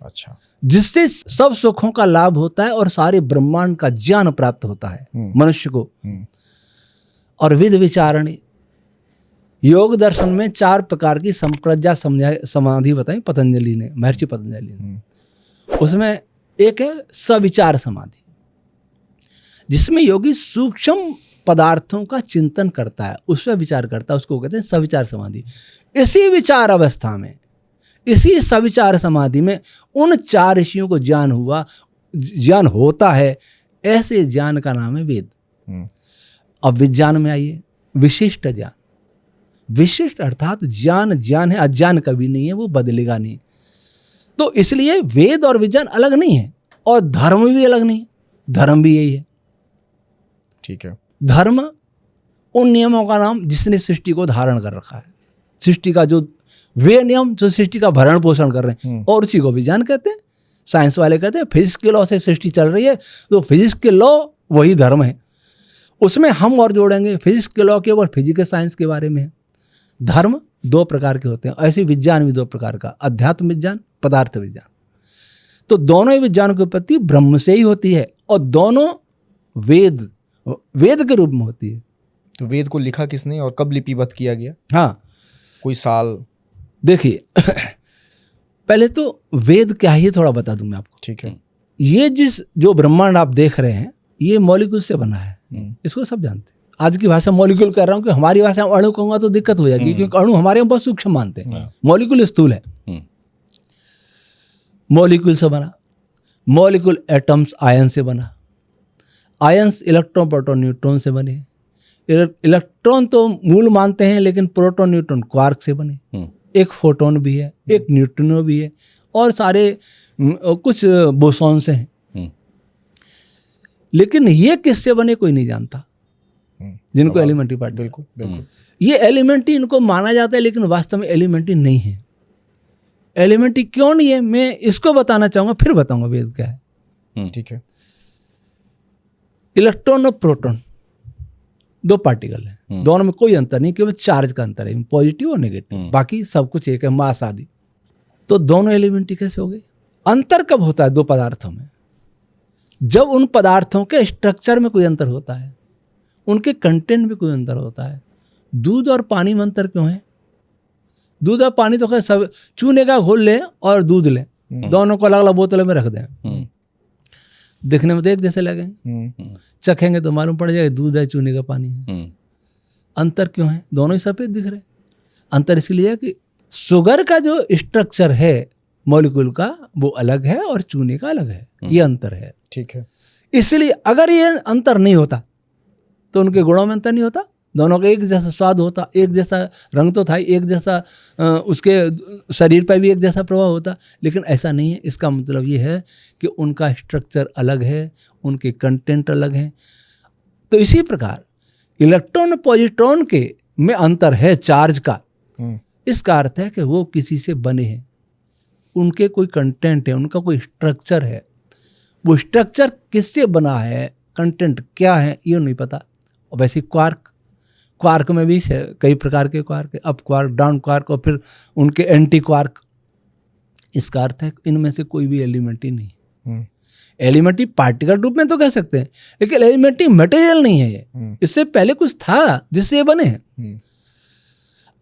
S2: अच्छा।
S1: जिससे सब सुखों का लाभ होता है और सारे ब्रह्मांड का ज्ञान प्राप्त होता है मनुष्य को। और विद विचारणी, योग दर्शन में 4 प्रकार की संप्रज्ञा समाधि बताई पतंजलि ने, महर्षि पतंजलि ने। उसमें एक है सविचार समाधि, जिसमें योगी सूक्ष्म पदार्थों का चिंतन करता है, उस पर विचार करता है, उसको कहते हैं सविचार समाधि। इसी विचार अवस्था में, इसी सविचार समाधि में उन 4 ऋषियों को ज्ञान हुआ, ज्ञान होता है। ऐसे ज्ञान का नाम है वेद। अब विज्ञान में आइए, विशिष्ट ज्ञान। विशिष्ट अर्थात ज्ञान ज्ञान है, अज्ञान कभी नहीं है, वो बदलेगा नहीं। तो इसलिए वेद और विज्ञान अलग नहीं है, और धर्म भी अलग नहीं है। धर्म भी यही है।
S2: ठीक है।
S1: धर्म उन नियमों का नाम जिसने सृष्टि को धारण कर रखा है, सृष्टि का जो वे नियम जो सृष्टि का भरण पोषण कर रहे हैं, और उसी को विज्ञान कहते हैं। साइंस वाले कहते हैं फिजिक्स के लॉ से सृष्टि चल रही है, तो फिजिक्स के लॉ वही धर्म है। उसमें हम और जोड़ेंगे फिजिक्स के लॉ के ऊपर फिजिकल साइंस के बारे में है। धर्म 2 प्रकार के होते हैं, ऐसे विज्ञान भी 2 प्रकार का, अध्यात्म विज्ञान, पदार्थ विज्ञान। तो दोनों ही विज्ञान की उत्पत्ति ब्रह्म से ही होती है, और दोनों वेद के रूप में होती है।
S2: तो वेद को लिखा किसने और कब लिपिबद्ध किया गया?
S1: हाँ,
S2: कोई साल? देखिए
S1: पहले तो वेद क्या है थोड़ा बता दूं मैं आपको।
S2: ठीक है।
S1: ये जो ब्रह्मांड आप देख रहे हैं, ये मॉलिक्यूल से बना है, इसको सब जानते हैं। आज की भाषा मॉलिक्यूल कर रहा हूँ, कि हमारी भाषा में अणु कहूंगा तो दिक्कत हो जाएगी, क्योंकि अणु हमारे यहाँ बहुत सूक्ष्म मानते हैं, मॉलिक्यूल स्थूल है। मॉलिक्यूल से बना, मॉलिक्यूल एटम्स आयन से बना, आयन्स इलेक्ट्रॉन प्रोटॉन न्यूट्रॉन से बने। इलेक्ट्रॉन तो मूल मानते हैं, लेकिन प्रोटॉन न्यूट्रॉन क्वार्क से बने। एक फोटोन भी है, एक न्यूट्रिनो भी है, और सारे कुछ बोसॉन से हैं। लेकिन ये किससे बने कोई नहीं जानता, जिनको एलिमेंट्री पार्टिकल।
S2: बिल्कुल बिल्कुल।
S1: ये एलिमेंट्री इनको माना जाता है, लेकिन वास्तव में एलिमेंट्री नहीं है। एलिमेंट्री क्यों नहीं है, मैं इसको बताना चाहूंगा, फिर बताऊंगा वेद क्या है।
S2: ठीक है।
S1: इलेक्ट्रॉन और प्रोटॉन दो पार्टिकल हैं, दोनों में कोई अंतर नहीं, केवल चार्ज का अंतर है, पॉजिटिव और नेगेटिव, बाकी सब कुछ एक है, मास आदि। तो दोनों एलिमेंट्री कैसे हो गए? अंतर कब होता है दो पदार्थों में? जब उन पदार्थों के स्ट्रक्चर में कोई अंतर होता है, उनके कंटेंट में कोई अंतर होता है। दूध और पानी में अंतर क्यों है? दूध और पानी तो खैर सब, चूने का घोल लें और दूध लें, दोनों को अलग अलग बोतलों में रख दें, दिखने में तो एक जैसे लगेंगे, चखेंगे तो मालूम पड़ जाएगा दूध है चूने का पानी है। अंतर क्यों है? दोनों ही सफेद दिख रहे। अंतर इसलिए है कि शुगर का जो स्ट्रक्चर है मॉलिक्यूल का वो अलग है और चूने का अलग है, ये अंतर है।
S2: ठीक है।
S1: इसलिए अगर ये अंतर नहीं होता तो उनके गुणों में अंतर नहीं होता, दोनों का एक जैसा स्वाद होता, एक जैसा रंग तो था, एक जैसा उसके शरीर पर भी एक जैसा प्रभाव होता, लेकिन ऐसा नहीं है। इसका मतलब ये है कि उनका स्ट्रक्चर अलग है, उनके कंटेंट अलग हैं। तो इसी प्रकार इलेक्ट्रॉन पॉजिट्रॉन के में अंतर है चार्ज का। इसका अर्थ है कि वो किसी से बने हैं, उनके कोई कंटेंट है, उनका कोई स्ट्रक्चर है। वो स्ट्रक्चर किससे बना है, कंटेंट क्या है, ये नहीं पता। और वैसे क्वार्क में भी कई प्रकार के क्वार्क है, अप क्वार्क, डाउन क्वार्क और फिर उनके एंटी क्वार्क। इसका अर्थ है इनमें से कोई भी एलिमेंट्री नहीं। एलिमेंट्री पार्टिकल रूप में तो कह सकते हैं, लेकिन एलिमेंट्री मटेरियल नहीं है ये। इससे पहले कुछ था जिससे ये बने हैं।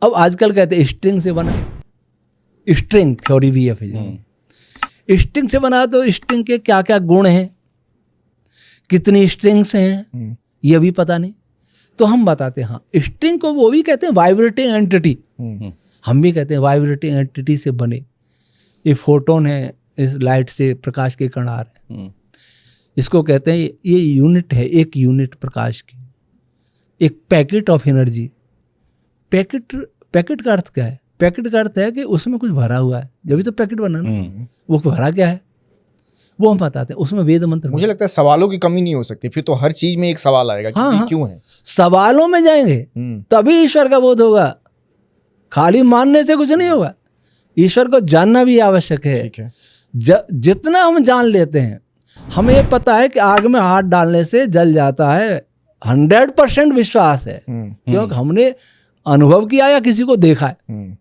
S1: अब आजकल कहते हैं स्ट्रिंग से बना, स्ट्रिंग थ्योरी भी है फिजिक्स। स्ट्रिंग से बना तो स्ट्रिंग के क्या क्या गुण हैं, कितनी स्ट्रिंग्स हैं, ये भी पता नहीं। तो हम बताते हैं, हाँ स्ट्रिंग को वो भी कहते हैं वाइब्रेटिंग एंटिटी, हम भी कहते हैं वाइब्रेटिंग एंटिटी से बने। ये फोटोन है, इस लाइट से प्रकाश के कण आ रहे हैं, इसको कहते हैं ये यूनिट है, एक यूनिट प्रकाश की, एक पैकेट ऑफ एनर्जी। पैकेट का अर्थ क्या है? पैकेट का अर्थ है कि उसमें कुछ भरा हुआ है, जब भी तो पैकेट बना ना, वो भरा क्या है वो हम बताते हैं। उसमें वेद मंत्र,
S2: मुझे लगता है सवालों की कमी नहीं हो सकती, फिर तो हर चीज में एक सवाल आएगा कि
S1: हाँ,
S2: क्यों है।
S1: सवालों में जाएंगे तभी ईश्वर का बोध होगा, खाली मानने से कुछ नहीं होगा। ईश्वर को जानना भी आवश्यक है।
S2: ठीक है।
S1: जितना हम जान लेते हैं, हमें ये पता है कि आग में हाथ डालने से जल जाता है, 100% विश्वास है, क्योंकि हमने अनुभव किया या किसी को देखा है।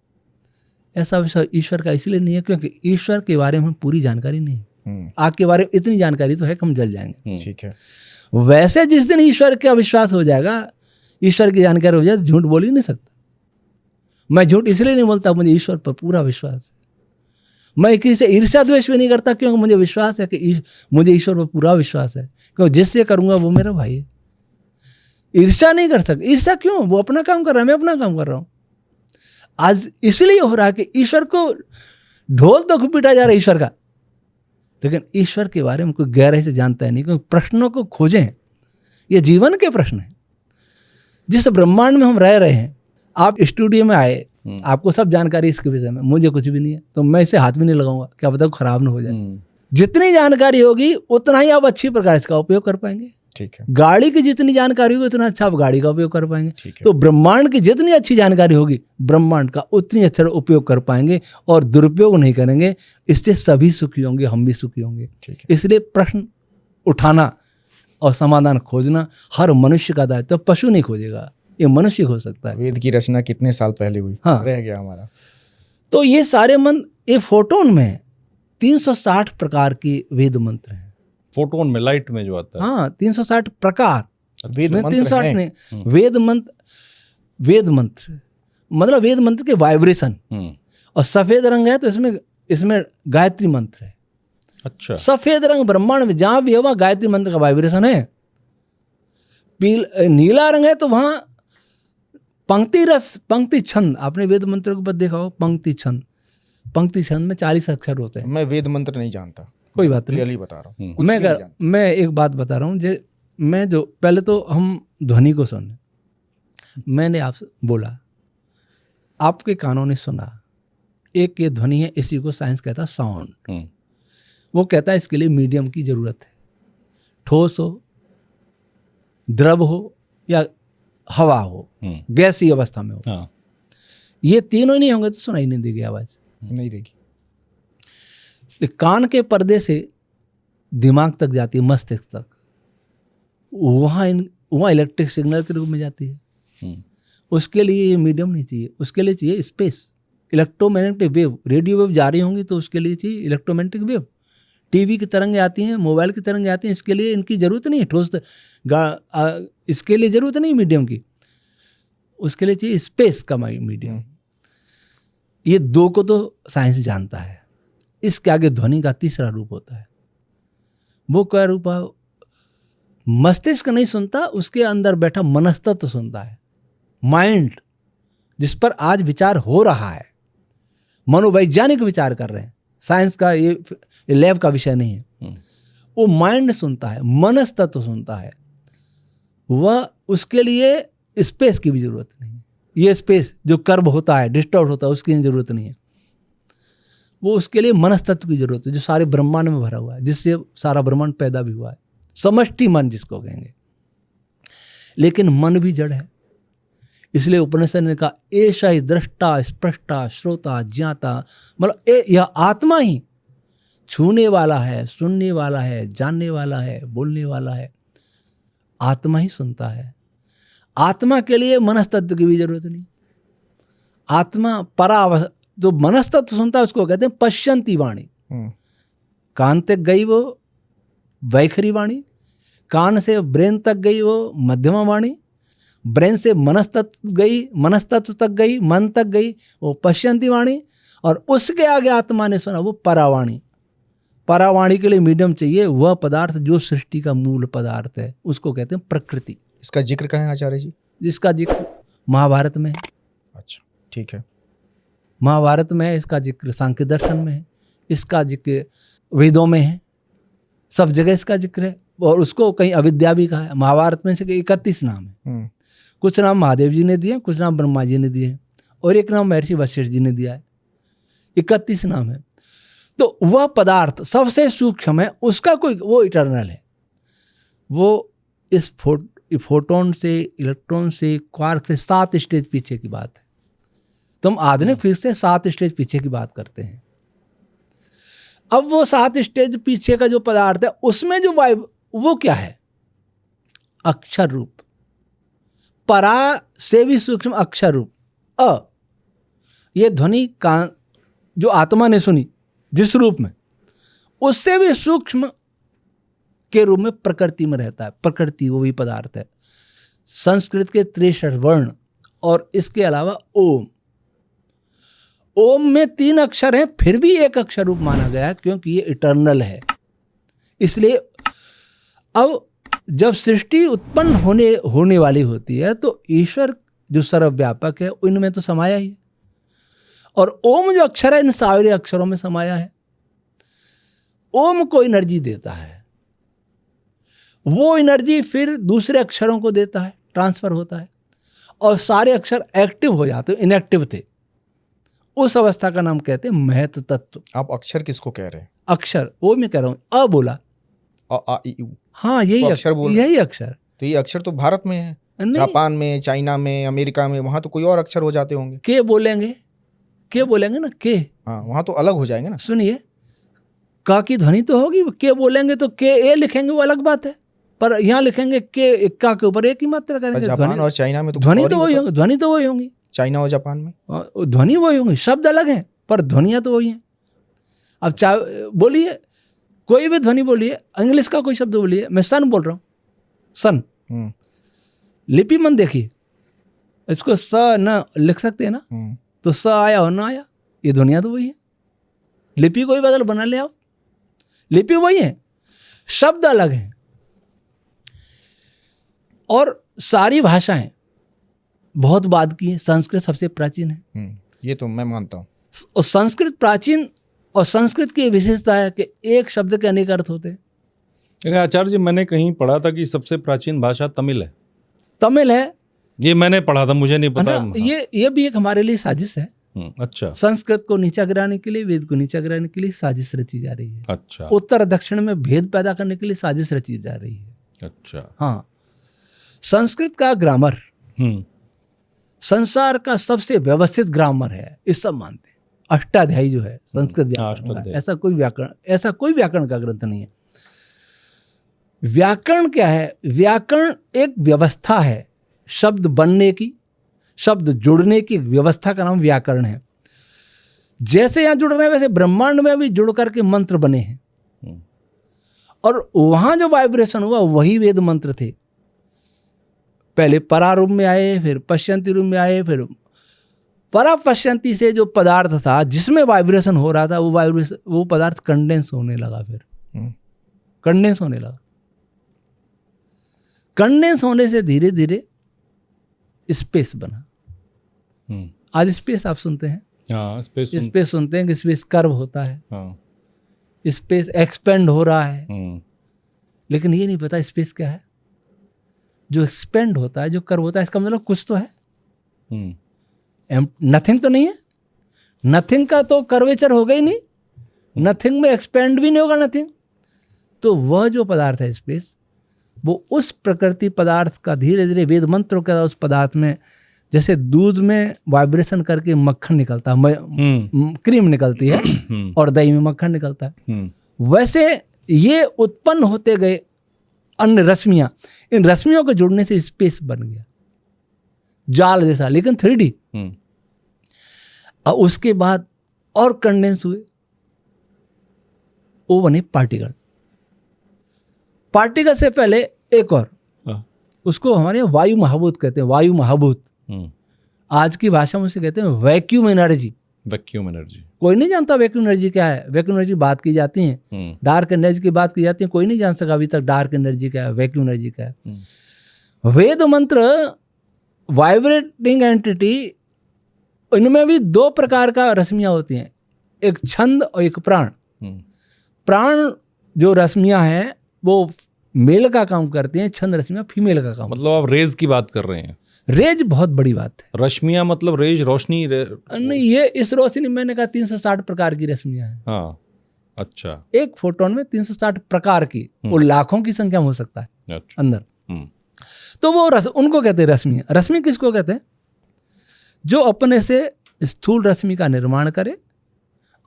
S1: ऐसा विश्वास ईश्वर का इसलिए नहीं है क्योंकि ईश्वर के बारे में पूरी जानकारी नहीं है। आग के बारे में इतनी जानकारी तो है कि हम जल जाएंगे।
S2: ठीक है।
S1: वैसे जिस दिन ईश्वर का विश्वास हो जाएगा, ईश्वर की जानकारी हो जाए, तो झूठ बोल ही नहीं सकता। मैं झूठ इसलिए नहीं बोलता, मुझे ईश्वर पर पूरा विश्वास है। मैं किसी से ईर्ष्या द्वेष भी नहीं करता, क्योंकि मुझे विश्वास है कि मुझे ईश्वर पर पूरा विश्वास है, क्योंकि जिससे करूंगा वो मेरा भाई है। ईर्ष्या नहीं कर सकते। ईर्ष्या क्यों? वो अपना काम कर रहा है, मैं अपना काम कर रहा हूं। आज इसलिए हो रहा है कि ईश्वर को ढोल तो पीटा जा रहा है ईश्वर का, लेकिन ईश्वर के बारे में कोई गहराई से जानता है नहीं। क्योंकि प्रश्नों को खोजें, ये जीवन के प्रश्न हैं। जिस ब्रह्मांड में हम रह रहे हैं, आप स्टूडियो में आए, आपको सब जानकारी इसके विषय में, मुझे कुछ भी नहीं है, तो मैं इसे हाथ भी नहीं लगाऊंगा, क्या पता खराब ना हो जाए। जितनी जानकारी होगी उतना ही आप अच्छी प्रकार इसका उपयोग कर पाएंगे।
S2: ठीक है।
S1: गाड़ी की जितनी जानकारी होगी उतना अच्छा आप गाड़ी का उपयोग कर पाएंगे।
S2: ठीक है।
S1: तो ब्रह्मांड की जितनी अच्छी जानकारी होगी, ब्रह्मांड का उतनी अच्छा उपयोग कर पाएंगे और दुरुपयोग नहीं करेंगे। इससे सभी सुखी होंगे, हम भी सुखी होंगे।
S2: ठीक है।
S1: इसलिए प्रश्न उठाना और समाधान खोजना हर मनुष्य का दायित्व। तो पशु नहीं खोजेगा, ये मनुष्य हो सकता है।
S2: वेद की रचना कितने साल पहले हुई?
S1: हाँ,
S2: रह गया हमारा।
S1: तो ये सारे मंत्र, ये फोटोन में 360 प्रकार के वेद मंत्र हैं।
S3: फोटोन में, लाइट में जो आता है,
S1: हाँ 360 प्रकार।
S2: वेद मंत्र
S1: 360 नहीं, वेद मंत्र मतलब वेद मंत्र के वाइब्रेशन। और सफेद रंग है तो इसमें गायत्री मंत्र है।
S3: अच्छा।
S1: सफेद रंग ब्रह्मांड में जहां भी है वहां गायत्री मंत्र का वाइब्रेशन है। नीला रंग है तो वहां पंक्ति रस, पंक्ति छंद। आपने वेद मंत्र के ऊपर देखा हो, पंक्ति छंद में 40 अक्षर होते हैं।
S2: मैं वेद मंत्र नहीं जानता,
S1: कोई बात नहीं,
S2: रियली बता रहा हूँ।
S1: मैं एक बात बता रहा हूँ। मैं जो पहले तो हम ध्वनि को सुने, मैंने आपसे बोला, आपके कानों ने सुना, एक ये ध्वनि है, इसी को साइंस कहता है साउंड। वो कहता है इसके लिए मीडियम की जरूरत है, ठोस हो द्रव हो या हवा हो, गैसीय अवस्था में हो,
S3: हाँ,
S1: ये तीनों नहीं होंगे तो सुनाई नहीं देगी आवाज,
S2: नहीं देगी।
S1: कान के पर्दे से दिमाग तक जाती है, मस्तिष्क तक, वहाँ इलेक्ट्रिक सिग्नल के रूप में जाती है। उसके लिए ये मीडियम नहीं चाहिए, उसके लिए चाहिए space, electromagnetic wave, radio wave जा रही होंगी तो उसके लिए चाहिए इलेक्ट्रोमैग्नेटिक वेव। टीवी की तरंगें आती हैं, मोबाइल की तरंगें आती हैं, इसके लिए इनकी ज़रूरत नहीं है ठोस, इसके लिए ज़रूरत नहीं मीडियम की, उसके लिए चाहिए स्पेस का मीडियम। ये दो को तो साइंस जानता है। इसके आगे ध्वनि का तीसरा रूप होता है। वो क्या रूप है? मस्तिष्क नहीं सुनता, उसके अंदर बैठा मनस्तत्व सुनता है, माइंड, जिस पर आज विचार हो रहा है, मनोवैज्ञानिक विचार कर रहे हैं, साइंस का ये लैब का विषय नहीं है। वो माइंड सुनता है, मनस्तत्व सुनता है, वह उसके लिए स्पेस की भी जरूरत नहीं है। ये स्पेस जो कर्व होता है, डिस्टर्ब होता है, उसकी जरूरत नहीं है। वो उसके लिए मनस्तत्व की जरूरत है, जो सारे ब्रह्मांड में भरा हुआ है, जिससे सारा ब्रह्मांड पैदा भी हुआ है, समष्टि मन जिसको कहेंगे। लेकिन मन भी जड़ है, इसलिए उपनिषद ने कहा ऐसा ही दृष्टा, स्पष्टा, श्रोता, ज्ञाता, मतलब यह आत्मा ही छूने वाला है, सुनने वाला है, जानने वाला है, बोलने वाला है। आत्मा ही सुनता है। आत्मा के लिए मनस्तत्व की भी जरूरत नहीं। आत्मा परावस्था, जो मनस्तत्व सुनता है उसको कहते हैं पश्यंती वाणी। कान तक गई वो वैखरी वाणी, कान से ब्रेन तक गई वो मध्यमा वाणी, ब्रेन से मनस्तत्व गई, मनस्तत्व तक गई, मन तक गई वो पश्यंती वाणी, और उसके आगे आत्मा ने सुना वो परावाणी। परावाणी के लिए मीडियम चाहिए, वह पदार्थ जो सृष्टि का मूल पदार्थ है, उसको कहते हैं प्रकृति।
S2: इसका जिक्र कहाँ है आचार्य जी?
S1: जिसका जिक्र महाभारत में है।
S2: अच्छा, ठीक है।
S1: महाभारत में है, इसका जिक्र सांख्य दर्शन में है, इसका जिक्र वेदों में है, सब जगह इसका जिक्र है। और उसको कहीं अविद्या भी कहा है। महाभारत में से 31 नाम है। कुछ नाम महादेव जी ने दिए, कुछ नाम ब्रह्मा जी ने दिए हैं, और एक नाम महर्षि वशिष्ठ जी ने दिया है। 31 नाम है। तो वह पदार्थ सबसे सूक्ष्म है, उसका कोई वो इटर्नल है। वो इस फोटोन से, इलेक्ट्रॉन से, क्वार्क से 7 स्टेज पीछे की बात है। तुम आधुनिक फिजिक्स से 7 स्टेज पीछे की बात करते हैं। अब वो 7 स्टेज पीछे का जो पदार्थ है, उसमें जो वायु, वो क्या है? अक्षर रूप, परा से भी सूक्ष्म अक्षर रूप। ये ध्वनि का जो आत्मा ने सुनी जिस रूप में, उससे भी सूक्ष्म के रूप में प्रकृति में रहता है। प्रकृति वो भी पदार्थ है। संस्कृत के 63 वर्ण और इसके अलावा ओम। ओम में 3 अक्षर हैं, फिर भी एक अक्षर रूप माना गया है, क्योंकि ये इटर्नल है। इसलिए अब जब सृष्टि उत्पन्न होने वाली होती है, तो ईश्वर जो सर्वव्यापक है उनमें तो समाया ही है, और ओम जो अक्षर है इन सारे अक्षरों में समाया है। ओम को एनर्जी देता है, वो एनर्जी फिर दूसरे अक्षरों को देता है, ट्रांसफर होता है, और सारे अक्षर एक्टिव हो जाते हैं, इनएक्टिव थे। उस अवस्था का नाम कहते हैं महत तत्व।
S2: आप अक्षर किसको कह रहे हैं?
S1: अक्षर वो मैं कह रहा हूँ, अ बोला,
S2: अ आ इ उ।
S1: हाँ यही
S2: अक्षर बोल,
S1: यही अक्षर।
S2: तो ये अक्षर तो भारत में है, जापान में, चाइना में, अमेरिका में, वहां तो कोई और अक्षर हो जाते होंगे।
S1: के बोलेंगे, के बोलेंगे ना, के।
S2: हाँ, वहां तो अलग हो जाएंगे ना।
S1: सुनिए, का की ध्वनि तो होगी, के बोलेंगे तो के ए लिखेंगे, वो अलग बात है, पर यहाँ लिखेंगे के, का के ऊपर एक ही मात्रा करेंगे।
S2: जापान और चाइना में तो
S1: ध्वनि तो वही होंगी, ध्वनि तो वही होंगी।
S2: चाइना और जापान में
S1: ध्वनि वही होंगी, शब्द अलग हैं पर ध्वनियाँ तो वही हैं। अब बोलिए, कोई भी ध्वनि बोलिए, इंग्लिश का कोई शब्द बोलिए, मैं सन बोल रहा हूँ, सन, लिपि मन देखिए, इसको स न लिख सकते हैं ना, तो स आया और ना आया, ये ध्वनियाँ तो वही है। लिपि कोई बदल बना ले आप, लिपि वही है, शब्द अलग हैं। और सारी भाषाएं बहुत बाद की है, संस्कृत सबसे प्राचीन है।
S2: ये तो मैं मानता हूँ।
S1: और संस्कृत प्राचीन, और संस्कृत की विशेषता है कि एक शब्द के अनेक अर्थ होते हैं।
S3: आचार्य जी, मैंने कहीं पढ़ा था कि सबसे प्राचीन भाषा तमिल है।
S1: तमिल है,
S3: ये मैंने पढ़ा था, मुझे नहीं पता।
S1: ये भी एक हमारे लिए साजिश है।
S3: अच्छा।
S1: संस्कृत को नीचा गिराने के लिए, वेद को नीचा गिराने के लिए साजिश रची जा रही है।
S3: अच्छा।
S1: उत्तर दक्षिण में भेद पैदा करने के लिए साजिश रची जा रही है।
S3: अच्छा।
S1: हाँ, संस्कृत का ग्रामर संसार का सबसे व्यवस्थित ग्रामर है, इस सब मानते हैं। अष्टाध्यायी जो है संस्कृत व्याकरण का, ऐसा कोई व्याकरण का ग्रंथ नहीं है। व्याकरण क्या है? व्याकरण एक व्यवस्था है, शब्द बनने की, शब्द जुड़ने की व्यवस्था का नाम व्याकरण है। जैसे यहां जुड़ रहे हैं वैसे ब्रह्मांड में भी जुड़ करके मंत्र बने हैं, और वहां जो वाइब्रेशन हुआ वही वेद मंत्र थे। पहले परारूप में आए, फिर पश्यंती रूप में आए, फिर परा पश्यंती से जो पदार्थ था जिसमें वाइब्रेशन हो रहा था वो पदार्थ कंडेंस होने लगा, फिर कंडेंस होने लगा। कंडेंस होने से धीरे धीरे स्पेस बना। आज स्पेस आप सुनते हैं, स्पेस सुनते हैं कि स्पेस कर्व होता है, स्पेस एक्सपेंड हो रहा है, लेकिन ये नहीं पता स्पेस क्या है। जो एक्सपेंड होता है, जो कर्व होता है, इसका मतलब कुछ तो है, नथिंग तो नहीं है। नथिंग का तो कर्वेचर होगा ही नहीं, नथिंग में एक्सपेंड भी नहीं होगा नथिंग। तो वह जो पदार्थ है स्पेस, वो उस प्रकृति पदार्थ का धीरे धीरे वेद मंत्रों के उस पदार्थ में, जैसे दूध में वाइब्रेशन करके मक्खन निकलता है, क्रीम निकलती है और दही में मक्खन निकलता है, वैसे ये उत्पन्न होते गए अन्य रश्मियां, इन रश्मियों के जुड़ने से स्पेस बन गया, जाल जैसा, लेकिन 3D। और उसके बाद और कंडेंस हुए, वो बने पार्टिकल। पार्टिकल से पहले एक और, उसको हमारे यहाँ वायु महाभूत कहते हैं। वायु महाभूत आज की भाषा में उसे कहते हैं वैक्यूम एनर्जी।
S3: वैक्यूम एनर्जी
S1: कोई नहीं जानता वैक्यूम एनर्जी क्या है। वैक्यूम एनर्जी बात की जाती है, डार्क एनर्जी की बात की जाती है, कोई नहीं जान सका अभी तक डार्क एनर्जी क्या है, वैक्यूम एनर्जी क्या है। वेद मंत्र वाइब्रेटिंग एंटिटी, इनमें भी 2 प्रकार का रश्मियां होती हैं, एक छंद और एक प्राण। प्राण जो रश्मियां हैं वो मेल का काम करती हैं, छंद रश्मियां फीमेल का काम।
S3: मतलब आप रेज की बात कर रहे हैं?
S1: रेज बहुत बड़ी बात है।
S3: रश्मियां मतलब रेज, रोशनी
S1: नहीं, ये इस रोशनी मैंने कहा 360 प्रकार की रश्मियां हैं।
S3: हाँ, अच्छा।
S1: एक फोटोन में 360 प्रकार की, वो लाखों की संख्या में हो सकता है अंदर। तो वो उनको कहते हैं रश्मियां। रश्मि किसको कहते हैं? जो अपने से स्थूल रश्मि का निर्माण करे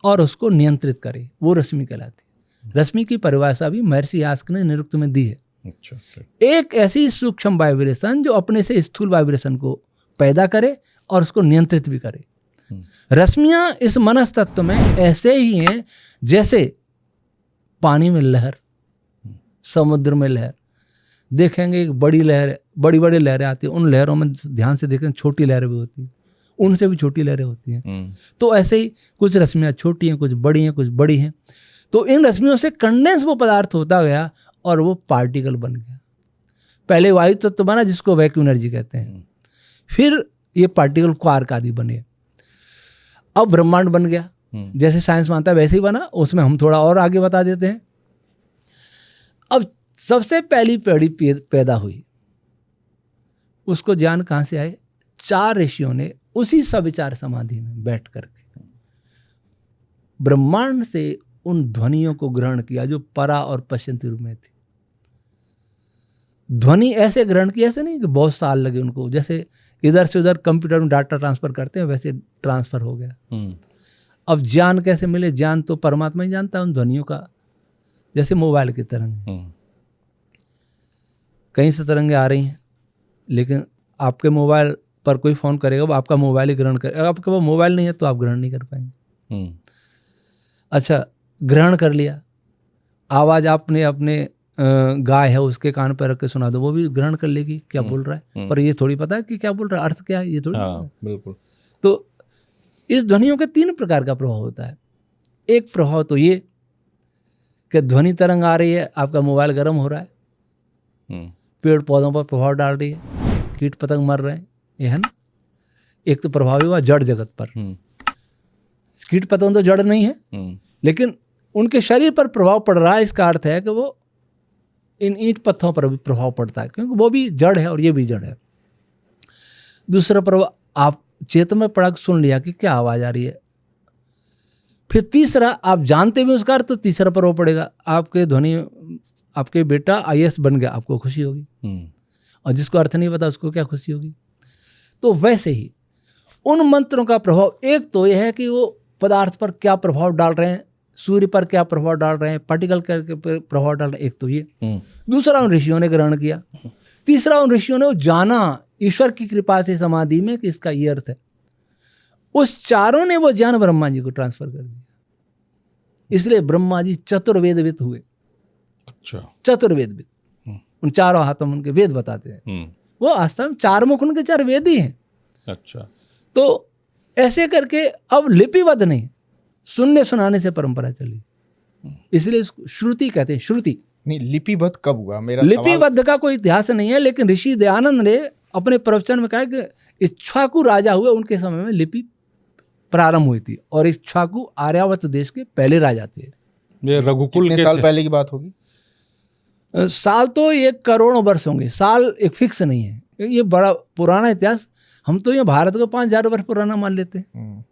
S1: और उसको नियंत्रित करे, वो रश्मि कहलाती है। रश्मि की परिभाषा भी महर्षि यास्क ने निरुक्त में दी है।
S3: अच्छा।
S1: एक ऐसी सूक्ष्म वाइब्रेशन जो अपने से स्थूल वाइब्रेशन को पैदा करे और उसको नियंत्रित भी करे। रश्मियां इस मनस तत्व में ऐसे ही हैं जैसे पानी में लहर, समुद्र में लहर। देखेंगे एक बड़ी लहर, बड़ी बड़ी लहरें आती हैं, उन लहरों में ध्यान से देखें छोटी लहरें भी होती हैं, उनसे भी छोटी लहरें होती हैं। तो ऐसे ही कुछ रश्मियां छोटी हैं, कुछ बड़ी हैं, कुछ बड़ी हैं। तो इन रश्मियों से कंडेंस वो पदार्थ होता गया और वो पार्टिकल बन गया। पहले वायु तत्व बना जिसको वैक्यूम एनर्जी कहते हैं, फिर ये पार्टिकल क्वार्क आदि बने। अब ब्रह्मांड बन गया, जैसे साइंस मानता है वैसे ही बना, उसमें हम थोड़ा और आगे बता देते हैं। अब सबसे पहली पीढ़ी पैदा हुई, उसको ज्ञान कहाँ से आए? 4 ऋषियों ने उसी सविचार समाधि में बैठ करके ब्रह्मांड से उन ध्वनियों को ग्रहण किया जो परा और पश्यंती रूप में थी। ध्वनि ऐसे ग्रहण की, ऐसे नहीं कि बहुत साल लगे उनको, जैसे इधर से उधर कंप्यूटर में डाटा ट्रांसफर करते हैं वैसे ट्रांसफर हो गया। अब ज्ञान कैसे मिले? ज्ञान तो परमात्मा ही जानता है उन ध्वनियों का। जैसे मोबाइल की तरंग, कहीं से तरंगें आ रही हैं, लेकिन आपके मोबाइल पर कोई फोन करेगा वो आपका मोबाइल ही ग्रहण करेगा। आपके पास मोबाइल नहीं है तो आप ग्रहण नहीं कर पाएंगे। अच्छा, ग्रहण कर लिया, आवाज आपने अपने गाय है उसके कान पर रख के सुना दो, वो भी ग्रहण कर लेगी क्या बोल रहा है, पर ये थोड़ी पता है कि क्या बोल रहा है, अर्थ क्या है, ये थोड़ी पता है।
S3: बिल्कुल।
S1: तो इस ध्वनियों के 3 प्रकार का प्रभाव होता है। एक प्रभाव तो ये कि ध्वनि तरंग आ रही है, आपका मोबाइल गर्म हो रहा है, पेड़ पौधों पर प्रभाव डाल रही है, कीट पतंग मर रहे हैं, ये है ना। एक तो प्रभाव हुआ जड़ जगत पर। कीट पतंग तो जड़ नहीं है, लेकिन उनके शरीर पर प्रभाव पड़ रहा है। इसका अर्थ है कि वो इन ईंट पत्थरों पर भी प्रभाव पड़ता है, क्योंकि वो भी जड़ है और ये भी जड़ है। दूसरा प्रभाव, आप चेतन में पड़ा सुन लिया कि क्या आवाज आ रही है। फिर तीसरा, आप जानते भी उसका अर्थ, तो तीसरा प्रभाव पड़ेगा, आपके ध्वनि, आपके बेटा IAS बन गया, आपको खुशी होगी। और जिसको अर्थ नहीं पता उसको क्या खुशी होगी। तो वैसे ही उन मंत्रों का प्रभाव, एक तो यह है कि वो पदार्थ पर क्या प्रभाव डाल रहे हैं, सूर्य पर क्या प्रभाव डाल रहे हैं, पार्टिकल के प्रभाव डाल रहे हैं, एक तो ये। दूसरा उन ऋषियों ने ग्रहण किया। तीसरा उन ऋषियों ने जाना ईश्वर की कृपा से समाधि में कि इसका ये अर्थ है। उस चारों ने वो ज्ञान ब्रह्मा जी को ट्रांसफर कर दिया। इसलिए ब्रह्मा जी चतुर्वेदविद हुए।
S3: अच्छा,
S1: चतुर्वेदविद, उन चारों हाथों में उनके वेद बताते हैं। वो वास्तव में चार मुख उनके चार वेद ही हैं।
S3: अच्छा,
S1: तो ऐसे करके अब लिपिबद्ध नहीं, सुनने सुनाने से परंपरा चली, इसलिए इसको श्रुति कहते हैं। श्रुति
S2: नहीं, लिपिबद्ध कब हुआ? मेरा
S1: लिपिबद्ध का कोई इतिहास नहीं है, लेकिन ऋषि दयानंद ने अपने प्रवचन में कहा कि इक्ष्वाकु राजा हुए, उनके समय में लिपि प्रारंभ हुई थी, और इक्ष्वाकु आर्यावर्त देश के पहले राजा थे।
S3: ये रघुकुल
S2: कितने साल पहले की बात होगी?
S1: साल तो 1 करोड़ वर्ष होंगे, साल एक फिक्स नहीं है, ये बड़ा पुराना इतिहास। हम तो ये भारत को 5000 वर्ष पुराना मान लेते हैं,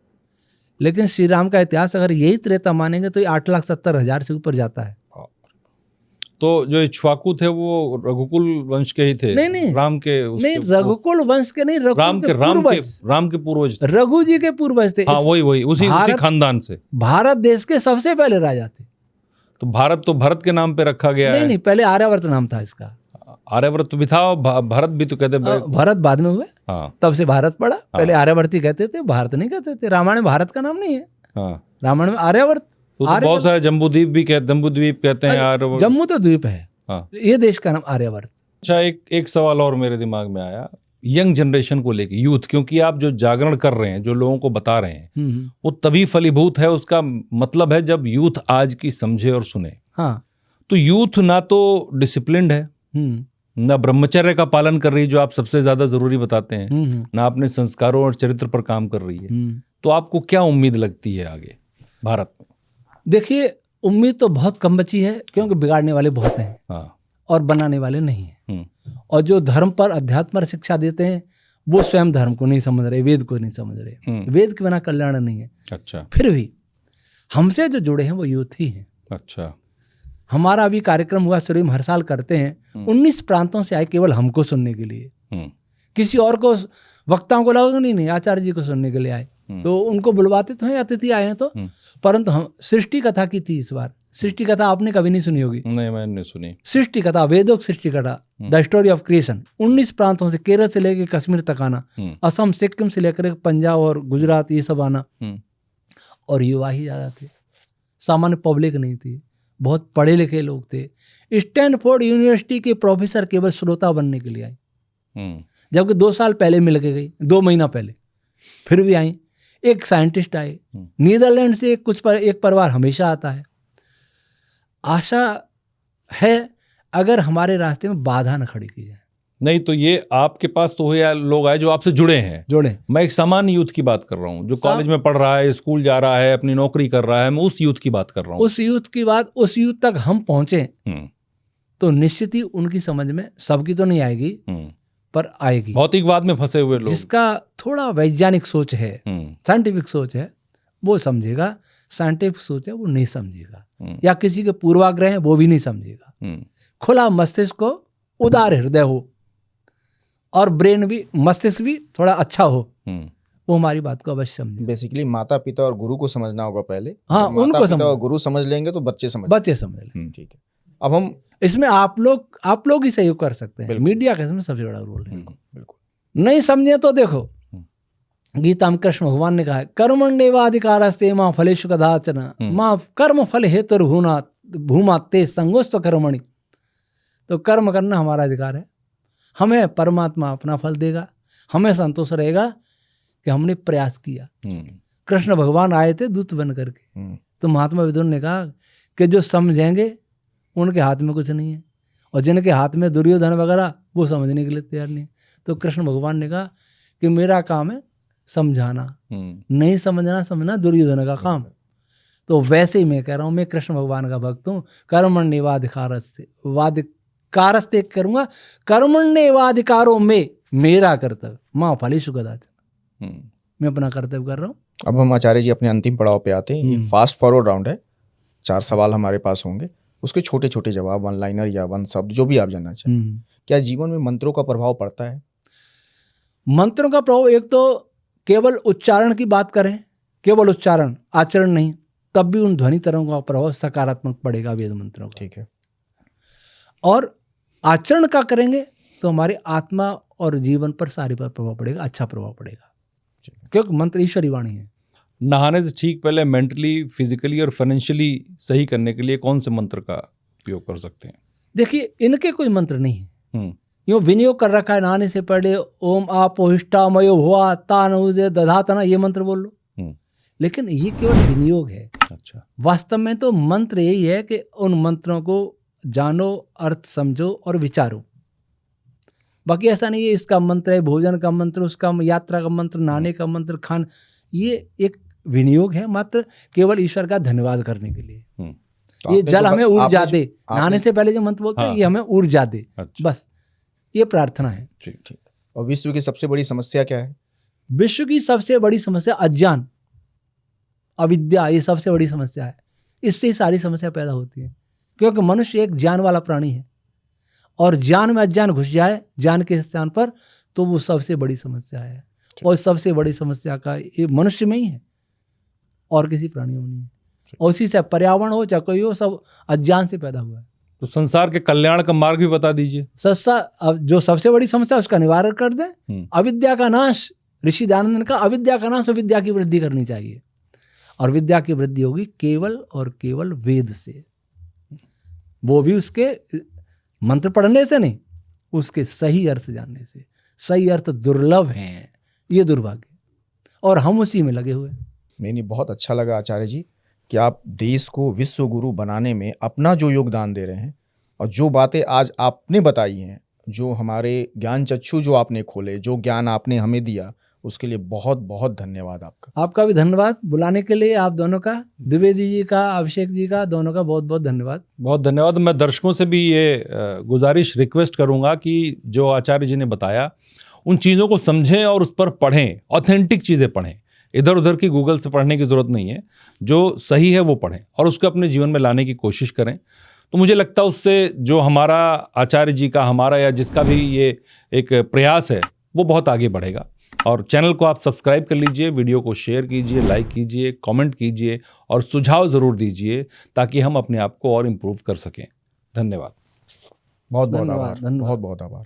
S1: लेकिन श्री राम का इतिहास अगर यही त्रेता मानेंगे तो ये 8,70,000 से ऊपर जाता है।
S3: तो जो इक्ष्वाकु थे वो रघुकुल वंश के ही थे?
S1: नहीं,
S3: राम के
S1: नहीं, रघुकुल वंश के नहीं,
S3: राम के पूर्वज थे।
S1: रघु जी के पूर्वज थे।
S3: हाँ, वही उसी खानदान से।
S1: भारत देश के सबसे पहले राजा थे।
S3: तो भारत के नाम पे रखा गया है?
S1: नहीं, पहले आर्यावर्त नाम था इसका।
S3: आर्यावर्त भी था और भारत भी तो कहते।
S1: भारत बाद में हुए,
S3: हाँ,
S1: तब से भारत पड़ा। पहले आर्यावर्ती कहते थे, भारत नहीं कहते थे। रामायण में भारत का नाम नहीं है,
S3: हाँ,
S1: रामायण में आर्यावर्त।
S3: तो बहुत सारे जम्बूद्वीप भी जम्बूद्वीप कहते हैं।
S1: जम्मू तो द्वीप है,
S3: हाँ,
S1: ये देश का नाम आर्यावर्त।
S3: अच्छा, एक सवाल और मेरे दिमाग में आया, यंग जनरेशन को लेके, यूथ, क्योंकि आप जो जागरण कर रहे हैं, जो लोगों को बता रहे हैं, वो तभी फलीभूत है, उसका मतलब है जब यूथ आज की समझे और सुने।
S1: हाँ,
S3: तो यूथ ना तो डिसिप्लिन्ड है, ना ब्रह्मचर्य का पालन कर रही है जो आप सबसे ज्यादा जरूरी बताते हैं, ना अपने संस्कारों और चरित्र पर काम कर रही है। तो आपको क्या उम्मीद लगती है आगे भारत में?
S1: देखिए, उम्मीद तो बहुत कम बची है, क्योंकि बिगाड़ने वाले बहुत हैं,
S3: हाँ,
S1: और बनाने वाले नहीं हैं। और जो धर्म पर, अध्यात्म पर शिक्षा देते हैं, वो स्वयं धर्म को नहीं समझ रहे, वेद को नहीं समझ रहे। वेद के बिना कल्याण नहीं है।
S3: अच्छा,
S1: फिर भी हमसे जो जुड़े हैं वो यूथ ही हैं।
S3: अच्छा,
S1: हमारा अभी कार्यक्रम हुआ शुरू में, हर साल करते हैं, 19 प्रांतों से आए केवल हमको सुनने के लिए। किसी और को, वक्ताओं को लगा नहीं, आचार्य जी को सुनने के लिए आए, तो उनको बुलवाते तो हैं, अतिथि आए हैं तो। परंतु हम सृष्टि कथा की थी इस बार। सृष्टि कथा आपने कभी नहीं सुनी होगी।
S3: नहीं, मैंने सुनी।
S1: सृष्टि कथा, वेदों की सृष्टि कथा, द स्टोरी ऑफ क्रिएशन। 19 प्रांतों से, केरल से लेकर कश्मीर तक आना, असम सिक्किम से लेकर पंजाब और गुजरात, ये सब आना, और युवा ही ज्यादा थे, सामान्य पब्लिक नहीं थी, बहुत पढ़े लिखे लोग थे। स्टैनफोर्ड यूनिवर्सिटी के प्रोफेसर केवल श्रोता बनने के लिए आई, जबकि 2 साल पहले मिल के गई, 2 महीना पहले, फिर भी आई। एक साइंटिस्ट आए नीदरलैंड से, एक परिवार हमेशा आता है। आशा है अगर हमारे रास्ते में बाधा न खड़ी की जाए।
S3: नहीं तो ये आपके पास तो या लोग आए जो आपसे जुड़े हैं। मैं एक सामान्य यूथ की बात कर रहा हूँ, जो कॉलेज में पढ़ रहा है, स्कूल जा रहा है, अपनी नौकरी कर रहा है, मैं उस यूथ की बात कर रहा हूँ।
S1: उस यूथ तक हम पहुंचे तो निश्चित ही उनकी समझ में, सबकी तो नहीं आएगी, पर आएगी।
S3: भौतिकवाद में फंसे हुए लोग,
S1: जिसका थोड़ा वैज्ञानिक सोच है, साइंटिफिक सोच है, वो समझेगा। साइंटिफिक सोच है वो नहीं समझेगा, या किसी के पूर्वाग्रह है वो भी नहीं समझेगा। खुला मस्तिष्क हो, उदार हृदय हो, और ब्रेन भी, मस्तिष्क भी थोड़ा अच्छा हो, वो हमारी बात को अवश्य समझे।
S2: बेसिकली माता पिता और गुरु को समझना होगा पहले।
S1: हाँ, उनको समझ,
S2: और गुरु समझ लेंगे तो बच्चे समझ लेंगे। ठीक है, अब हम
S1: इसमें आप लोग ही सहयोग कर सकते हैं। मीडिया का इसमें सबसे बड़ा रोल है।
S2: बिल्कुल
S1: नहीं समझे तो देखो, गीता में कृष्ण भगवान ने कहा है, कर्मण्येवाधिकारस्ते मां फलेषु कदाचन मां कर्म फल हेतुर्भूना भूमाते संगोस्त कर्मणि। तो कर्म करना हमारा अधिकार है, हमें परमात्मा अपना फल देगा, हमें संतोष रहेगा कि हमने प्रयास किया। कृष्ण भगवान आए थे दूत बन करके, तो महात्मा विदुर ने कहा कि जो समझेंगे उनके हाथ में कुछ नहीं है, और जिनके हाथ में दुर्योधन वगैरह, वो समझने के लिए तैयार नहीं। तो कृष्ण भगवान ने कहा कि मेरा काम है समझाना, नहीं समझना दुर्योधन का काम। तो वैसे ही मैं कह रहा हूँ, मैं कृष्ण भगवान का भक्त हूँ। कर्मण्येवाधिकारस्ते करूँगा, कर्मण्येवाधिकारो में मेरा कर्तव्य मां फलेषु कदाचन, मैं अपना कर्तव्य कर रहा हूँ।
S2: अब हम आचार्य जी अपने अंतिम पड़ाव पे आते हैं। ये फास्ट फॉरवर्ड राउंड है, 4 सवाल हमारे पास होंगे, उसके छोटे छोटे जवाब, वन लाइनर या वन शब्द, जो भी आप जानना चाहें। क्या जीवन में मंत्रों का प्रभाव पड़ता है?
S1: मंत्रों का प्रभाव, एक तो केवल उच्चारण की बात करें, केवल उच्चारण, आचरण नहीं, तब भी उन ध्वनि तरंगों का प्रभाव सकारात्मक पड़ेगा वेद मंत्रों का।
S2: ठीक है।
S1: और आचरण का करेंगे तो हमारी आत्मा और जीवन पर सारे पर प्रभाव पड़ेगा, अच्छा प्रभाव पड़ेगा, क्योंकि मंत्र ईश्वरी वाणी है।
S3: नहाने से ठीक पहले मेंटली, फिजिकली और फाइनेंशियली सही करने के लिए कौन से मंत्र का उपयोग कर सकते हैं?
S1: देखिए, इनके कोई मंत्र नहीं है, यूँ विनियोग कर रखा है, नहाने से पहले ओम आपोहिष्टा मयो भुआ तानुजे दधातना, ये मंत्र बोल लो, लेकिन ये केवल विनियोग है।
S3: अच्छा।
S1: वास्तव में तो मंत्र यही है कि उन मंत्रों को जानो, अर्थ समझो और विचारो। बाकी ऐसा नहीं है इसका मंत्र है भोजन का मंत्र, उसका यात्रा का मंत्र, नहाने का मंत्र, खान, ये एक विनियोग है मात्र केवल ईश्वर का धन्यवाद करने के लिए। ये जल हमें ऊर्जा दे, नहाने से पहले जो मंत्र बोलते हैं, ये हमें ऊर्जा दे, बस ये प्रार्थना है।
S2: ठीक। और विश्व की सबसे बड़ी समस्या क्या है?
S1: विश्व की सबसे बड़ी समस्या अज्ञान, अविद्या, ये सबसे बड़ी समस्या है। इससे ही सारी समस्या पैदा होती है, क्योंकि मनुष्य एक ज्ञान वाला प्राणी है, और ज्ञान में अज्ञान घुस जाए ज्ञान के स्थान पर, तो वो सबसे बड़ी समस्या है। और सबसे बड़ी समस्या का ये मनुष्य में ही है, और किसी प्राणियों में नहीं है। और उसी से पर्यावरण हो चाहे कोई हो, सब अज्ञान से पैदा हुआ है।
S3: तो संसार के कल्याण का मार्ग भी बता दीजिए।
S1: अब जो सबसे बड़ी समस्या उसका निवारण कर दें। अविद्या का नाश, ऋषि दयानंद ने कहा अविद्या का नाश और विद्या की वृद्धि करनी चाहिए, और विद्या की वृद्धि होगी केवल और केवल वेद से, वो भी उसके मंत्र पढ़ने से नहीं, उसके सही अर्थ जानने से। सही अर्थ दुर्लभ हैं, ये दुर्भाग्य, और हम उसी में लगे हुए।
S2: नहीं, बहुत अच्छा लगा आचार्य जी कि आप देश को विश्व गुरु बनाने में अपना जो योगदान दे रहे हैं, और जो बातें आज आपने बताई हैं, जो हमारे ज्ञान चक्षु जो आपने खोले, जो ज्ञान आपने हमें दिया, उसके लिए बहुत बहुत धन्यवाद आपका।
S1: आपका भी धन्यवाद बुलाने के लिए, आप दोनों का, द्विवेदी जी का, अभिषेक जी का, दोनों का बहुत बहुत धन्यवाद।
S3: बहुत धन्यवाद। मैं दर्शकों से भी ये गुजारिश, रिक्वेस्ट करूंगा कि जो आचार्य जी ने बताया उन चीज़ों को समझें और उस पर पढ़ें, ऑथेंटिक चीज़ें पढ़ें। इधर उधर की गूगल से पढ़ने की ज़रूरत नहीं है, जो सही है वो पढ़ें और उसको अपने जीवन में लाने की कोशिश करें। तो मुझे लगता है उससे जो हमारा आचार्य जी का, हमारा या जिसका भी ये एक प्रयास है, वो बहुत आगे बढ़ेगा। और चैनल को आप सब्सक्राइब कर लीजिए, वीडियो को शेयर कीजिए, लाइक कीजिए, कमेंट कीजिए और सुझाव ज़रूर दीजिए, ताकि हम अपने आप को और इम्प्रूव कर सकें। धन्यवाद।
S2: बहुत बहुत आभार। बहुत बहुत आभार।